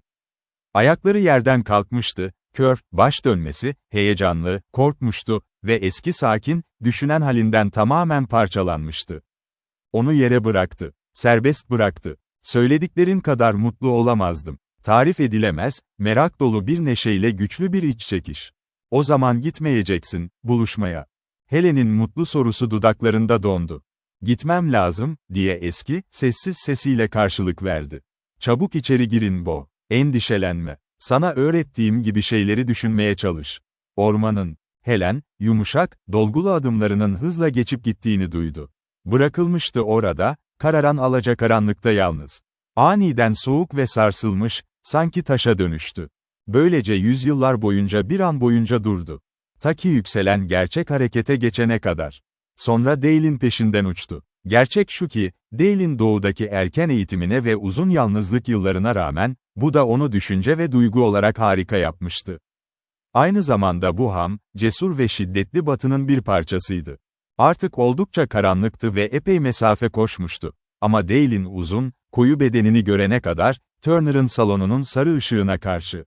Ayakları yerden kalkmıştı, kör, baş dönmesi, heyecanlı, korkmuştu ve eski sakin, düşünen halinden tamamen parçalanmıştı. Onu yere bıraktı, serbest bıraktı. Söylediklerin kadar mutlu olamazdım. Tarif edilemez, merak dolu bir neşeyle güçlü bir iç çekiş. O zaman gitmeyeceksin, buluşmaya. Helen'in mutlu sorusu dudaklarında dondu. Gitmem lazım, diye eski, sessiz sesiyle karşılık verdi. Çabuk içeri girin Bo. Endişelenme. Sana öğrettiğim gibi şeyleri düşünmeye çalış. Ormanın, Helen, yumuşak, dolgulu adımlarının hızla geçip gittiğini duydu. Bırakılmıştı orada, kararan alacakaranlıkta yalnız. Aniden soğuk ve sarsılmış, sanki taşa dönüştü. Böylece yüzyıllar boyunca bir an boyunca durdu. Ta ki yükselen gerçek harekete geçene kadar. Sonra Dale'in peşinden uçtu. Gerçek şu ki, Dale'in doğudaki erken eğitimine ve uzun yalnızlık yıllarına rağmen, bu da onu düşünce ve duygu olarak harika yapmıştı. Aynı zamanda bu cesur ve şiddetli batının bir parçasıydı. Artık oldukça karanlıktı ve epey mesafe koşmuştu. Ama Dale'in uzun, koyu bedenini görene kadar, Turner'ın salonunun sarı ışığına karşı.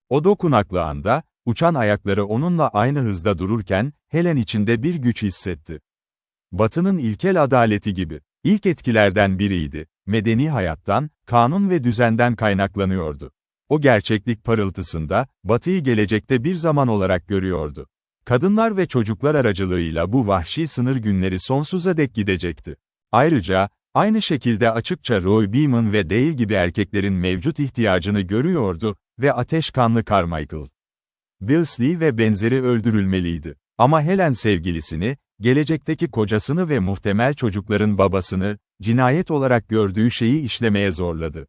O dokunaklı anda, uçan ayakları onunla aynı hızda dururken, Helen içinde bir güç hissetti. Batı'nın ilkel adaleti gibi, ilk etkilerden biriydi, medeni hayattan, kanun ve düzenden kaynaklanıyordu. O gerçeklik parıltısında, Batı'yı gelecekte bir zaman olarak görüyordu. Kadınlar ve çocuklar aracılığıyla bu vahşi sınır günleri sonsuza dek gidecekti. Ayrıca, aynı şekilde açıkça Roy Beeman ve Dale gibi erkeklerin mevcut ihtiyacını görüyordu ve ateşkanlı Carmichael Billsley ve benzeri öldürülmeliydi. Ama Helen sevgilisini, gelecekteki kocasını ve muhtemel çocukların babasını, cinayet olarak gördüğü şeyi işlemeye zorladı.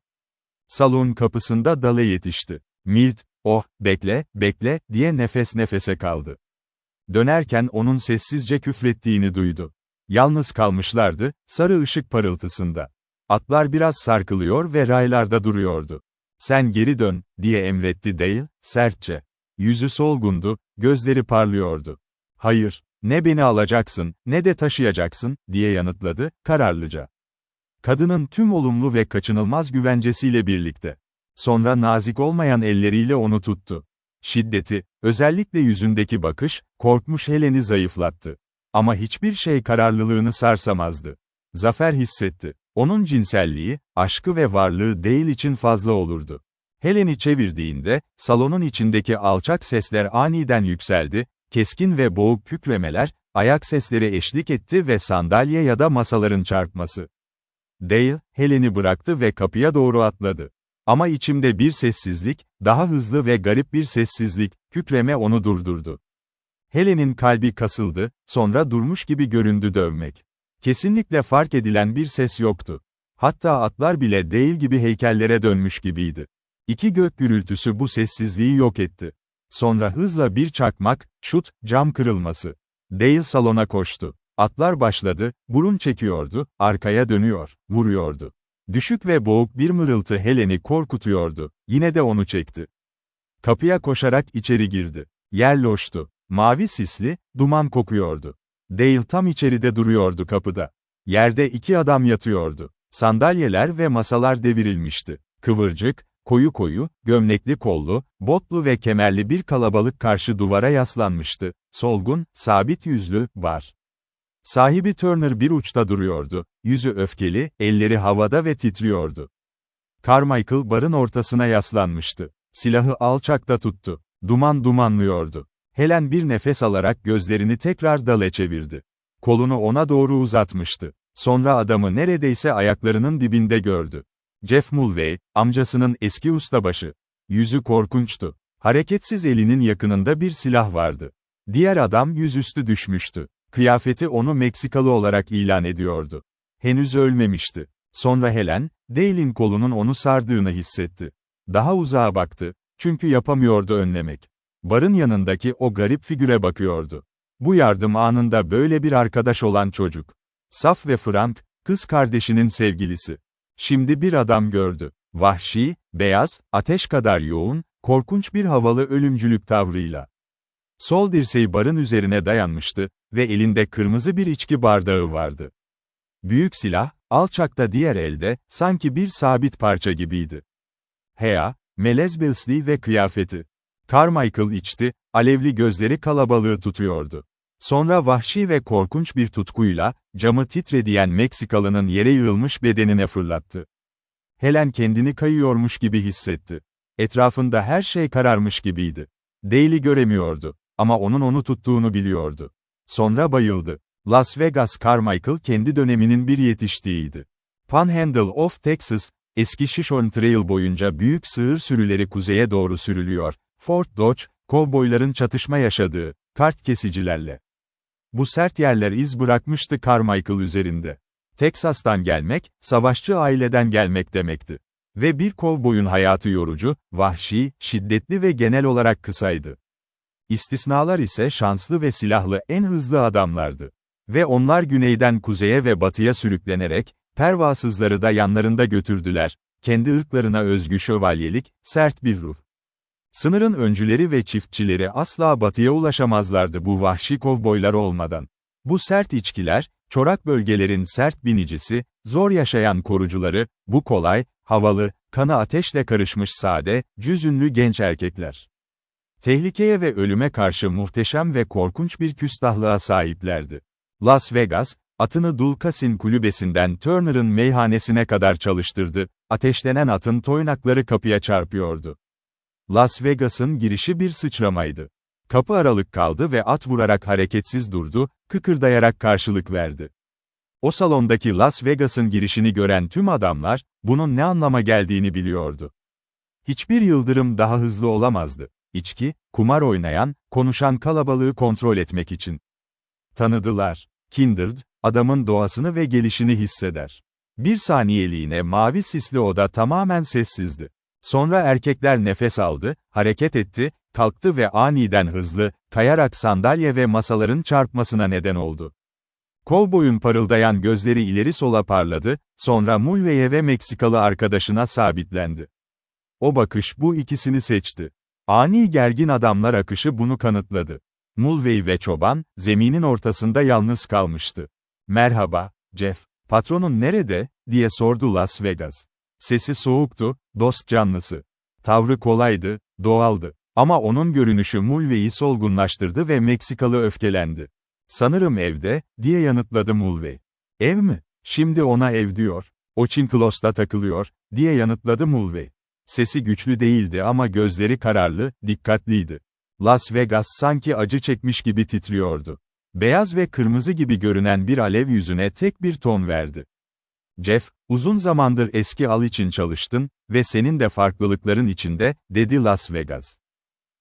Salon kapısında Dale yetişti. Milt, "Oh, bekle, bekle," diye nefes nefese kaldı. Dönerken onun sessizce küfrettiğini duydu. Yalnız kalmışlardı, sarı ışık parıltısında. Atlar biraz sarkılıyor ve raylarda duruyordu. "Sen geri dön," diye emretti Dale, sertçe. Yüzü solgundu, gözleri parlıyordu. "Hayır, ne beni alacaksın, ne de taşıyacaksın," diye yanıtladı, kararlıca. Kadının tüm olumlu ve kaçınılmaz güvencesiyle birlikte. Sonra nazik olmayan elleriyle onu tuttu. Şiddeti, özellikle yüzündeki bakış, korkmuş Helen'i zayıflattı. Ama hiçbir şey kararlılığını sarsamazdı. Zafer hissetti. Onun cinselliği, aşkı ve varlığı Dale için fazla olurdu. Helen'i çevirdiğinde, salonun içindeki alçak sesler aniden yükseldi, keskin ve boğuk kükremeler, ayak sesleri eşlik etti ve sandalye ya da masaların çarpması. Dale, Helen'i bıraktı ve kapıya doğru atladı. Ama içimde bir sessizlik, daha hızlı ve garip bir sessizlik, kükreme onu durdurdu. Helen'in kalbi kasıldı, sonra durmuş gibi göründü dövmek. Kesinlikle fark edilen bir ses yoktu. Hatta atlar bile değil gibi heykellere dönmüş gibiydi. İki gök gürültüsü bu sessizliği yok etti. Sonra hızla bir çakmak, şut, cam kırılması. Dale salona koştu. Atlar başladı, burun çekiyordu, arkaya dönüyor, vuruyordu. Düşük ve boğuk bir mırıltı Helen'i korkutuyordu, yine de onu çekti. Kapıya koşarak içeri girdi. Yer loştu. Mavi sisli, duman kokuyordu. Dale tam içeride duruyordu kapıda. Yerde iki adam yatıyordu. Sandalyeler ve masalar devirilmişti. Kıvırcık, koyu, gömlekli kollu, botlu ve kemerli bir kalabalık karşı duvara yaslanmıştı. Solgun, sabit yüzlü, bar sahibi Turner bir uçta duruyordu. Yüzü öfkeli, elleri havada ve titriyordu. Carmichael barın ortasına yaslanmıştı. Silahı alçakta tuttu. Duman dumanlıyordu. Helen bir nefes alarak gözlerini tekrar Dale'e çevirdi. Kolunu ona doğru uzatmıştı. Sonra adamı neredeyse ayaklarının dibinde gördü. Jeff Mulvey, amcasının eski ustabaşı. Yüzü korkunçtu. Hareketsiz elinin yakınında bir silah vardı. Diğer adam yüzüstü düşmüştü. Kıyafeti onu Meksikalı olarak ilan ediyordu. Henüz ölmemişti. Sonra Helen, Dale'in kolunun onu sardığını hissetti. Daha uzağa baktı, çünkü yapamıyordu önlemek. Barın yanındaki o garip figüre bakıyordu. Bu yardım anında böyle bir arkadaş olan çocuk. Saf ve frank, kız kardeşinin sevgilisi. Şimdi bir adam gördü. Vahşi, beyaz, ateş kadar yoğun, korkunç bir havalı ölümcülük tavrıyla. Sol dirseği barın üzerine dayanmıştı ve elinde kırmızı bir içki bardağı vardı. Büyük silah, alçakta diğer elde, sanki bir sabit parça gibiydi. Hea, melez Billsley ve kıyafeti. Carmichael içti, alevli gözleri kalabalığı tutuyordu. Sonra vahşi ve korkunç bir tutkuyla, camı titrediyen Meksikalı'nın yere yığılmış bedenine fırlattı. Helen kendini kayıyormuş gibi hissetti. Etrafında her şey kararmış gibiydi. Dale'i göremiyordu. Ama onun onu tuttuğunu biliyordu. Sonra bayıldı. Las Vegas Carmichael kendi döneminin bir yetiştiğiydi. Panhandle of Texas, Eski Shishon Trail boyunca büyük sığır sürüleri kuzeye doğru sürülüyor. Fort Dodge, kovboyların çatışma yaşadığı, kart kesicilerle. Bu sert yerler iz bırakmıştı Carmichael üzerinde. Teksas'tan gelmek, savaşçı aileden gelmek demekti. Ve bir kovboyun hayatı yorucu, vahşi, şiddetli ve genel olarak kısaydı. İstisnalar ise şanslı ve silahlı en hızlı adamlardı. Ve onlar güneyden kuzeye ve batıya sürüklenerek, pervasızları da yanlarında götürdüler. Kendi ırklarına özgü şövalyelik, sert bir ruh. Sınırın öncüleri ve çiftçileri asla batıya ulaşamazlardı bu vahşi kovboylar olmadan. Bu sert içkiler, çorak bölgelerin sert binicisi, zor yaşayan korucuları, bu kolay, havalı, kanı ateşle karışmış sade, cüzünlü genç erkekler. Tehlikeye ve ölüme karşı muhteşem ve korkunç bir küstahlığa sahiplerdi. Las Vegas, atını Dulcasin kulübesinden Turner'ın meyhanesine kadar çalıştırdı, ateşlenen atın toynakları kapıya çarpıyordu. Las Vegas'ın girişi bir sıçramaydı. Kapı aralık kaldı ve at vurarak hareketsiz durdu, kıkırdayarak karşılık verdi. O salondaki Las Vegas'ın girişini gören tüm adamlar, bunun ne anlama geldiğini biliyordu. Hiçbir yıldırım daha hızlı olamazdı. İçki, kumar oynayan, konuşan kalabalığı kontrol etmek için. Tanıdılar. Kindred, adamın doğasını ve gelişini hisseder. Bir saniyeliğine mavi sisli oda tamamen sessizdi. Sonra erkekler nefes aldı, hareket etti, kalktı ve aniden hızlı, kayarak sandalye ve masaların çarpmasına neden oldu. Kovboyun parıldayan gözleri ileri sola parladı, sonra Mulvey'e ve Meksikalı arkadaşına sabitlendi. O bakış bu ikisini seçti. Ani gergin adamlar akışı bunu kanıtladı. Mulvey ve çoban, zeminin ortasında yalnız kalmıştı. "Merhaba, Jeff, patronun nerede?" diye sordu Las Vegas. Sesi soğuktu, dost canlısı. Tavrı kolaydı, doğaldı. Ama onun görünüşü Mulvey'i solgunlaştırdı ve Meksikalı öfkelendi. "Sanırım evde," diye yanıtladı Mulvey. "Ev mi? Şimdi ona ev diyor. O Çinklos'ta takılıyor," diye yanıtladı Mulvey. Sesi güçlü değildi ama gözleri kararlı, dikkatliydi. Las Vegas sanki acı çekmiş gibi titriyordu. Beyaz ve kırmızı gibi görünen bir alev yüzüne tek bir ton verdi. "Jeff, uzun zamandır eski al için çalıştın ve senin de farklılıkların içinde," dedi Las Vegas.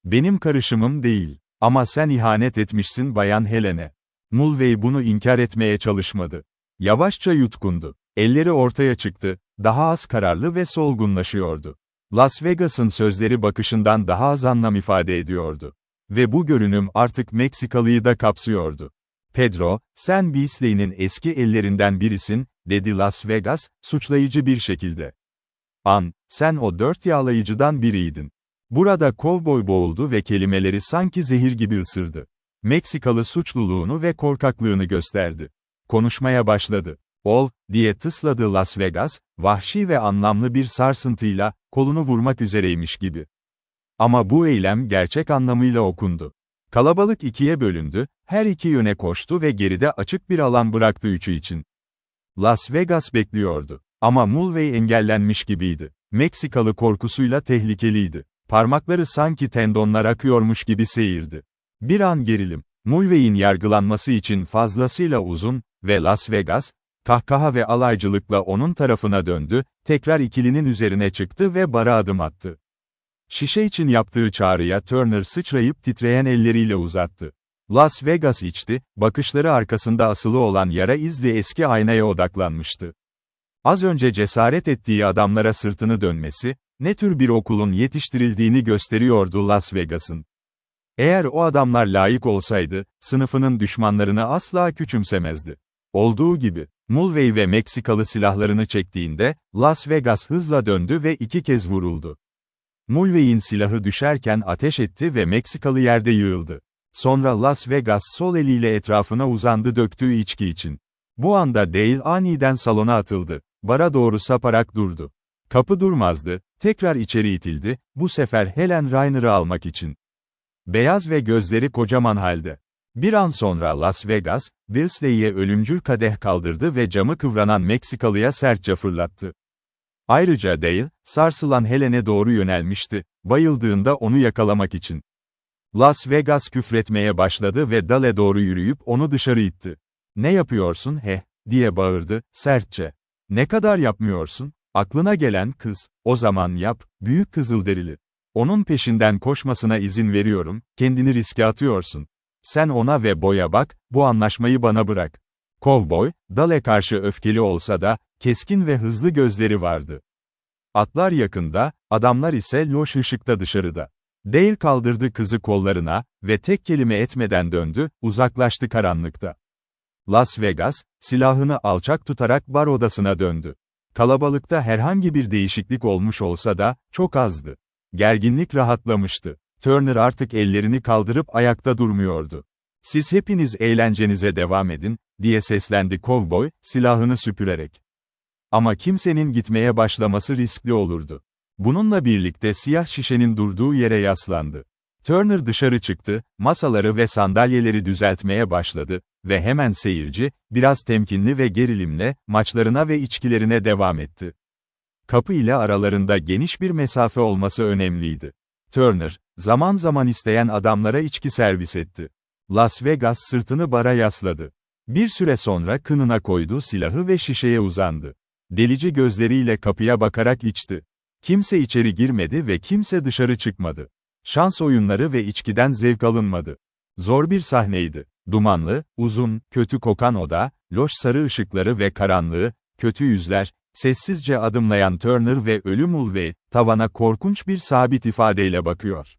"Benim karışımım değil. Ama sen ihanet etmişsin Bayan Helene." Mulvey bunu inkar etmeye çalışmadı. Yavaşça yutkundu. Elleri ortaya çıktı, daha az kararlı ve solgunlaşıyordu. Las Vegas'ın sözleri bakışından daha az anlam ifade ediyordu. Ve bu görünüm artık Meksikalıyı da kapsıyordu. "Pedro, sen Beasley'nin eski ellerinden birisin," dedi Las Vegas, suçlayıcı bir şekilde. Sen o 4 yağlayıcıdan biriydin." Burada kovboy boğuldu ve kelimeleri sanki zehir gibi ısırdı. Meksikalı suçluluğunu ve korkaklığını gösterdi. Konuşmaya başladı. Diye tısladı Las Vegas, vahşi ve anlamlı bir sarsıntıyla, kolunu vurmak üzereymiş gibi. Ama bu eylem gerçek anlamıyla okundu. Kalabalık ikiye bölündü, her iki yöne koştu ve geride açık bir alan bıraktı üçü için. Las Vegas bekliyordu. Ama Mulvey engellenmiş gibiydi. Meksikalı korkusuyla tehlikeliydi. Parmakları sanki tendonlar akıyormuş gibi seyirdi. Bir an gerilim. Mulvey'in yargılanması için fazlasıyla uzun ve Las Vegas, kahkaha ve alaycılıkla onun tarafına döndü, tekrar ikilinin üzerine çıktı ve bara adım attı. Şişe için yaptığı çağrıya Turner sıçrayıp titreyen elleriyle uzattı. Las Vegas içti, bakışları arkasında asılı olan yara izli eski aynaya odaklanmıştı. Az önce cesaret ettiği adamlara sırtını dönmesi, ne tür bir okulun yetiştirildiğini gösteriyordu Las Vegas'ın. Eğer o adamlar layık olsaydı, sınıfının düşmanlarını asla küçümsemezdi. Olduğu gibi, Mulvey ve Meksikalı silahlarını çektiğinde, Las Vegas hızla döndü ve 2 kez vuruldu. Mulvey'in silahı düşerken ateş etti ve Meksikalı yerde yığıldı. Sonra Las Vegas sol eliyle etrafına uzandı döktüğü içki için. Bu anda Dale aniden salona atıldı. Bara doğru saparak durdu. Kapı durmazdı, tekrar içeri itildi, bu sefer Helen Rainer'ı almak için. Beyaz ve gözleri kocaman halde. Bir an sonra Las Vegas, Beasley'e ölümcül kadeh kaldırdı ve camı kıvranan Meksikalıya sertçe fırlattı. Ayrıca Dale, sarsılan Helen'e doğru yönelmişti, bayıldığında onu yakalamak için. Las Vegas küfretmeye başladı ve Dale'e doğru yürüyüp onu dışarı itti. "Ne yapıyorsun he?" diye bağırdı, sertçe. "Ne kadar yapmıyorsun?" Aklına gelen kız, o zaman yap, büyük Kızılderili. Onun peşinden koşmasına izin veriyorum, kendini riske atıyorsun. Sen ona ve Boy'a bak, bu anlaşmayı bana bırak. Kovboy, Dale'e karşı öfkeli olsa da, keskin ve hızlı gözleri vardı. Atlar yakında, adamlar ise loş ışıkta dışarıda. Dale kaldırdı kızı kollarına ve tek kelime etmeden döndü, uzaklaştı karanlıkta. Las Vegas, silahını alçak tutarak bar odasına döndü. Kalabalıkta herhangi bir değişiklik olmuş olsa da, çok azdı. Gerginlik rahatlamıştı. Turner artık ellerini kaldırıp ayakta durmuyordu. "Siz hepiniz eğlencenize devam edin," diye seslendi kovboy, silahını süpürerek. Ama kimsenin gitmeye başlaması riskli olurdu. Bununla birlikte siyah şişenin durduğu yere yaslandı. Turner dışarı çıktı, masaları ve sandalyeleri düzeltmeye başladı ve hemen seyirci, biraz temkinli ve gerilimle, maçlarına ve içkilerine devam etti. Kapı ile aralarında geniş bir mesafe olması önemliydi. Turner, zaman zaman isteyen adamlara içki servis etti. Las Vegas sırtını bara yasladı. Bir süre sonra kınına koyduğu silahı ve şişeye uzandı. Delici gözleriyle kapıya bakarak içti. Kimse içeri girmedi ve kimse dışarı çıkmadı. Şans oyunları ve içkiden zevk alınmadı. Zor bir sahneydi. Dumanlı, uzun, kötü kokan oda, loş sarı ışıkları ve karanlığı, kötü yüzler, sessizce adımlayan Turner ve ölüm Ulve, tavana korkunç bir sabit ifadeyle bakıyor.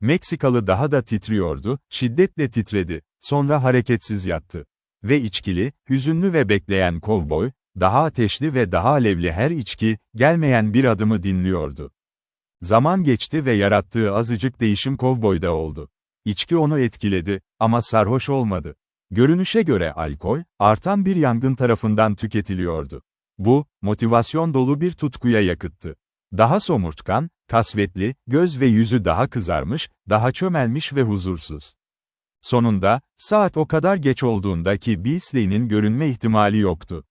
Meksikalı daha da titriyordu, şiddetle titredi, sonra hareketsiz yattı. Ve içkili, hüzünlü ve bekleyen kovboy, daha ateşli ve daha alevli her içki, gelmeyen bir adımı dinliyordu. Zaman geçti ve yarattığı azıcık değişim kovboyda oldu. İçki onu etkiledi, ama sarhoş olmadı. Görünüşe göre alkol, artan bir yangın tarafından tüketiliyordu. Bu, motivasyon dolu bir tutkuya yakıttı. Daha somurtkan, kasvetli, göz ve yüzü daha kızarmış, daha çömelmiş ve huzursuz. Sonunda, saat o kadar geç olduğunda ki Beasley'nin görünme ihtimali yoktu.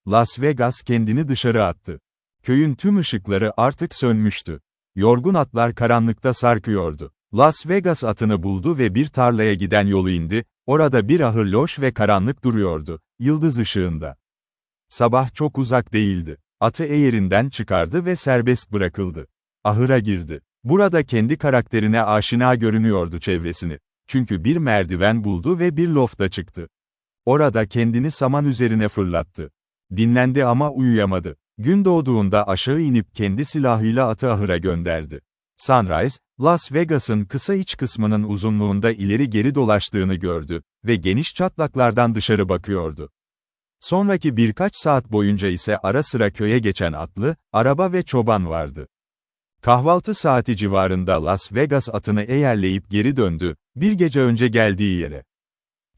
Las Vegas kendini dışarı attı. Köyün tüm ışıkları artık sönmüştü. Yorgun atlar karanlıkta sarkıyordu. Las Vegas atını buldu ve bir tarlaya giden yolu indi, orada bir ahır loş ve karanlık duruyordu, yıldız ışığında. Sabah çok uzak değildi. Atı eğerinden çıkardı ve serbest bırakıldı. Ahıra girdi. Burada kendi karakterine aşina görünüyordu çevresini. Çünkü bir merdiven buldu ve bir lofta çıktı. Orada kendini saman üzerine fırlattı. Dinlendi ama uyuyamadı. Gün doğduğunda aşağı inip kendi silahıyla atı ahıra gönderdi. Sunrise, Las Vegas'ın kısa iç kısmının uzunluğunda ileri geri dolaştığını gördü ve geniş çatlaklardan dışarı bakıyordu. Sonraki birkaç saat boyunca ise ara sıra köye geçen atlı, araba ve çoban vardı. Kahvaltı saati civarında Las Vegas atını eğerleyip geri döndü, bir gece önce geldiği yere.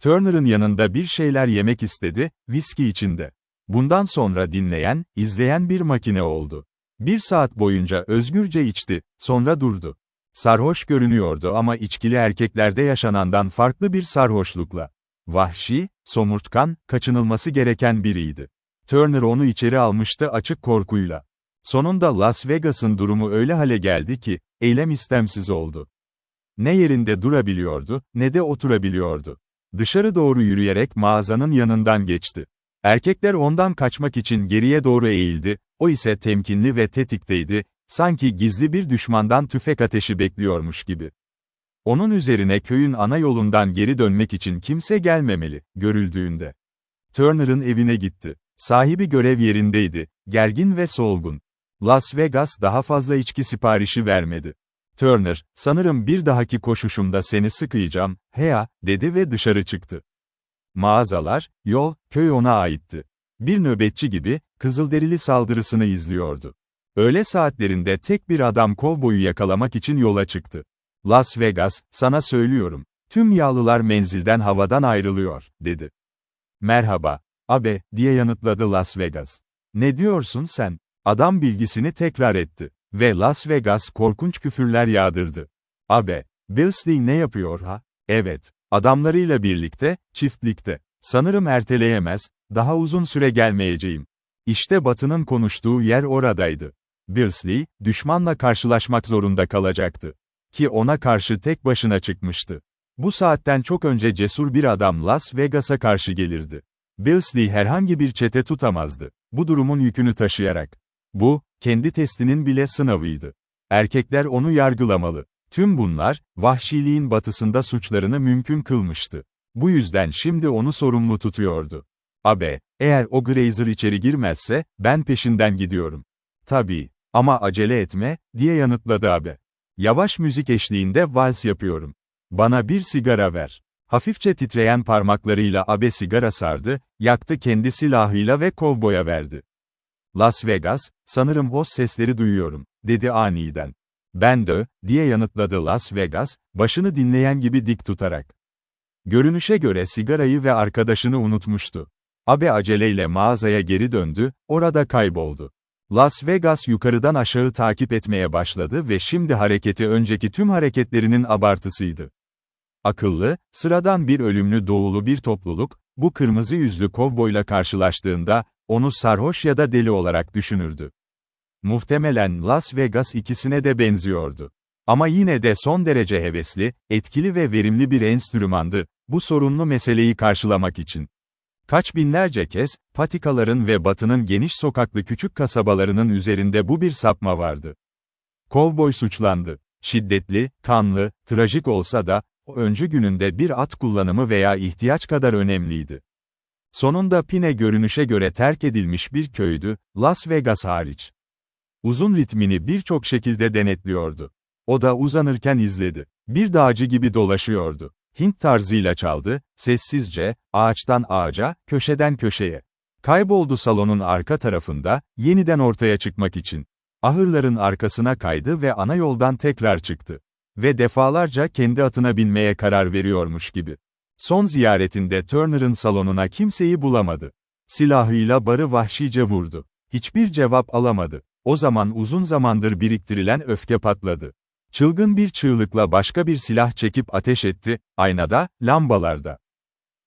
Turner'ın yanında bir şeyler yemek istedi, viski içinde. Bundan sonra dinleyen, izleyen bir makine oldu. 1 saat boyunca özgürce içti, sonra durdu. Sarhoş görünüyordu ama içkili erkeklerde yaşanandan farklı bir sarhoşlukla. Vahşi, somurtkan, kaçınılması gereken biriydi. Turner onu içeri almıştı açık korkuyla. Sonunda Las Vegas'ın durumu öyle hale geldi ki, eylem istemsiz oldu. Ne yerinde durabiliyordu, ne de oturabiliyordu. Dışarı doğru yürüyerek mağazanın yanından geçti. Erkekler ondan kaçmak için geriye doğru eğildi, o ise temkinli ve tetikteydi, sanki gizli bir düşmandan tüfek ateşi bekliyormuş gibi. Onun üzerine köyün ana yolundan geri dönmek için kimse gelmemeli, görüldüğünde. Turner'ın evine gitti. Sahibi görev yerindeydi, gergin ve solgun. Las Vegas daha fazla içki siparişi vermedi. Turner, "Sanırım bir dahaki koşuşumda seni sıkayacağım, hea," dedi ve dışarı çıktı. Mağazalar, yol, köy ona aitti. Bir nöbetçi gibi, Kızılderili saldırısını izliyordu. Öğle saatlerinde tek bir adam kovboyu yakalamak için yola çıktı. "Las Vegas, sana söylüyorum. Tüm yağlılar menzilden havadan ayrılıyor," dedi. "Merhaba, abe," diye yanıtladı Las Vegas. "Ne diyorsun sen?" Adam bilgisini tekrar etti. Ve Las Vegas korkunç küfürler yağdırdı. "Abe, Beasley ne yapıyor ha?" "Evet, adamlarıyla birlikte, çiftlikte. Sanırım erteleyemez, daha uzun süre gelmeyeceğim." İşte Batı'nın konuştuğu yer oradaydı. Beasley, düşmanla karşılaşmak zorunda kalacaktı. Ki ona karşı tek başına çıkmıştı. Bu saatten çok önce cesur bir adam Las Vegas'a karşı gelirdi. Beasley herhangi bir çete tutamazdı. Bu durumun yükünü taşıyarak. Bu, kendi testinin bile sınavıydı. Erkekler onu yargılamalı. Tüm bunlar, vahşiliğin batısında suçlarını mümkün kılmıştı. Bu yüzden şimdi onu sorumlu tutuyordu. Abi, eğer o Grazer içeri girmezse, ben peşinden gidiyorum. Tabii, ama acele etme, diye yanıtladı abi. Yavaş müzik eşliğinde vals yapıyorum. Bana bir sigara ver. Hafifçe titreyen parmaklarıyla abe sigara sardı, yaktı kendi silahıyla ve kovboya verdi. Las Vegas, sanırım hoş sesleri duyuyorum, dedi aniden. Ben de, diye yanıtladı Las Vegas, başını dinleyen gibi dik tutarak. Görünüşe göre sigarayı ve arkadaşını unutmuştu. Abe aceleyle mağazaya geri döndü, orada kayboldu. Las Vegas yukarıdan aşağı takip etmeye başladı ve şimdi hareketi önceki tüm hareketlerinin abartısıydı. Akıllı, sıradan bir ölümlü doğulu bir topluluk, bu kırmızı yüzlü kovboyla karşılaştığında, onu sarhoş ya da deli olarak düşünürdü. Muhtemelen Las Vegas ikisine de benziyordu. Ama yine de son derece hevesli, etkili ve verimli bir enstrümandı, bu sorunlu meseleyi karşılamak için. Kaç binlerce kez, patikaların ve batının geniş sokaklı küçük kasabalarının üzerinde bu bir sapma vardı. Kovboy suçlandı. Şiddetli, kanlı, trajik olsa da, o öncü gününde bir at kullanımı veya ihtiyaç kadar önemliydi. Sonunda Pine görünüşe göre terk edilmiş bir köydü, Las Vegas hariç. Uzun ritmini birçok şekilde denetliyordu. O da uzanırken izledi. Bir dağcı gibi dolaşıyordu. Hint tarzıyla çaldı, sessizce, ağaçtan ağaca, köşeden köşeye. Kayboldu salonun arka tarafında, yeniden ortaya çıkmak için. Ahırların arkasına kaydı ve ana yoldan tekrar çıktı. Ve defalarca kendi atına binmeye karar veriyormuş gibi. Son ziyaretinde Turner'ın salonuna kimseyi bulamadı. Silahıyla barı vahşice vurdu. Hiçbir cevap alamadı. O zaman uzun zamandır biriktirilen öfke patladı. Çılgın bir çığlıkla başka bir silah çekip ateş etti, aynada, lambalarda.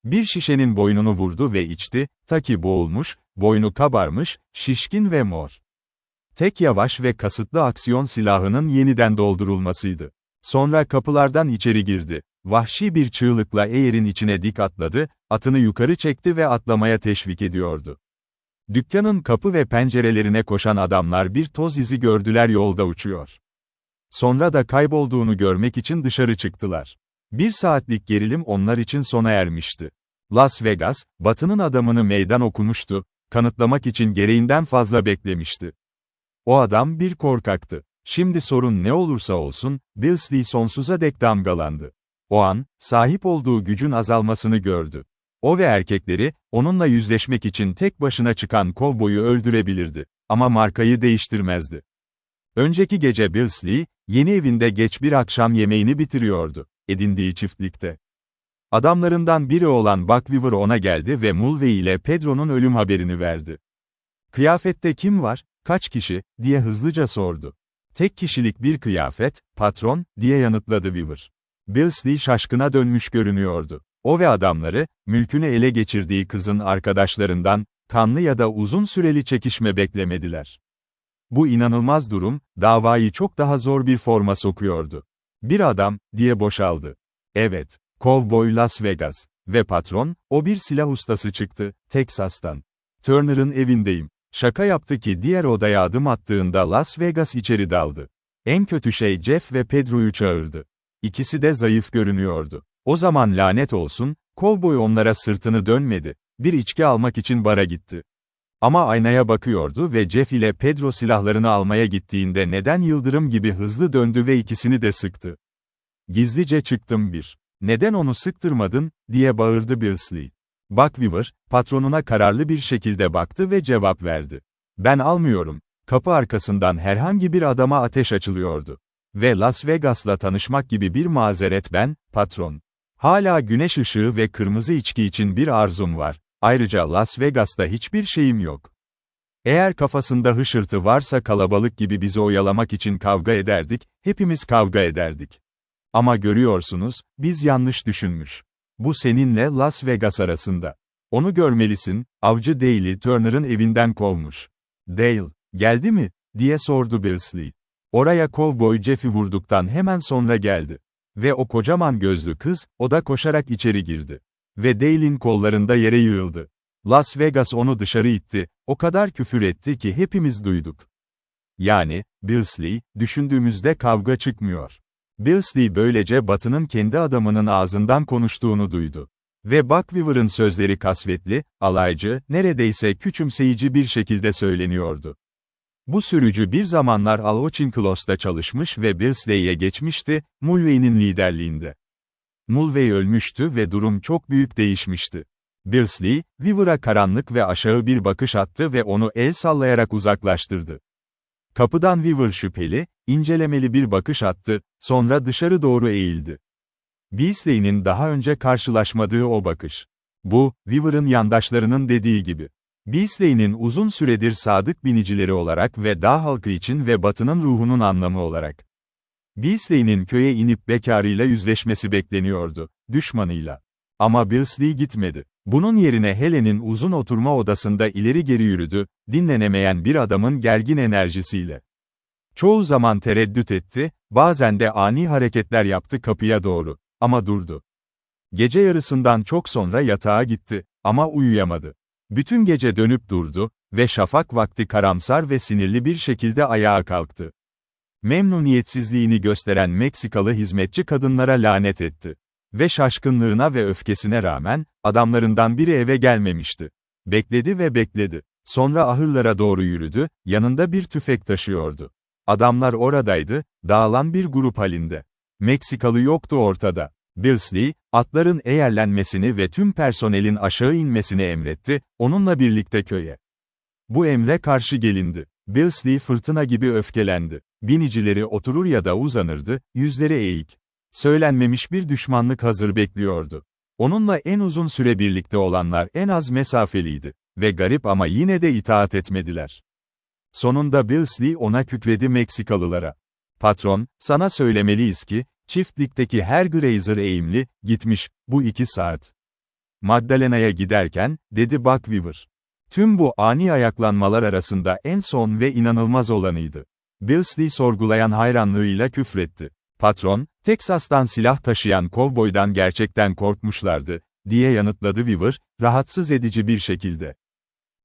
Bir şişenin boynunu vurdu ve içti, ta ki boğulmuş, boynu kabarmış, şişkin ve mor. Tek yavaş ve kasıtlı aksiyon silahının yeniden doldurulmasıydı. Sonra kapılardan içeri girdi. Vahşi bir çığlıkla eğerin içine dik atladı, atını yukarı çekti ve atlamaya teşvik ediyordu. Dükkanın kapı ve pencerelerine koşan adamlar bir toz izi gördüler yolda uçuyor. Sonra da kaybolduğunu görmek için dışarı çıktılar. Bir saatlik gerilim onlar için sona ermişti. Las Vegas, Batı'nın adamını meydan okumuştu, kanıtlamak için gereğinden fazla beklemişti. O adam bir korkaktı. Şimdi sorun ne olursa olsun, Billsley sonsuza dek damgalandı. O an, sahip olduğu gücün azalmasını gördü. O ve erkekleri, onunla yüzleşmek için tek başına çıkan kovboyu öldürebilirdi. Ama markayı değiştirmezdi. Önceki gece Billsley, yeni evinde geç bir akşam yemeğini bitiriyordu, edindiği çiftlikte. Adamlarından biri olan Buck Weaver ona geldi ve Mulvey ile Pedro'nun ölüm haberini verdi. "Kıyafette kim var, kaç kişi?" diye hızlıca sordu. "Tek kişilik bir kıyafet, patron," diye yanıtladı Weaver. Billsley şaşkına dönmüş görünüyordu. O ve adamları, mülkünü ele geçirdiği kızın arkadaşlarından, kanlı ya da uzun süreli çekişme beklemediler. Bu inanılmaz durum, davayı çok daha zor bir forma sokuyordu. "Bir adam," diye boşaldı. "Evet, Kovboy Las Vegas. Ve patron, o bir silah ustası çıktı, Teksas'tan. Turner'ın evindeyim." Şaka yaptı ki diğer odaya adım attığında Las Vegas içeri daldı. En kötü şey Jeff ve Pedro'yu çağırdı. İkisi de zayıf görünüyordu. O zaman lanet olsun, kovboy onlara sırtını dönmedi. Bir içki almak için bara gitti. Ama aynaya bakıyordu ve Jeff ile Pedro silahlarını almaya gittiğinde neden yıldırım gibi hızlı döndü ve ikisini de sıktı. "Gizlice çıktım bir. Neden onu sıktırmadın?" diye bağırdı Billsley. Buck Weaver, patronuna kararlı bir şekilde baktı ve cevap verdi. "Ben almıyorum." Kapı arkasından herhangi bir adama ateş açılıyordu. Ve Las Vegas'la tanışmak gibi bir mazeret ben, patron. Hala güneş ışığı ve kırmızı içki için bir arzum var. Ayrıca Las Vegas'ta hiçbir şeyim yok. Eğer kafasında hışırtı varsa kalabalık gibi bizi oyalamak için kavga ederdik, hepimiz kavga ederdik. Ama görüyorsunuz, biz yanlış düşünmüş. Bu seninle Las Vegas arasında. Onu görmelisin, avcı Dale'i Turner'ın evinden kovmuş. "Dale, geldi mi?" diye sordu Billsley. "Oraya kovboy Jeff'i vurduktan hemen sonra geldi. Ve o kocaman gözlü kız, o da koşarak içeri girdi. Ve Dale'in kollarında yere yığıldı. Las Vegas onu dışarı itti, o kadar küfür etti ki hepimiz duyduk. Yani, Beasley, düşündüğümüzde kavga çıkmıyor. Beasley böylece Batı'nın kendi adamının ağzından konuştuğunu duydu. Ve Buck Weaver'ın sözleri kasvetli, alaycı, neredeyse küçümseyici bir şekilde söyleniyordu. Bu sürücü bir zamanlar Al Ochinclos'ta çalışmış ve Beasley'e geçmişti, Mulvey'nin liderliğinde. Mulvey ölmüştü ve durum çok büyük değişmişti. Beasley, Weaver'a karanlık ve aşağı bir bakış attı ve onu el sallayarak uzaklaştırdı. Kapıdan Weaver şüpheli, incelemeli bir bakış attı, sonra dışarı doğru eğildi. Beasley'nin daha önce karşılaşmadığı o bakış. Bu, Weaver'ın yandaşlarının dediği gibi. Beasley'nin uzun süredir sadık binicileri olarak ve dağ halkı için ve Batı'nın ruhunun anlamı olarak. Beasley'nin köye inip bekarıyla yüzleşmesi bekleniyordu, düşmanıyla. Ama Beasley gitmedi. Bunun yerine Helen'in uzun oturma odasında ileri geri yürüdü, dinlenemeyen bir adamın gergin enerjisiyle. Çoğu zaman tereddüt etti, bazen de ani hareketler yaptı kapıya doğru, ama durdu. Gece yarısından çok sonra yatağa gitti, ama uyuyamadı. Bütün gece dönüp durdu ve şafak vakti karamsar ve sinirli bir şekilde ayağa kalktı. Memnuniyetsizliğini gösteren Meksikalı hizmetçi kadınlara lanet etti. Ve şaşkınlığına ve öfkesine rağmen, adamlarından biri eve gelmemişti. Bekledi ve bekledi. Sonra ahırlara doğru yürüdü, yanında bir tüfek taşıyordu. Adamlar oradaydı, dağılan bir grup halinde. Meksikalı yoktu ortada. Beasley, atların eğerlenmesini ve tüm personelin aşağı inmesini emretti, onunla birlikte köye. Bu emre karşı gelindi. Beasley fırtına gibi öfkelendi. Binicileri oturur ya da uzanırdı, yüzleri eğik. Söylenmemiş bir düşmanlık hazır bekliyordu. Onunla en uzun süre birlikte olanlar en az mesafeliydi. Ve garip ama yine de itaat etmediler. Sonunda Beasley ona kükredi Meksikalılara. Patron, sana söylemeliyiz ki, çiftlikteki her grazer eğimli, gitmiş, bu 2 saat. Magdalena'ya giderken, dedi Buck Weaver. Tüm bu ani ayaklanmalar arasında en son ve inanılmaz olanıydı. Beasley sorgulayan hayranlığıyla küfretti. Patron, Teksas'tan silah taşıyan kovboydan gerçekten korkmuşlardı, diye yanıtladı Weaver, rahatsız edici bir şekilde.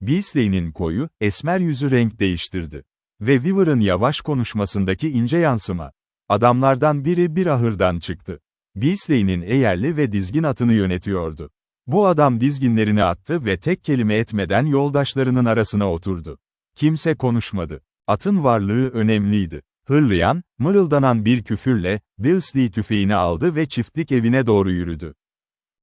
Beasley'nin koyu, esmer yüzü renk değiştirdi. Ve Weaver'ın yavaş konuşmasındaki ince yansıma. Adamlardan biri bir ahırdan çıktı. Beasley'nin eğerli ve dizgin atını yönetiyordu. Bu adam dizginlerini attı ve tek kelime etmeden yoldaşlarının arasına oturdu. Kimse konuşmadı. Atın varlığı önemliydi. Hırlayan, mırıldanan bir küfürle, Beasley tüfeğini aldı ve çiftlik evine doğru yürüdü.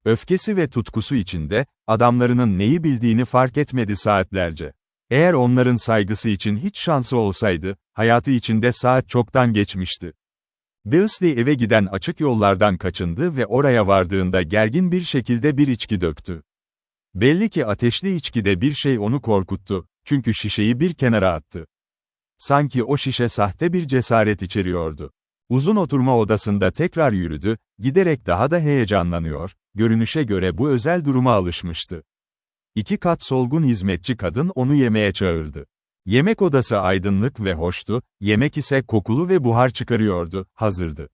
Öfkesi ve tutkusu içinde, adamlarının neyi bildiğini fark etmedi saatlerce. Eğer onların saygısı için hiç şansı olsaydı, hayatı içinde saat çoktan geçmişti. Beasley eve giden açık yollardan kaçındı ve oraya vardığında gergin bir şekilde bir içki döktü. Belli ki ateşli içkide bir şey onu korkuttu, çünkü şişeyi bir kenara attı. Sanki o şişe sahte bir cesaret içeriyordu. Uzun oturma odasında tekrar yürüdü, giderek daha da heyecanlanıyor, görünüşe göre bu özel duruma alışmıştı. 2 kat solgun hizmetçi kadın onu yemeğe çağırdı. Yemek odası aydınlık ve hoştu, yemek ise kokulu ve buhar çıkarıyordu, hazırdı.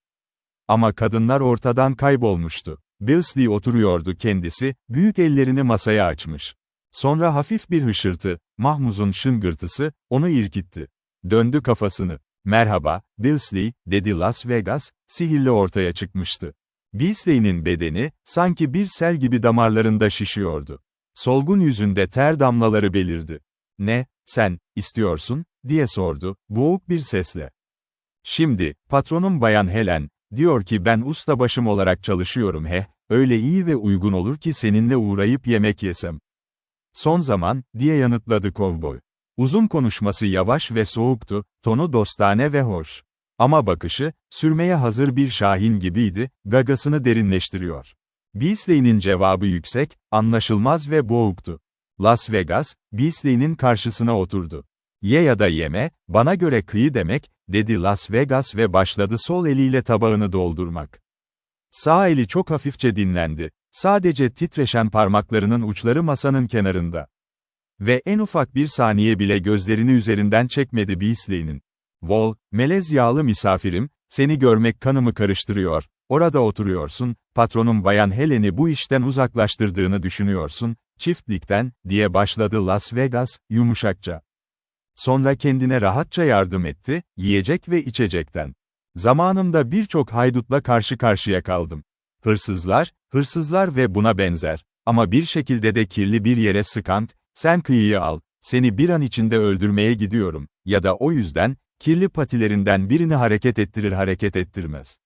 Ama kadınlar ortadan kaybolmuştu. Beasley oturuyordu kendisi, büyük ellerini masaya açmış. Sonra hafif bir hışırtı, mahmuzun şıngırtısı, onu irkitti. Döndü kafasını. Merhaba, Beasley, dedi Las Vegas, sihirli ortaya çıkmıştı. Beasley'nin bedeni, sanki bir sel gibi damarlarında şişiyordu. Solgun yüzünde ter damlaları belirdi. Ne, sen, istiyorsun, diye sordu, boğuk bir sesle. Şimdi, patronum Bayan Helen, diyor ki ben ustabaşım olarak çalışıyorum öyle iyi ve uygun olur ki seninle uğrayıp yemek yesem. Son zaman, diye yanıtladı kovboy. Uzun konuşması yavaş ve soğuktu, tonu dostane ve hoş. Ama bakışı, sürmeye hazır bir şahin gibiydi, gagasını derinleştiriyor. Beasley'nin cevabı yüksek, anlaşılmaz ve boğuktu. Las Vegas, Beasley'nin karşısına oturdu. Ye ya da yeme, bana göre kıyı demek, dedi Las Vegas ve başladı sol eliyle tabağını doldurmak. Sağ eli çok hafifçe dinlendi. Sadece titreşen parmaklarının uçları masanın kenarında. Ve en ufak bir saniye bile gözlerini üzerinden çekmedi Beasley'nin. Vol, melez yağlı misafirim, seni görmek kanımı karıştırıyor, orada oturuyorsun, patronum Bayan Helen'i bu işten uzaklaştırdığını düşünüyorsun, çiftlikten, diye başladı Las Vegas, yumuşakça. Sonra kendine rahatça yardım etti, yiyecek ve içecekten. Zamanımda birçok haydutla karşı karşıya kaldım. Hırsızlar ve buna benzer. Ama bir şekilde de kirli bir yere sıkan, sen kıyıyı al, seni bir an içinde öldürmeye gidiyorum, ya da o yüzden, kirli patilerinden birini hareket ettirmez.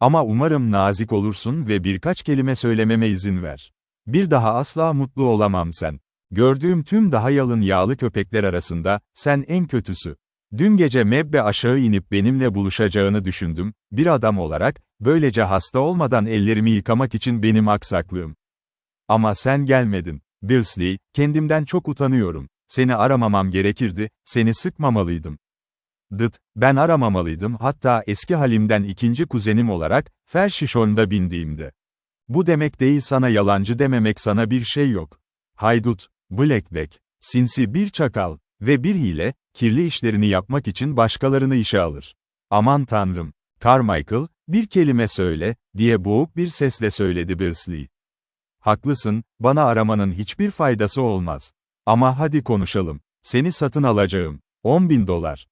Ama umarım nazik olursun ve birkaç kelime söylememe izin ver. Bir daha asla mutlu olamam sen. Gördüğüm tüm daha yalın yağlı köpekler arasında, sen en kötüsü. Dün gece Mebbe aşağı inip benimle buluşacağını düşündüm, bir adam olarak, böylece hasta olmadan ellerimi yıkamak için benim aksaklığım. Ama sen gelmedin. Bilsley, kendimden çok utanıyorum. Seni aramamam gerekirdi, seni sıkmamalıydım. Ben aramamalıydım, hatta eski halimden ikinci kuzenim olarak, Ferşişon'da bindiğimde. Bu demek değil sana yalancı dememek, sana bir şey yok. Haydut, Blackback, sinsi bir çakal ve bir hile, kirli işlerini yapmak için başkalarını işe alır. Aman tanrım, Carmichael, bir kelime söyle, diye boğuk bir sesle söyledi Bilsley. Haklısın, bana aramanın hiçbir faydası olmaz. Ama hadi konuşalım. Seni satın alacağım. $10.000.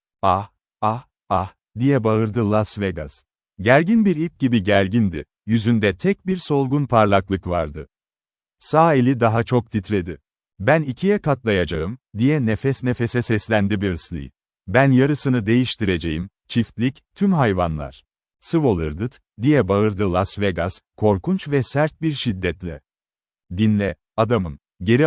Diye bağırdı Las Vegas. Gergin bir ip gibi gergindi. Yüzünde tek bir solgun parlaklık vardı. Sağ eli daha çok titredi. Ben ikiye katlayacağım, diye nefes nefese seslendi Bilsley. Ben yarısını değiştireceğim, çiftlik, tüm hayvanlar. Swallowed, diye bağırdı Las Vegas, korkunç ve sert bir şiddetle. Dinle, adamım. Geri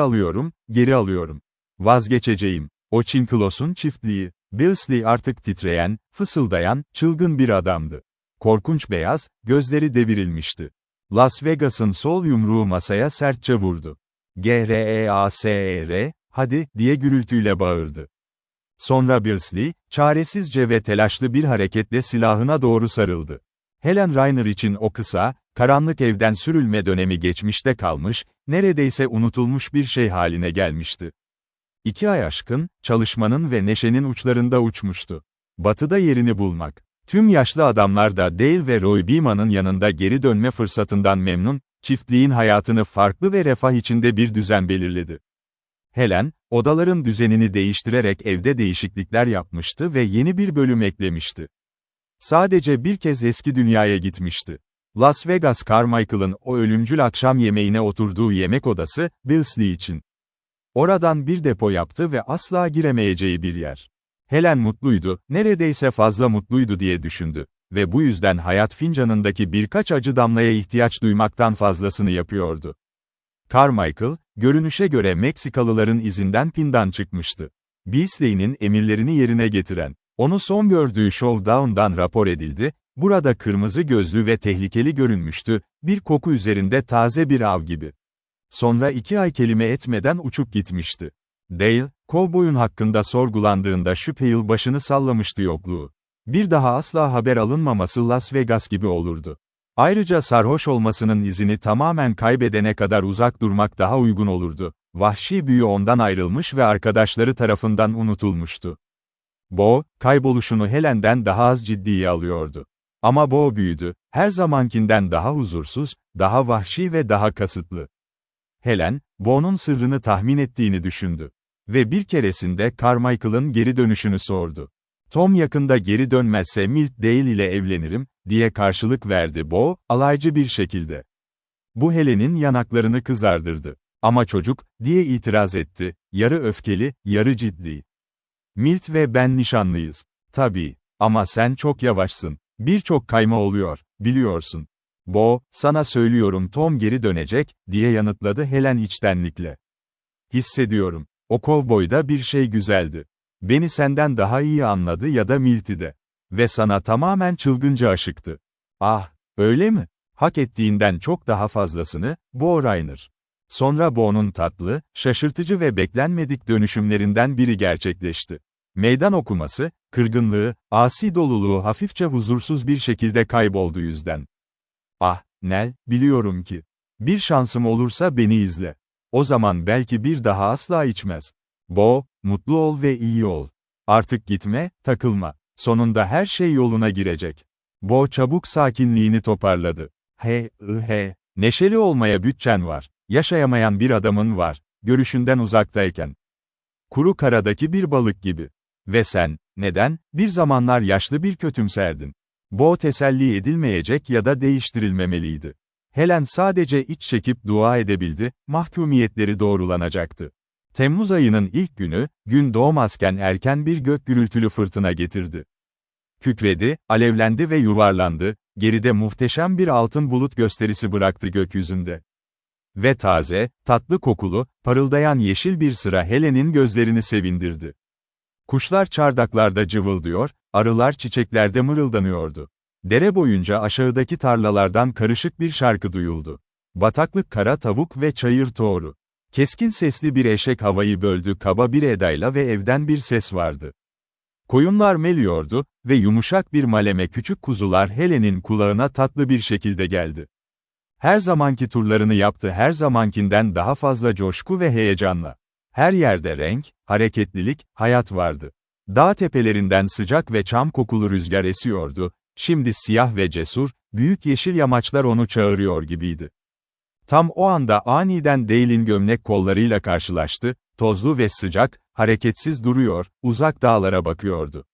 alıyorum. Vazgeçeceğim. O Çinklos'un çiftliği. Bilsley artık titreyen, fısıldayan, çılgın bir adamdı. Korkunç beyaz, gözleri devirilmişti. Las Vegas'ın sol yumruğu masaya sertçe vurdu. GREASER, hadi, diye gürültüyle bağırdı. Sonra Bilsley, çaresizce ve telaşlı bir hareketle silahına doğru sarıldı. Helen Raynor için o kısa, karanlık evden sürülme dönemi geçmişte kalmış, neredeyse unutulmuş bir şey haline gelmişti. 2 ay aşkın, çalışmanın ve neşenin uçlarında uçmuştu. Batı'da yerini bulmak. Tüm yaşlı adamlar da Dale ve Roy Beeman'ın yanında geri dönme fırsatından memnun, çiftliğin hayatını farklı ve refah içinde bir düzen belirledi. Helen, odaların düzenini değiştirerek evde değişiklikler yapmıştı ve yeni bir bölüm eklemişti. Sadece bir kez eski dünyaya gitmişti. Las Vegas Carmichael'ın o ölümcül akşam yemeğine oturduğu yemek odası, Bilsley için. Oradan bir depo yaptı ve asla giremeyeceği bir yer. Helen mutluydu, neredeyse fazla mutluydu diye düşündü. Ve bu yüzden hayat fincanındaki birkaç acı damlaya ihtiyaç duymaktan fazlasını yapıyordu. Carmichael, görünüşe göre Meksikalıların izinden pindan çıkmıştı. Beasley'nin emirlerini yerine getiren, onu son gördüğü Showdown'dan rapor edildi, burada kırmızı gözlü ve tehlikeli görünmüştü, bir koku üzerinde taze bir av gibi. Sonra 2 ay kelime etmeden uçup gitmişti. Dale, kovboyun hakkında sorgulandığında şüpheli başını sallamıştı yokluğu. Bir daha asla haber alınmaması Las Vegas gibi olurdu. Ayrıca sarhoş olmasının izini tamamen kaybedene kadar uzak durmak daha uygun olurdu. Vahşi büyü ondan ayrılmış ve arkadaşları tarafından unutulmuştu. Bo, kayboluşunu Helen'den daha az ciddiye alıyordu. Ama Bo büyüdü, her zamankinden daha huzursuz, daha vahşi ve daha kasıtlı. Helen, Bo'nun sırrını tahmin ettiğini düşündü. Ve bir keresinde Carmichael'ın geri dönüşünü sordu. Tom yakında geri dönmezse Milt Dale ile evlenirim, diye karşılık verdi Bo, alaycı bir şekilde. Bu Helen'in yanaklarını kızardırdı. Ama çocuk, diye itiraz etti, yarı öfkeli, yarı ciddi. Milt ve ben nişanlıyız. Tabii. Ama sen çok yavaşsın. Birçok kayma oluyor, biliyorsun. Bo, sana söylüyorum Tom geri dönecek, diye yanıtladı Helen içtenlikle. Hissediyorum. O kovboyda bir şey güzeldi. Beni senden daha iyi anladı ya da Milt'i de. Ve sana tamamen çılgınca aşıktı. Ah, öyle mi? Hak ettiğinden çok daha fazlasını, Bo Raynor. Sonra Bo'nun tatlı, şaşırtıcı ve beklenmedik dönüşümlerinden biri gerçekleşti. Meydan okuması, kırgınlığı, asi doluluğu hafifçe huzursuz bir şekilde kayboldu yüzden. Ah, Nell, biliyorum ki. Bir şansım olursa beni izle. O zaman belki bir daha asla içmez. Bo, mutlu ol ve iyi ol. Artık gitme, takılma. Sonunda her şey yoluna girecek. Bo çabuk sakinliğini toparladı. Neşeli olmaya bütçen var. Yaşayamayan bir adamın var. Görüşünden uzaktayken. Kuru karadaki bir balık gibi. Ve sen, neden, bir zamanlar yaşlı bir kötümserdin? Bo teselli edilmeyecek ya da değiştirilmemeliydi. Helen sadece iç çekip dua edebildi, mahkumiyetleri doğrulanacaktı. Temmuz ayının ilk günü, gün doğmazken erken bir gök gürültülü fırtına getirdi. Kükredi, alevlendi ve yuvarlandı, geride muhteşem bir altın bulut gösterisi bıraktı gökyüzünde. Ve taze, tatlı kokulu, parıldayan yeşil bir sıra Helen'in gözlerini sevindirdi. Kuşlar çardaklarda cıvıldıyor, arılar çiçeklerde mırıldanıyordu. Dere boyunca aşağıdaki tarlalardan karışık bir şarkı duyuldu. Bataklık kara tavuk ve çayır toğru. Keskin sesli bir eşek havayı böldü, kaba bir edayla ve evden bir ses vardı. Koyunlar meliyordu ve yumuşak bir maleme küçük kuzular Helen'in kulağına tatlı bir şekilde geldi. Her zamanki turlarını yaptı, her zamankinden daha fazla coşku ve heyecanla. Her yerde renk, hareketlilik, hayat vardı. Dağ tepelerinden sıcak ve çam kokulu rüzgar esiyordu, şimdi siyah ve cesur, büyük yeşil yamaçlar onu çağırıyor gibiydi. Tam o anda aniden Dale'in gömlek kollarıyla karşılaştı, tozlu ve sıcak, hareketsiz duruyor, uzak dağlara bakıyordu.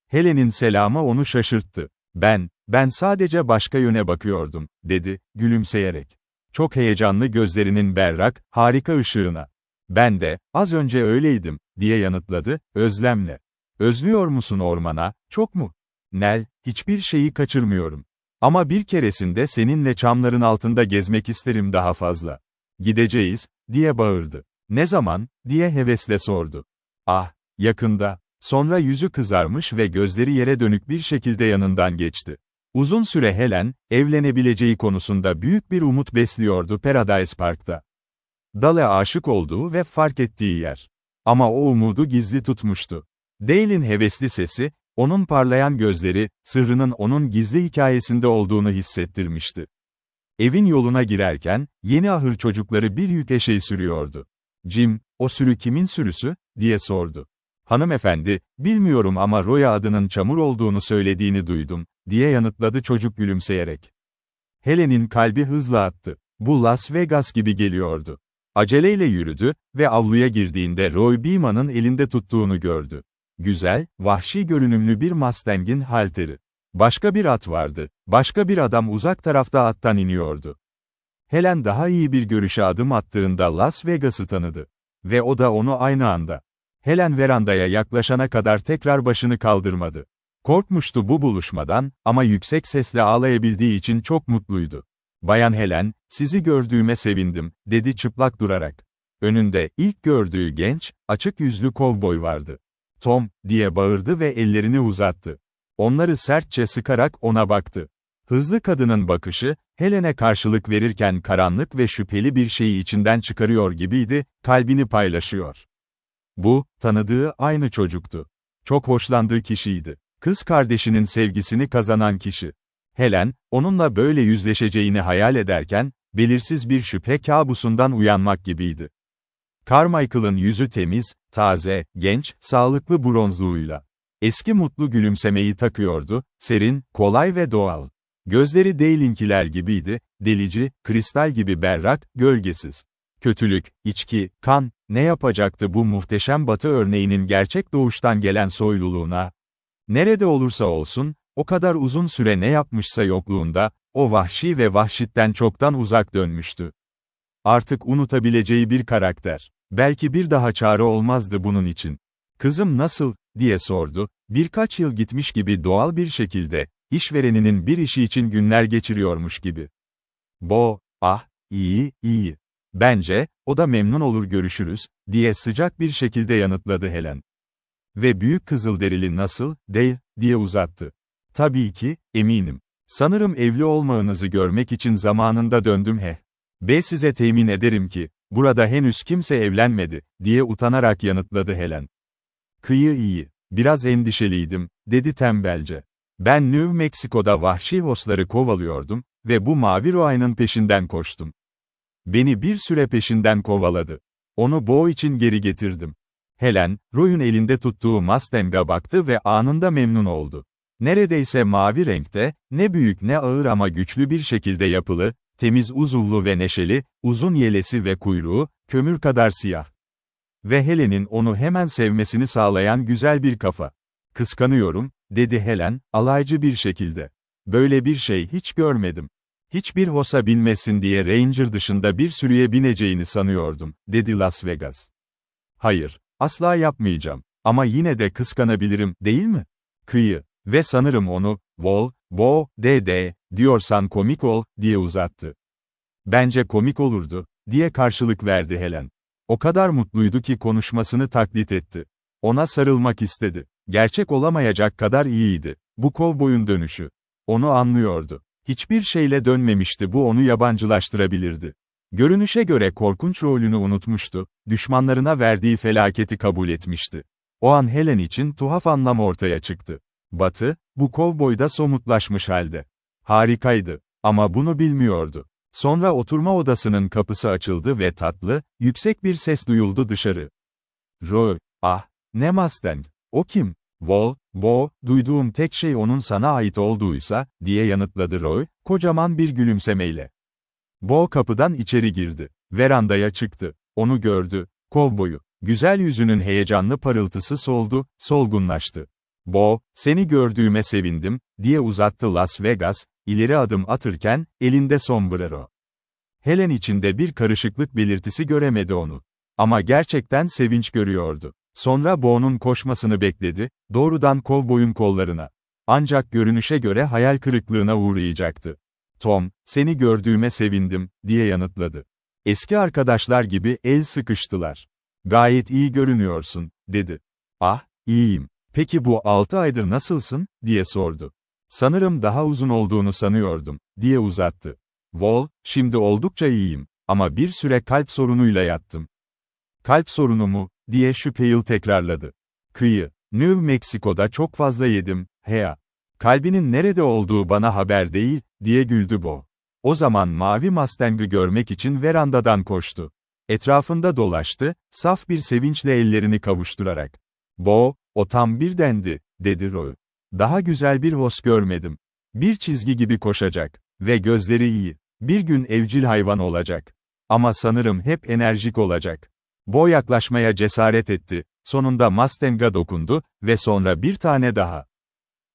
Helen'in selamı onu şaşırttı. Ben sadece başka yöne bakıyordum, dedi, gülümseyerek. Çok heyecanlı gözlerinin berrak, harika ışığına. Ben de, az önce öyleydim, diye yanıtladı, özlemle. Özlüyor musun ormana, çok mu? Nel, hiçbir şeyi kaçırmıyorum. Ama bir keresinde seninle çamların altında gezmek isterim daha fazla. Gideceğiz, diye bağırdı. Ne zaman, diye hevesle sordu. Ah, yakında. Sonra yüzü kızarmış ve gözleri yere dönük bir şekilde yanından geçti. Uzun süre Helen, evlenebileceği konusunda büyük bir umut besliyordu Paradise Park'ta. Dale'a aşık olduğu ve fark ettiği yer. Ama o umudu gizli tutmuştu. Dale'in hevesli sesi, onun parlayan gözleri, sırrının onun gizli hikayesinde olduğunu hissettirmişti. Evin yoluna girerken, yeni ahır çocukları bir yük eşeği sürüyordu. Jim, o sürü kimin sürüsü, diye sordu. Hanımefendi, bilmiyorum ama Roya adının çamur olduğunu söylediğini duydum, diye yanıtladı çocuk gülümseyerek. Helen'in kalbi hızla attı. Bu Las Vegas gibi geliyordu. Aceleyle yürüdü ve avluya girdiğinde Roy Beeman'ın elinde tuttuğunu gördü. Güzel, vahşi görünümlü bir Mustang'in halteri. Başka bir at vardı, başka bir adam uzak tarafta attan iniyordu. Helen daha iyi bir görüşe adım attığında Las Vegas'ı tanıdı. Ve o da onu aynı anda. Helen verandaya yaklaşana kadar tekrar başını kaldırmadı. Korkmuştu bu buluşmadan ama yüksek sesle ağlayabildiği için çok mutluydu. Bayan Helen, sizi gördüğüme sevindim, dedi çıplak durarak. Önünde ilk gördüğü genç, açık yüzlü kovboy vardı. Tom, diye bağırdı ve ellerini uzattı. Onları sertçe sıkarak ona baktı. Hızlı kadının bakışı, Helen'e karşılık verirken karanlık ve şüpheli bir şeyi içinden çıkarıyor gibiydi, kalbini paylaşıyor. Bu, tanıdığı aynı çocuktu. Çok hoşlandığı kişiydi. Kız kardeşinin sevgisini kazanan kişi. Helen, onunla böyle yüzleşeceğini hayal ederken, belirsiz bir şüphe kabusundan uyanmak gibiydi. Carmichael'ın yüzü temiz, taze, genç, sağlıklı bronzluğuyla. Eski mutlu gülümsemeyi takıyordu, serin, kolay ve doğal. Gözleri Dale'inkiler gibiydi, delici, kristal gibi berrak, gölgesiz. Kötülük, içki, kan, ne yapacaktı bu muhteşem batı örneğinin gerçek doğuştan gelen soyluluğuna? Nerede olursa olsun, o kadar uzun süre ne yapmışsa yokluğunda, o vahşi ve vahşitten çoktan uzak dönmüştü. Artık unutabileceği bir karakter. Belki bir daha çare olmazdı bunun için. Kızım nasıl, diye sordu, birkaç yıl gitmiş gibi doğal bir şekilde, işvereninin bir işi için günler geçiriyormuş gibi. Bo, ah, iyi. Bence, o da memnun olur görüşürüz, diye sıcak bir şekilde yanıtladı Helen. Ve büyük kızılderili nasıl, Dale, diye uzattı. Tabii ki, eminim. Sanırım evli olmağınızı görmek için zamanında döndüm he. Size temin ederim ki, burada henüz kimse evlenmedi, diye utanarak yanıtladı Helen. Kıyı iyi. Biraz endişeliydim, dedi tembelce. Ben New Mexico'da vahşi hosları kovalıyordum ve bu mavi Roay'nın peşinden koştum. Beni bir süre peşinden kovaladı. Onu Bo için geri getirdim. Helen, Roy'un elinde tuttuğu Mustang'a baktı ve anında memnun oldu. Neredeyse mavi renkte, ne büyük ne ağır ama güçlü bir şekilde yapılı, temiz uzuvlu ve neşeli, uzun yelesi ve kuyruğu, kömür kadar siyah. Ve Helen'in onu hemen sevmesini sağlayan güzel bir kafa. Kıskanıyorum, dedi Helen, alaycı bir şekilde. Böyle bir şey hiç görmedim. Hiçbir hosa binmesin diye Ranger dışında bir sürüye bineceğini sanıyordum, dedi Las Vegas. Hayır, asla yapmayacağım. Ama yine de kıskanabilirim, değil mi? Kıyı. Ve sanırım onu, diyorsan komik ol, diye uzattı. Bence komik olurdu, diye karşılık verdi Helen. O kadar mutluydu ki konuşmasını taklit etti. Ona sarılmak istedi. Gerçek olamayacak kadar iyiydi. Bu kovboyun dönüşü. Onu anlıyordu. Hiçbir şeyle dönmemişti, bu onu yabancılaştırabilirdi. Görünüşe göre korkunç rolünü unutmuştu, düşmanlarına verdiği felaketi kabul etmişti. O an Helen için tuhaf anlam ortaya çıktı. Batı, bu kovboyda somutlaşmış halde. Harikaydı. Ama bunu bilmiyordu. Sonra oturma odasının kapısı açıldı ve tatlı, yüksek bir ses duyuldu dışarı. Roy, ne Mustang, o kim? Duyduğum tek şey onun sana ait olduğuysa, diye yanıtladı Roy, kocaman bir gülümsemeyle. Bo kapıdan içeri girdi. Verandaya çıktı. Onu gördü. Kovboyu. Güzel yüzünün heyecanlı parıltısı soldu, solgunlaştı. Bo, seni gördüğüme sevindim, diye uzattı Las Vegas, ileri adım atırken, elinde sombrero. Helen içinde bir karışıklık belirtisi göremedi onu. Ama gerçekten sevinç görüyordu. Sonra Bo'nun koşmasını bekledi, doğrudan kovboyun kollarına. Ancak görünüşe göre hayal kırıklığına uğrayacaktı. Tom, seni gördüğüme sevindim, diye yanıtladı. Eski arkadaşlar gibi el sıkıştılar. Gayet iyi görünüyorsun, dedi. İyiyim. Peki bu 6 aydır nasılsın, diye sordu. Sanırım daha uzun olduğunu sanıyordum, diye uzattı. Şimdi oldukça iyiyim. Ama bir süre kalp sorunuyla yattım. Kalp sorunu mu, diye şüpheli tekrarladı. Kıyı. New Mexico'da çok fazla yedim, Kalbinin nerede olduğu bana haber değil, diye güldü Bo. O zaman mavi Mustang'ı görmek için verandadan koştu. Etrafında dolaştı, saf bir sevinçle ellerini kavuşturarak. Bo, o tam bir dendi, dedi Roy. Daha güzel bir hos görmedim. Bir çizgi gibi koşacak. Ve gözleri iyi. Bir gün evcil hayvan olacak. Ama sanırım hep enerjik olacak. Bo yaklaşmaya cesaret etti. Sonunda Mustang'a dokundu ve sonra bir tane daha.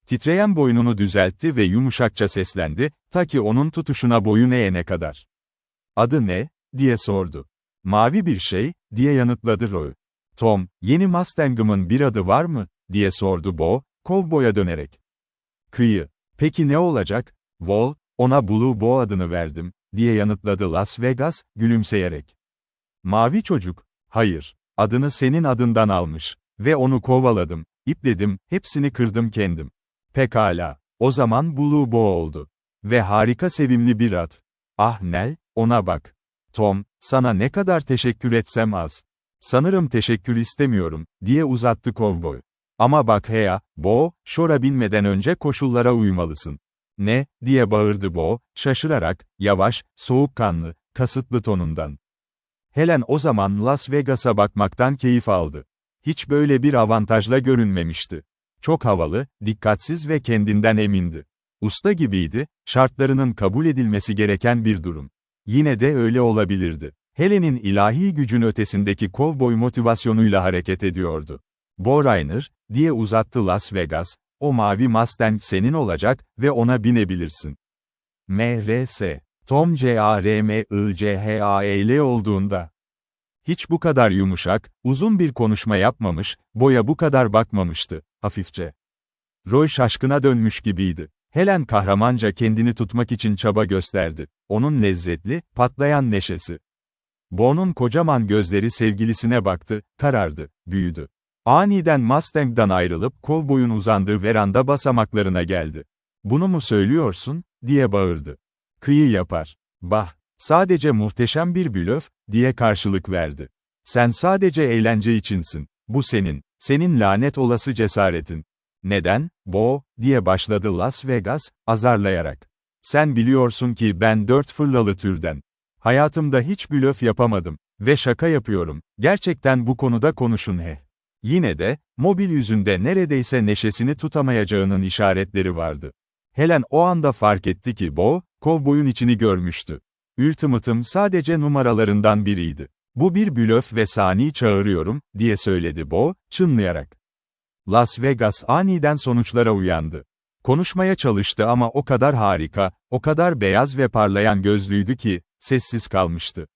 Titreyen boynunu düzeltti ve yumuşakça seslendi, ta ki onun tutuşuna boyun eğene kadar. Adı ne, diye sordu. Mavi bir şey, diye yanıtladı Roy. Tom, yeni Mustang'ımın bir adı var mı, diye sordu Bo, kovboya dönerek. Kıyı. Peki ne olacak? Ona Blue Bo adını verdim, diye yanıtladı Las Vegas, gülümseyerek. Mavi çocuk, hayır, adını senin adından almış. Ve onu kovaladım, ipledim, hepsini kırdım kendim. Pekala, o zaman Blue Bo oldu. Ve harika sevimli bir ad. Nel, ona bak. Tom, sana ne kadar teşekkür etsem az. Sanırım teşekkür istemiyorum, diye uzattı kovboy. Ama bak Bo, şora binmeden önce koşullara uymalısın. Ne, diye bağırdı Bo, şaşırarak, yavaş, soğukkanlı, kasıtlı tonundan. Helen o zaman Las Vegas'a bakmaktan keyif aldı. Hiç böyle bir avantajla görünmemişti. Çok havalı, dikkatsiz ve kendinden emindi. Usta gibiydi, şartlarının kabul edilmesi gereken bir durum. Yine de öyle olabilirdi. Helen'in ilahi gücün ötesindeki kovboy motivasyonuyla hareket ediyordu. Bo Rainer, diye uzattı Las Vegas, o mavi Mustang senin olacak ve ona binebilirsin. M.R.S. Tom Jarmilchal olduğunda. Hiç bu kadar yumuşak, uzun bir konuşma yapmamış, Bo'ya bu kadar bakmamıştı, hafifçe. Roy şaşkına dönmüş gibiydi. Helen kahramanca kendini tutmak için çaba gösterdi. Onun lezzetli, patlayan neşesi. Bo'nun kocaman gözleri sevgilisine baktı, karardı, büyüdü. Aniden Mustang'dan ayrılıp kovboyun uzandığı veranda basamaklarına geldi. Bunu mu söylüyorsun, diye bağırdı. Kıyı yapar. Sadece muhteşem bir blöf, diye karşılık verdi. Sen sadece eğlence içinsin. Bu senin lanet olası cesaretin. Neden, Bo, diye başladı Las Vegas, azarlayarak. Sen biliyorsun ki ben 4 fırlalı türden. Hayatımda hiç blöf yapamadım. Ve şaka yapıyorum. Gerçekten bu konuda konuşun Yine de, mobil yüzünde neredeyse neşesini tutamayacağının işaretleri vardı. Helen o anda fark etti ki Bo, kovboyun içini görmüştü. Ultimatum sadece numaralarından biriydi. Bu bir blöf ve sani çağırıyorum, diye söyledi Bo, çınlayarak. Las Vegas aniden sonuçlara uyandı. Konuşmaya çalıştı ama o kadar harika, o kadar beyaz ve parlayan gözlüydü ki, sessiz kalmıştı.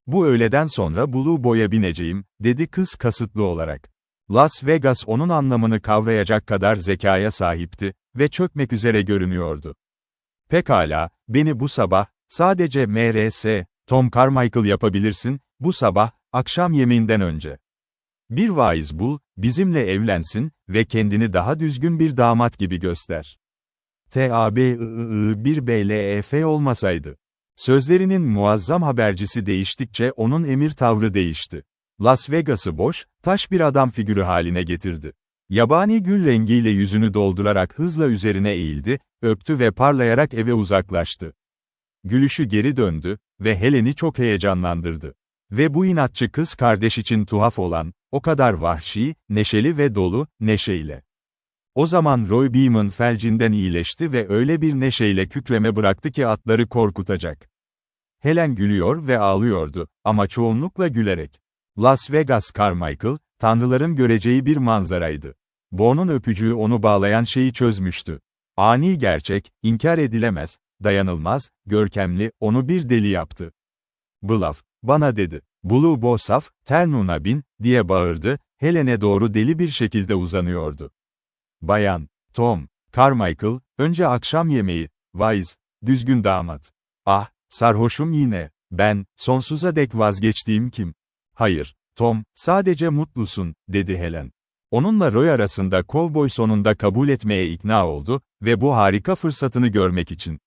Bu öğleden sonra Blue Boy'a bineceğim, dedi kız kasıtlı olarak. Las Vegas onun anlamını kavrayacak kadar zekaya sahipti ve çökmek üzere görünüyordu. Pekala, beni bu sabah, sadece M.R.S. Tom Carmichael yapabilirsin, bu sabah, akşam yemeğinden önce. Bir vaiz bul, bizimle evlensin ve kendini daha düzgün bir damat gibi göster. bir BLEF olmasaydı. Sözlerinin muazzam habercisi değiştikçe onun emir tavrı değişti. Las Vegas'ı boş, taş bir adam figürü haline getirdi. Yabani gül rengiyle yüzünü doldurarak hızla üzerine eğildi, öptü ve parlayarak eve uzaklaştı. Gülüşü geri döndü ve Helen'i çok heyecanlandırdı. Ve bu inatçı kız kardeş için tuhaf olan, o kadar vahşi, neşeli ve dolu, neşeyle. O zaman Roy Beeman felcinden iyileşti ve öyle bir neşeyle kükreme bıraktı ki atları korkutacak. Helen gülüyor ve ağlıyordu, ama çoğunlukla gülerek. Las Vegas Carmichael, tanrıların göreceği bir manzaraydı. Bo'nun öpücüğü onu bağlayan şeyi çözmüştü. Ani gerçek, inkar edilemez, dayanılmaz, görkemli, onu bir deli yaptı. Bluff, bana dedi. Blue Bo saf, Ternun'a bin, diye bağırdı, Helen'e doğru deli bir şekilde uzanıyordu. Bayan, Tom, Carmichael, önce akşam yemeği, vaiz, düzgün damat. Ah, sarhoşum yine, ben, sonsuza dek vazgeçtiğim kim? Hayır, Tom, sadece mutlusun, dedi Helen. Onunla Roy arasında kovboy sonunda kabul etmeye ikna oldu ve bu harika fırsatını görmek için.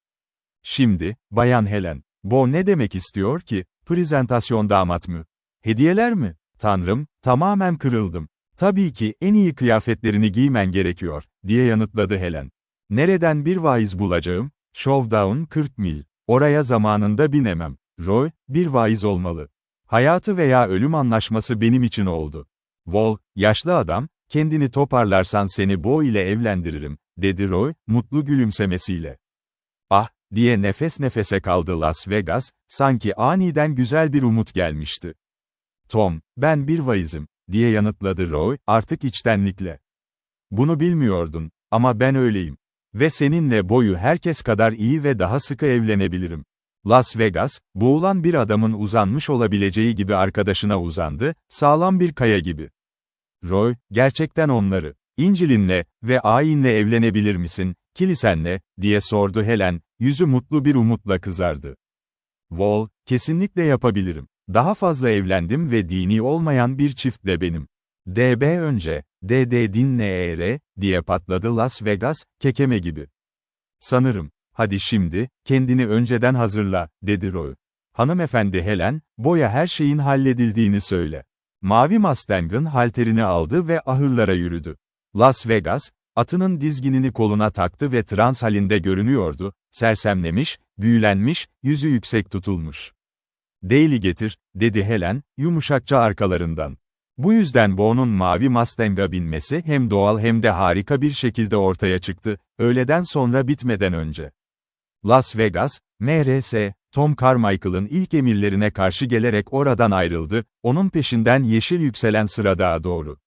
Şimdi, Bayan Helen, Bo ne demek istiyor ki, prezentasyon damat mı? Hediyeler mi? Tanrım, tamamen kırıldım. Tabii ki en iyi kıyafetlerini giymen gerekiyor, diye yanıtladı Helen. Nereden bir vaiz bulacağım? Showdown 40 mil. Oraya zamanında binemem. Roy, bir vaiz olmalı. Hayatı veya ölüm anlaşması benim için oldu. Wall, yaşlı adam, kendini toparlarsan seni Bo ile evlendiririm, dedi Roy, mutlu gülümsemesiyle. Ah, diye nefes nefese kaldı Las Vegas, sanki aniden güzel bir umut gelmişti. Tom, ben bir vaizim, diye yanıtladı Roy, artık içtenlikle. Bunu bilmiyordun, ama ben öyleyim. Ve seninle Bo'yu herkes kadar iyi ve daha sıkı evlenebilirim. Las Vegas, boğulan bir adamın uzanmış olabileceği gibi arkadaşına uzandı, sağlam bir kaya gibi. Roy, gerçekten onları, İncil'inle ve ayinle evlenebilir misin, kilisenle, diye sordu Helen, yüzü mutlu bir umutla kızardı. Wall, kesinlikle yapabilirim. Daha fazla evlendim ve dini olmayan bir çiftle benim. DB önce, DD dinle diye patladı Las Vegas, kekeme gibi. Sanırım, hadi şimdi, kendini önceden hazırla, dedi Roy. Hanımefendi Helen, Bo'ya her şeyin halledildiğini söyle. Mavi Mustang'ın halterini aldı ve ahırlara yürüdü. Las Vegas, atının dizginini koluna taktı ve trans halinde görünüyordu, sersemlemiş, büyülenmiş, yüzü yüksek tutulmuş. Dale'i getir, dedi Helen, yumuşakça arkalarından. Bu yüzden Bo'nun mavi Mustang'a binmesi hem doğal hem de harika bir şekilde ortaya çıktı, öğleden sonra bitmeden önce. Las Vegas, M.R.S. Tom Carmichael'ın ilk emirlerine karşı gelerek oradan ayrıldı, onun peşinden yeşil yükselen sıradağa doğru.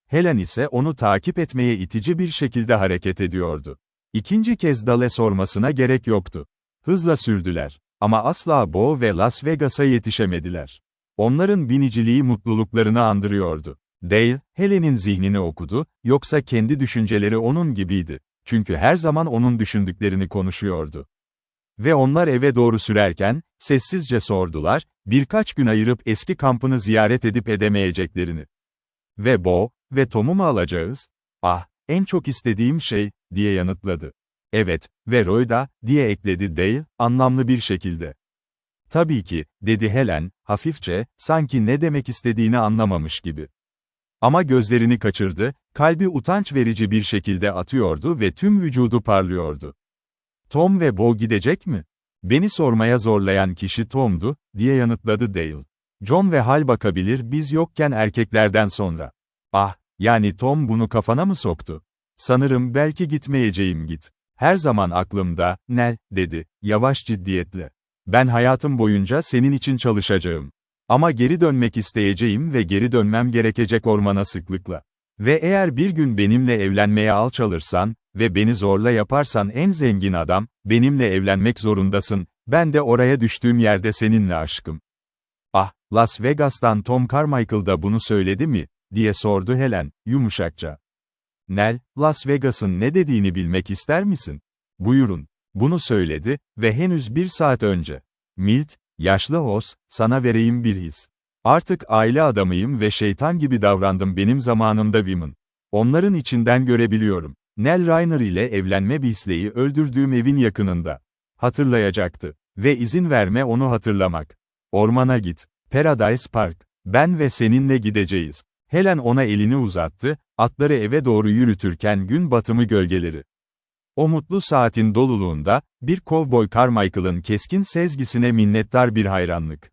Helen ise onu takip etmeye itici bir şekilde hareket ediyordu. İkinci kez Dale sormasına gerek yoktu. Hızla sürdüler. Ama asla Bo ve Las Vegas'a yetişemediler. Onların biniciliği mutluluklarını andırıyordu. Dale, Helen'in zihnini okudu, yoksa kendi düşünceleri onun gibiydi. Çünkü her zaman onun düşündüklerini konuşuyordu. Ve onlar eve doğru sürerken, sessizce sordular, birkaç gün ayırıp eski kampını ziyaret edip edemeyeceklerini. Ve Bo, ve Tom'u mu alacağız? Ah, en çok istediğim şey, diye yanıtladı. Evet, ve Roy da, diye ekledi Dale, anlamlı bir şekilde. Tabii ki, dedi Helen, hafifçe, sanki ne demek istediğini anlamamış gibi. Ama gözlerini kaçırdı, kalbi utanç verici bir şekilde atıyordu ve tüm vücudu parlıyordu. Tom ve Bo gidecek mi? Beni sormaya zorlayan kişi Tom'du, diye yanıtladı Dale. John ve Hal bakabilir biz yokken erkeklerden sonra. Ah, yani Tom bunu kafana mı soktu? Sanırım belki gitmeyeceğim git. Her zaman aklımda, Nell, dedi, yavaş ciddiyetle. Ben hayatım boyunca senin için çalışacağım. Ama geri dönmek isteyeceğim ve geri dönmem gerekecek ormana sıklıkla. Ve eğer bir gün benimle evlenmeye alçalırsan ve beni zorla yaparsan en zengin adam, benimle evlenmek zorundasın, ben de oraya düştüğüm yerde seninle aşkım. Ah, Las Vegas'tan Tom Carmichael da bunu söyledi mi, diye sordu Helen, yumuşakça. Nell, Las Vegas'ın ne dediğini bilmek ister misin? Buyurun. Bunu söyledi ve henüz 1 saat önce. Milt, yaşlı Hoss, sana vereyim bir his. Artık aile adamıyım ve şeytan gibi davrandım benim zamanımda Women. Onların içinden görebiliyorum. Nell Rainer ile evlenme Beasley'i öldürdüğüm evin yakınında. Hatırlayacaktı. Ve izin verme onu hatırlamak. Ormana git. Paradise Park. Ben ve seninle gideceğiz. Helen ona elini uzattı, atları eve doğru yürütürken gün batımı gölgeleri. O mutlu saatin doluluğunda, bir kovboy Carmichael'ın keskin sezgisine minnettar bir hayranlık.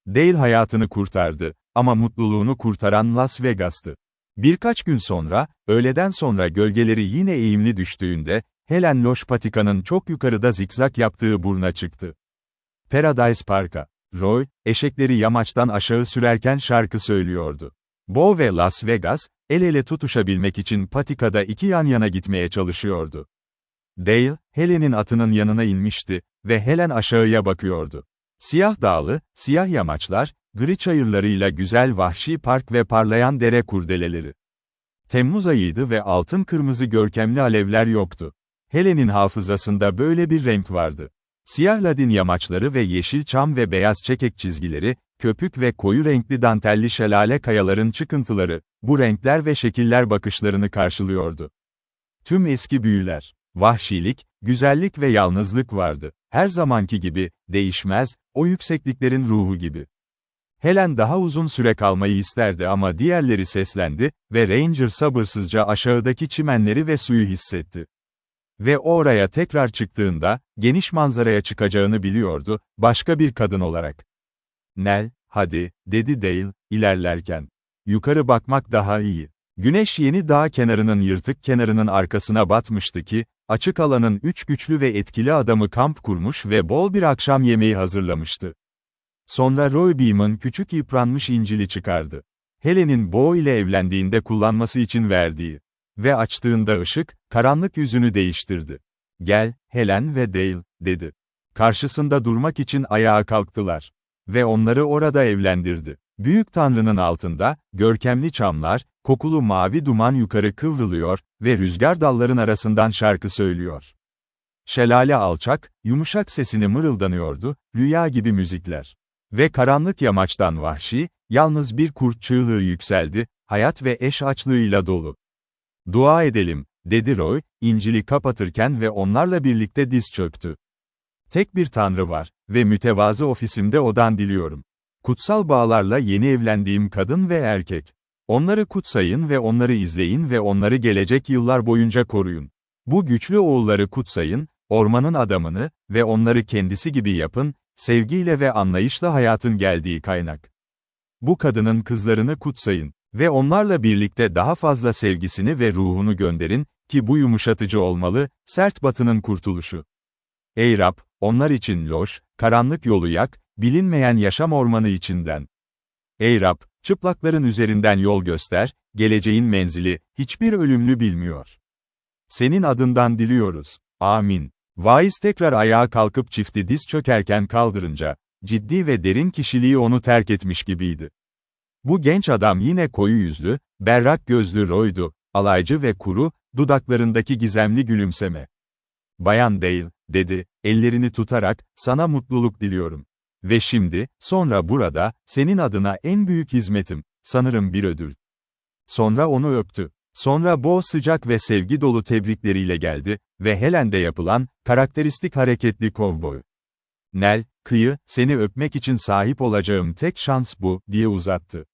Dale hayatını kurtardı, ama mutluluğunu kurtaran Las Vegas'tı. Birkaç gün sonra, öğleden sonra gölgeleri yine eğimli düştüğünde, Helen loş patikanın çok yukarıda zikzak yaptığı burna çıktı. Paradise Park'a. Roy, eşekleri yamaçtan aşağı sürerken şarkı söylüyordu. Bo ve Las Vegas, el ele tutuşabilmek için patikada iki yan yana gitmeye çalışıyordu. Dale, Helen'in atının yanına inmişti ve Helen aşağıya bakıyordu. Siyah dağlı, siyah yamaçlar, gri çayırlarıyla güzel vahşi park ve parlayan dere kurdeleleri. Temmuz ayıydı ve altın kırmızı görkemli alevler yoktu. Helen'in hafızasında böyle bir renk vardı. Siyah ladin yamaçları ve yeşil çam ve beyaz çekek çizgileri, köpük ve koyu renkli dantelli şelale kayaların çıkıntıları, bu renkler ve şekiller bakışlarını karşılıyordu. Tüm eski büyüler, vahşilik, güzellik ve yalnızlık vardı. Her zamanki gibi, değişmez, o yüksekliklerin ruhu gibi. Helen daha uzun süre kalmayı isterdi ama diğerleri seslendi ve Ranger sabırsızca aşağıdaki çimenleri ve suyu hissetti. Ve oraya tekrar çıktığında, geniş manzaraya çıkacağını biliyordu, başka bir kadın olarak. Nell, hadi, dedi Dale, ilerlerken. Yukarı bakmak daha iyi. Güneş yeni dağ kenarının yırtık kenarının arkasına batmıştı ki, açık alanın 3 güçlü ve etkili adamı kamp kurmuş ve bol bir akşam yemeği hazırlamıştı. Sonra Roy Beam'ın küçük yıpranmış İncil'i çıkardı. Helen'in Bo ile evlendiğinde kullanması için verdiği. Ve açtığında ışık, karanlık yüzünü değiştirdi. Gel, Helen ve Dale, dedi. Karşısında durmak için ayağa kalktılar. Ve onları orada evlendirdi. Büyük Tanrı'nın altında, görkemli çamlar, kokulu mavi duman yukarı kıvrılıyor ve rüzgar dalların arasından şarkı söylüyor. Şelale alçak, yumuşak sesini mırıldanıyordu, rüya gibi müzikler. Ve karanlık yamaçtan vahşi, yalnız bir kurt çığlığı yükseldi, hayat ve eş açlığıyla dolu. Dua edelim, dedi Roy, İncil'i kapatırken ve onlarla birlikte diz çöktü. Tek bir Tanrı var ve mütevazı ofisimde odan diliyorum. Kutsal bağlarla yeni evlendiğim kadın ve erkek. Onları kutsayın ve onları izleyin ve onları gelecek yıllar boyunca koruyun. Bu güçlü oğulları kutsayın, ormanın adamını ve onları kendisi gibi yapın, sevgiyle ve anlayışla hayatın geldiği kaynak. Bu kadının kızlarını kutsayın ve onlarla birlikte daha fazla sevgisini ve ruhunu gönderin, ki bu yumuşatıcı olmalı, sert batının kurtuluşu. Ey Rab, onlar için loş, karanlık yolu yak, bilinmeyen yaşam ormanı içinden. Ey Rab, çıplakların üzerinden yol göster, geleceğin menzili, hiçbir ölümlü bilmiyor. Senin adından diliyoruz. Amin. Vaiz tekrar ayağa kalkıp çifti diz çökerken kaldırınca, ciddi ve derin kişiliği onu terk etmiş gibiydi. Bu genç adam yine koyu yüzlü, berrak gözlü Roy'du, alaycı ve kuru, dudaklarındaki gizemli gülümseme. Bayan Dale, dedi, ellerini tutarak, sana mutluluk diliyorum. Ve şimdi, sonra burada, senin adına en büyük hizmetim, sanırım bir ödül. Sonra onu öptü. Sonra Bo sıcak ve sevgi dolu tebrikleriyle geldi ve Helen'de yapılan, karakteristik hareketli kovboy. Nell, kıyı, seni öpmek için sahip olacağım tek şans bu, diye uzattı.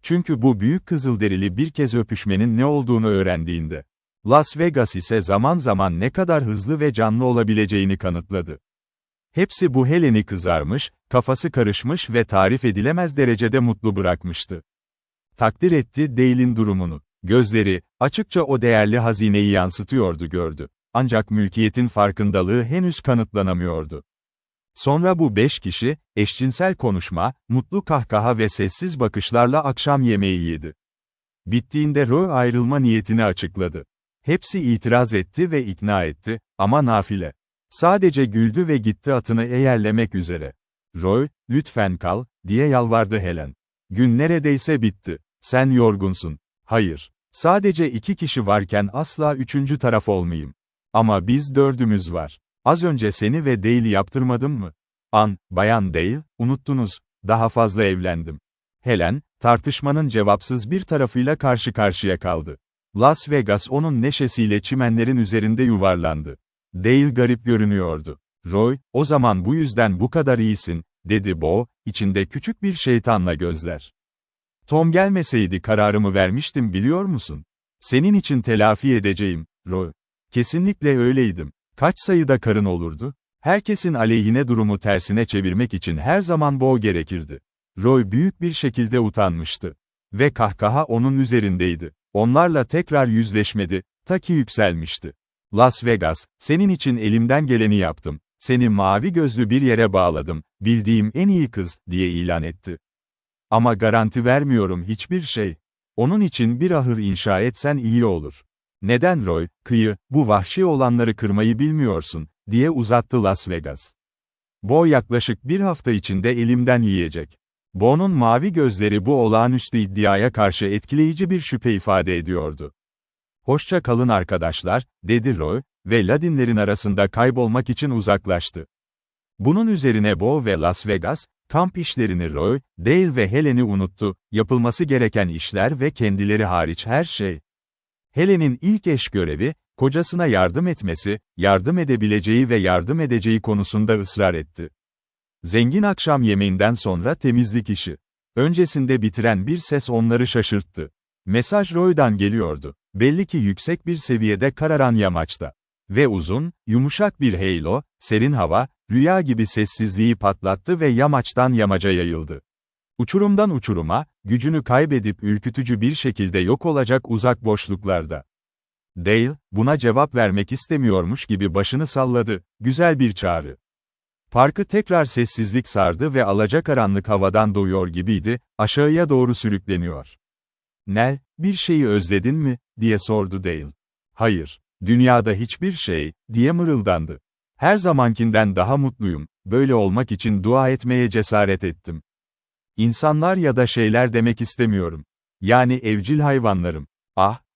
Çünkü bu büyük kızılderili bir kez öpüşmenin ne olduğunu öğrendiğinde. Las Vegas ise zaman zaman ne kadar hızlı ve canlı olabileceğini kanıtladı. Hepsi bu Helen'i kızarmış, kafası karışmış ve tarif edilemez derecede mutlu bırakmıştı. Takdir etti Dale'in durumunu. Gözleri, açıkça o değerli hazineyi yansıtıyordu gördü. Ancak mülkiyetin farkındalığı henüz kanıtlanamıyordu. Sonra bu 5 kişi, eşcinsel konuşma, mutlu kahkaha ve sessiz bakışlarla akşam yemeği yedi. Bittiğinde Roy ayrılma niyetini açıkladı. Hepsi itiraz etti ve ikna etti, ama nafile. Sadece güldü ve gitti atını eğerlemek üzere. Roy, lütfen kal, diye yalvardı Helen. Gün neredeyse bitti. Sen yorgunsun. Hayır. Sadece 2 kişi varken asla 3. taraf olmayayım. Ama biz 4'ümüz var. Az önce seni ve Dale'i yaptırmadım mı? Bayan Dale, unuttunuz, daha fazla evlendim. Helen, tartışmanın cevapsız bir tarafıyla karşı karşıya kaldı. Las Vegas onun neşesiyle çimenlerin üzerinde yuvarlandı. Dale garip görünüyordu. Roy, o zaman bu yüzden bu kadar iyisin, dedi Bo, içinde küçük bir şeytanla gözler. Tom gelmeseydi kararımı vermiştim biliyor musun? Senin için telafi edeceğim, Roy. Kesinlikle öyleydim. Kaç sayıda karın olurdu? Herkesin aleyhine durumu tersine çevirmek için her zaman Bo gerekirdi. Roy büyük bir şekilde utanmıştı. Ve kahkaha onun üzerindeydi. Onlarla tekrar yüzleşmedi, ta ki yükselmişti. Las Vegas, senin için elimden geleni yaptım. Seni mavi gözlü bir yere bağladım, bildiğim en iyi kız, diye ilan etti. Ama garanti vermiyorum hiçbir şey. Onun için bir ahır inşa etsen iyi olur. Neden Roy, bu vahşi olanları kırmayı bilmiyorsun, diye uzattı Las Vegas. Bo yaklaşık bir hafta içinde elimden yiyecek. Bo'nun mavi gözleri bu olağanüstü iddiaya karşı etkileyici bir şüphe ifade ediyordu. Hoşça kalın arkadaşlar, dedi Roy, ve Ladinlerin arasında kaybolmak için uzaklaştı. Bunun üzerine Bo ve Las Vegas, kamp işlerini Roy, Dale ve Helen'i unuttu, yapılması gereken işler ve kendileri hariç her şey. Helen'in ilk eş görevi, kocasına yardım etmesi, yardım edebileceği ve yardım edeceği konusunda ısrar etti. Zengin akşam yemeğinden sonra temizlik işi. Öncesinde bitiren bir ses onları şaşırttı. Mesaj Roy'dan geliyordu. Belli ki yüksek bir seviyede kararan yamaçta. Ve uzun, yumuşak bir halo, serin hava, rüya gibi sessizliği patlattı ve yamaçtan yamaca yayıldı. Uçurumdan uçuruma, gücünü kaybedip ürkütücü bir şekilde yok olacak uzak boşluklarda. Dale, buna cevap vermek istemiyormuş gibi başını salladı, güzel bir çağrı. Parkı tekrar sessizlik sardı ve alacakaranlık havadan doğuyor gibiydi, aşağıya doğru sürükleniyor. Nell, bir şeyi özledin mi, diye sordu Dale. Hayır, dünyada hiçbir şey, diye mırıldandı. Her zamankinden daha mutluyum, böyle olmak için dua etmeye cesaret ettim. İnsanlar ya da şeyler demek istemiyorum. Yani evcil hayvanlarım.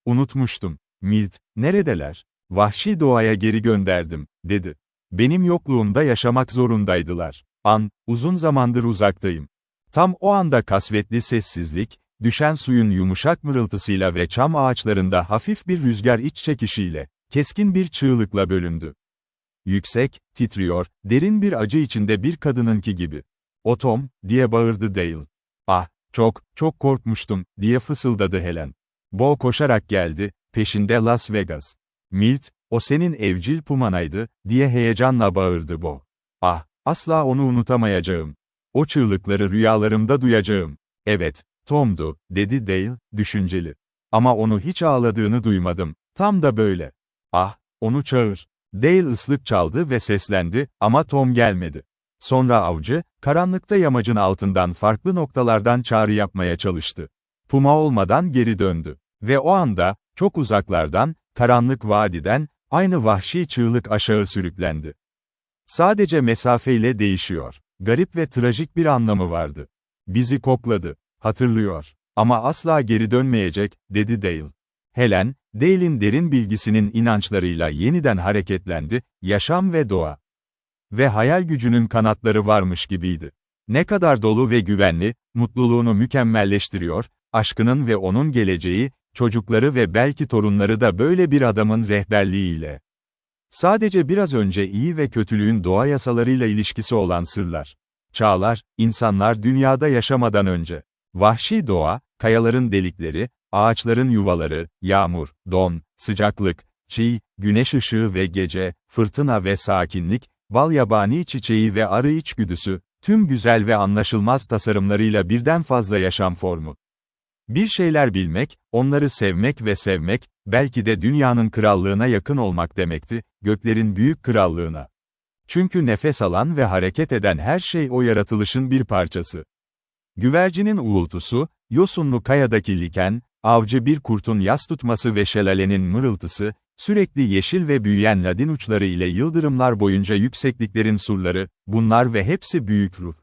Unutmuştum. Milt, neredeler? Vahşi doğaya geri gönderdim, dedi. Benim yokluğumda yaşamak zorundaydılar. Uzun zamandır uzaktayım. Tam o anda kasvetli sessizlik, düşen suyun yumuşak mırıltısıyla ve çam ağaçlarında hafif bir rüzgar iç çekişiyle, keskin bir çığlıkla bölündü. Yüksek, titriyor, derin bir acı içinde bir kadınınki gibi. "O Tom," diye bağırdı Dale. Çok korkmuştum," diye fısıldadı Helen. Bo koşarak geldi, peşinde Las Vegas. "Milt, o senin evcil pumanaydı," diye heyecanla bağırdı Bo. Asla onu unutamayacağım. O çığlıkları rüyalarımda duyacağım. "Evet, Tom'du," dedi Dale, düşünceli. "Ama onu hiç ağladığını duymadım, tam da böyle." "Onu çağır." Dale ıslık çaldı ve seslendi, ama Tom gelmedi. Sonra avcı, karanlıkta yamacın altından farklı noktalardan çağrı yapmaya çalıştı. Puma olmadan geri döndü. Ve o anda, çok uzaklardan, karanlık vadiden, aynı vahşi çığlık aşağı sürüklendi. Sadece mesafeyle değişiyor. Garip ve trajik bir anlamı vardı. "Bizi kokladı, hatırlıyor. Ama asla geri dönmeyecek," dedi Dale. Helen, Dale'in derin bilgisinin inançlarıyla yeniden hareketlendi, yaşam ve doğa. Ve hayal gücünün kanatları varmış gibiydi. Ne kadar dolu ve güvenli, mutluluğunu mükemmelleştiriyor, aşkının ve onun geleceği, çocukları ve belki torunları da böyle bir adamın rehberliğiyle. Sadece biraz önce iyi ve kötülüğün doğa yasalarıyla ilişkisi olan sırlar. Çağlar, insanlar dünyada yaşamadan önce. Vahşi doğa, kayaların delikleri, ağaçların yuvaları, yağmur, don, sıcaklık, çiğ, güneş ışığı ve gece, fırtına ve sakinlik, bal yabani çiçeği ve arı içgüdüsü, tüm güzel ve anlaşılmaz tasarımlarıyla birden fazla yaşam formu. Bir şeyler bilmek, onları sevmek ve sevmek, belki de dünyanın krallığına yakın olmak demekti, göklerin büyük krallığına. Çünkü nefes alan ve hareket eden her şey o yaratılışın bir parçası. Güvercinin uğultusu, yosunlu kayadaki liken, avcı bir kurtun yas tutması ve şelalenin mırıltısı, sürekli yeşil ve büyüyen ladin uçları ile yıldırımlar boyunca yüksekliklerin surları, bunlar ve hepsi büyük ruh.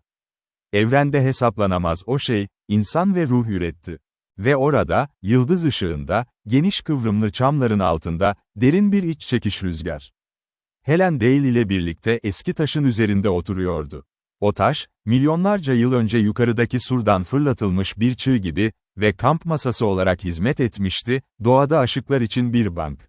Evrende hesaplanamaz o şey, insan ve ruh üretti. Ve orada, yıldız ışığında, geniş kıvrımlı çamların altında, derin bir iç çekiş rüzgar. Helen Dale ile birlikte eski taşın üzerinde oturuyordu. O taş, milyonlarca yıl önce yukarıdaki surdan fırlatılmış bir çığ gibi ve kamp masası olarak hizmet etmişti, doğada aşıklar için bir bank.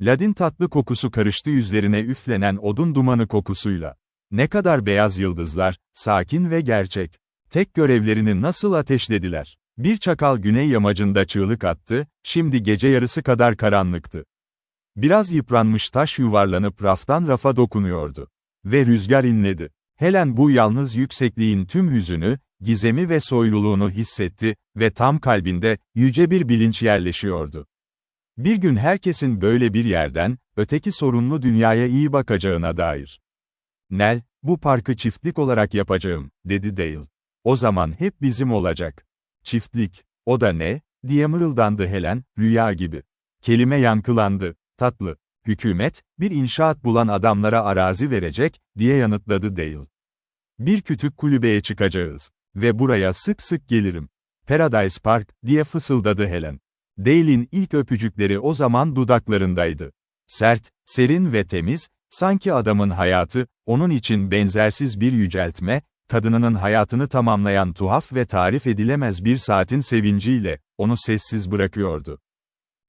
Ladin tatlı kokusu karıştı yüzlerine üflenen odun dumanı kokusuyla. Ne kadar beyaz yıldızlar, sakin ve gerçek. Tek görevlerini nasıl ateşlediler? Bir çakal güney yamacında çığlık attı, şimdi gece yarısı kadar karanlıktı. Biraz yıpranmış taş yuvarlanıp raftan rafa dokunuyordu. Ve rüzgar inledi. Helen bu yalnız yüksekliğin tüm hüzünü, gizemi ve soyluluğunu hissetti ve tam kalbinde, yüce bir bilinç yerleşiyordu. Bir gün herkesin böyle bir yerden, öteki sorunlu dünyaya iyi bakacağına dair. Nell, bu parkı çiftlik olarak yapacağım, dedi Dale. O zaman hep bizim olacak. Çiftlik, o da ne, diye mırıldandı Helen, rüya gibi. Kelime yankılandı, tatlı. Hükümet, bir inşaat bulan adamlara arazi verecek, diye yanıtladı Dale. Bir kütük kulübeye çıkacağız. Ve buraya sık sık gelirim. Paradise Park, diye fısıldadı Helen. Dale'in ilk öpücükleri o zaman dudaklarındaydı. Sert, serin ve temiz, sanki adamın hayatı, onun için benzersiz bir yüceltme, kadınının hayatını tamamlayan tuhaf ve tarif edilemez bir saatin sevinciyle, onu sessiz bırakıyordu.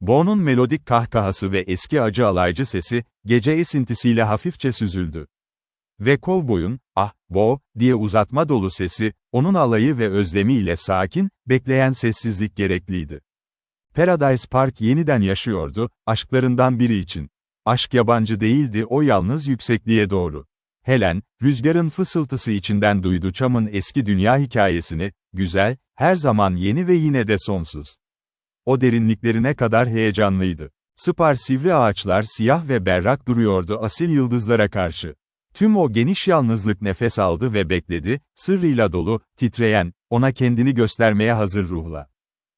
Bo'nun melodik kahkahası ve eski acı alaycı sesi, gece esintisiyle hafifçe süzüldü. Ve kovboyun, ah, Bo, diye uzatma dolu sesi, onun alayı ve özlemiyle sakin, bekleyen sessizlik gerekliydi. Paradise Park yeniden yaşıyordu, aşklarından biri için. Aşk yabancı değildi o yalnız yüksekliğe doğru. Helen, rüzgarın fısıltısı içinden duydu çamın eski dünya hikayesini, güzel, her zaman yeni ve yine de sonsuz. O derinliklerine kadar heyecanlıydı. Sıpar sivri ağaçlar siyah ve berrak duruyordu asil yıldızlara karşı. Tüm o geniş yalnızlık nefes aldı ve bekledi, sırrıyla dolu, titreyen, ona kendini göstermeye hazır ruhla.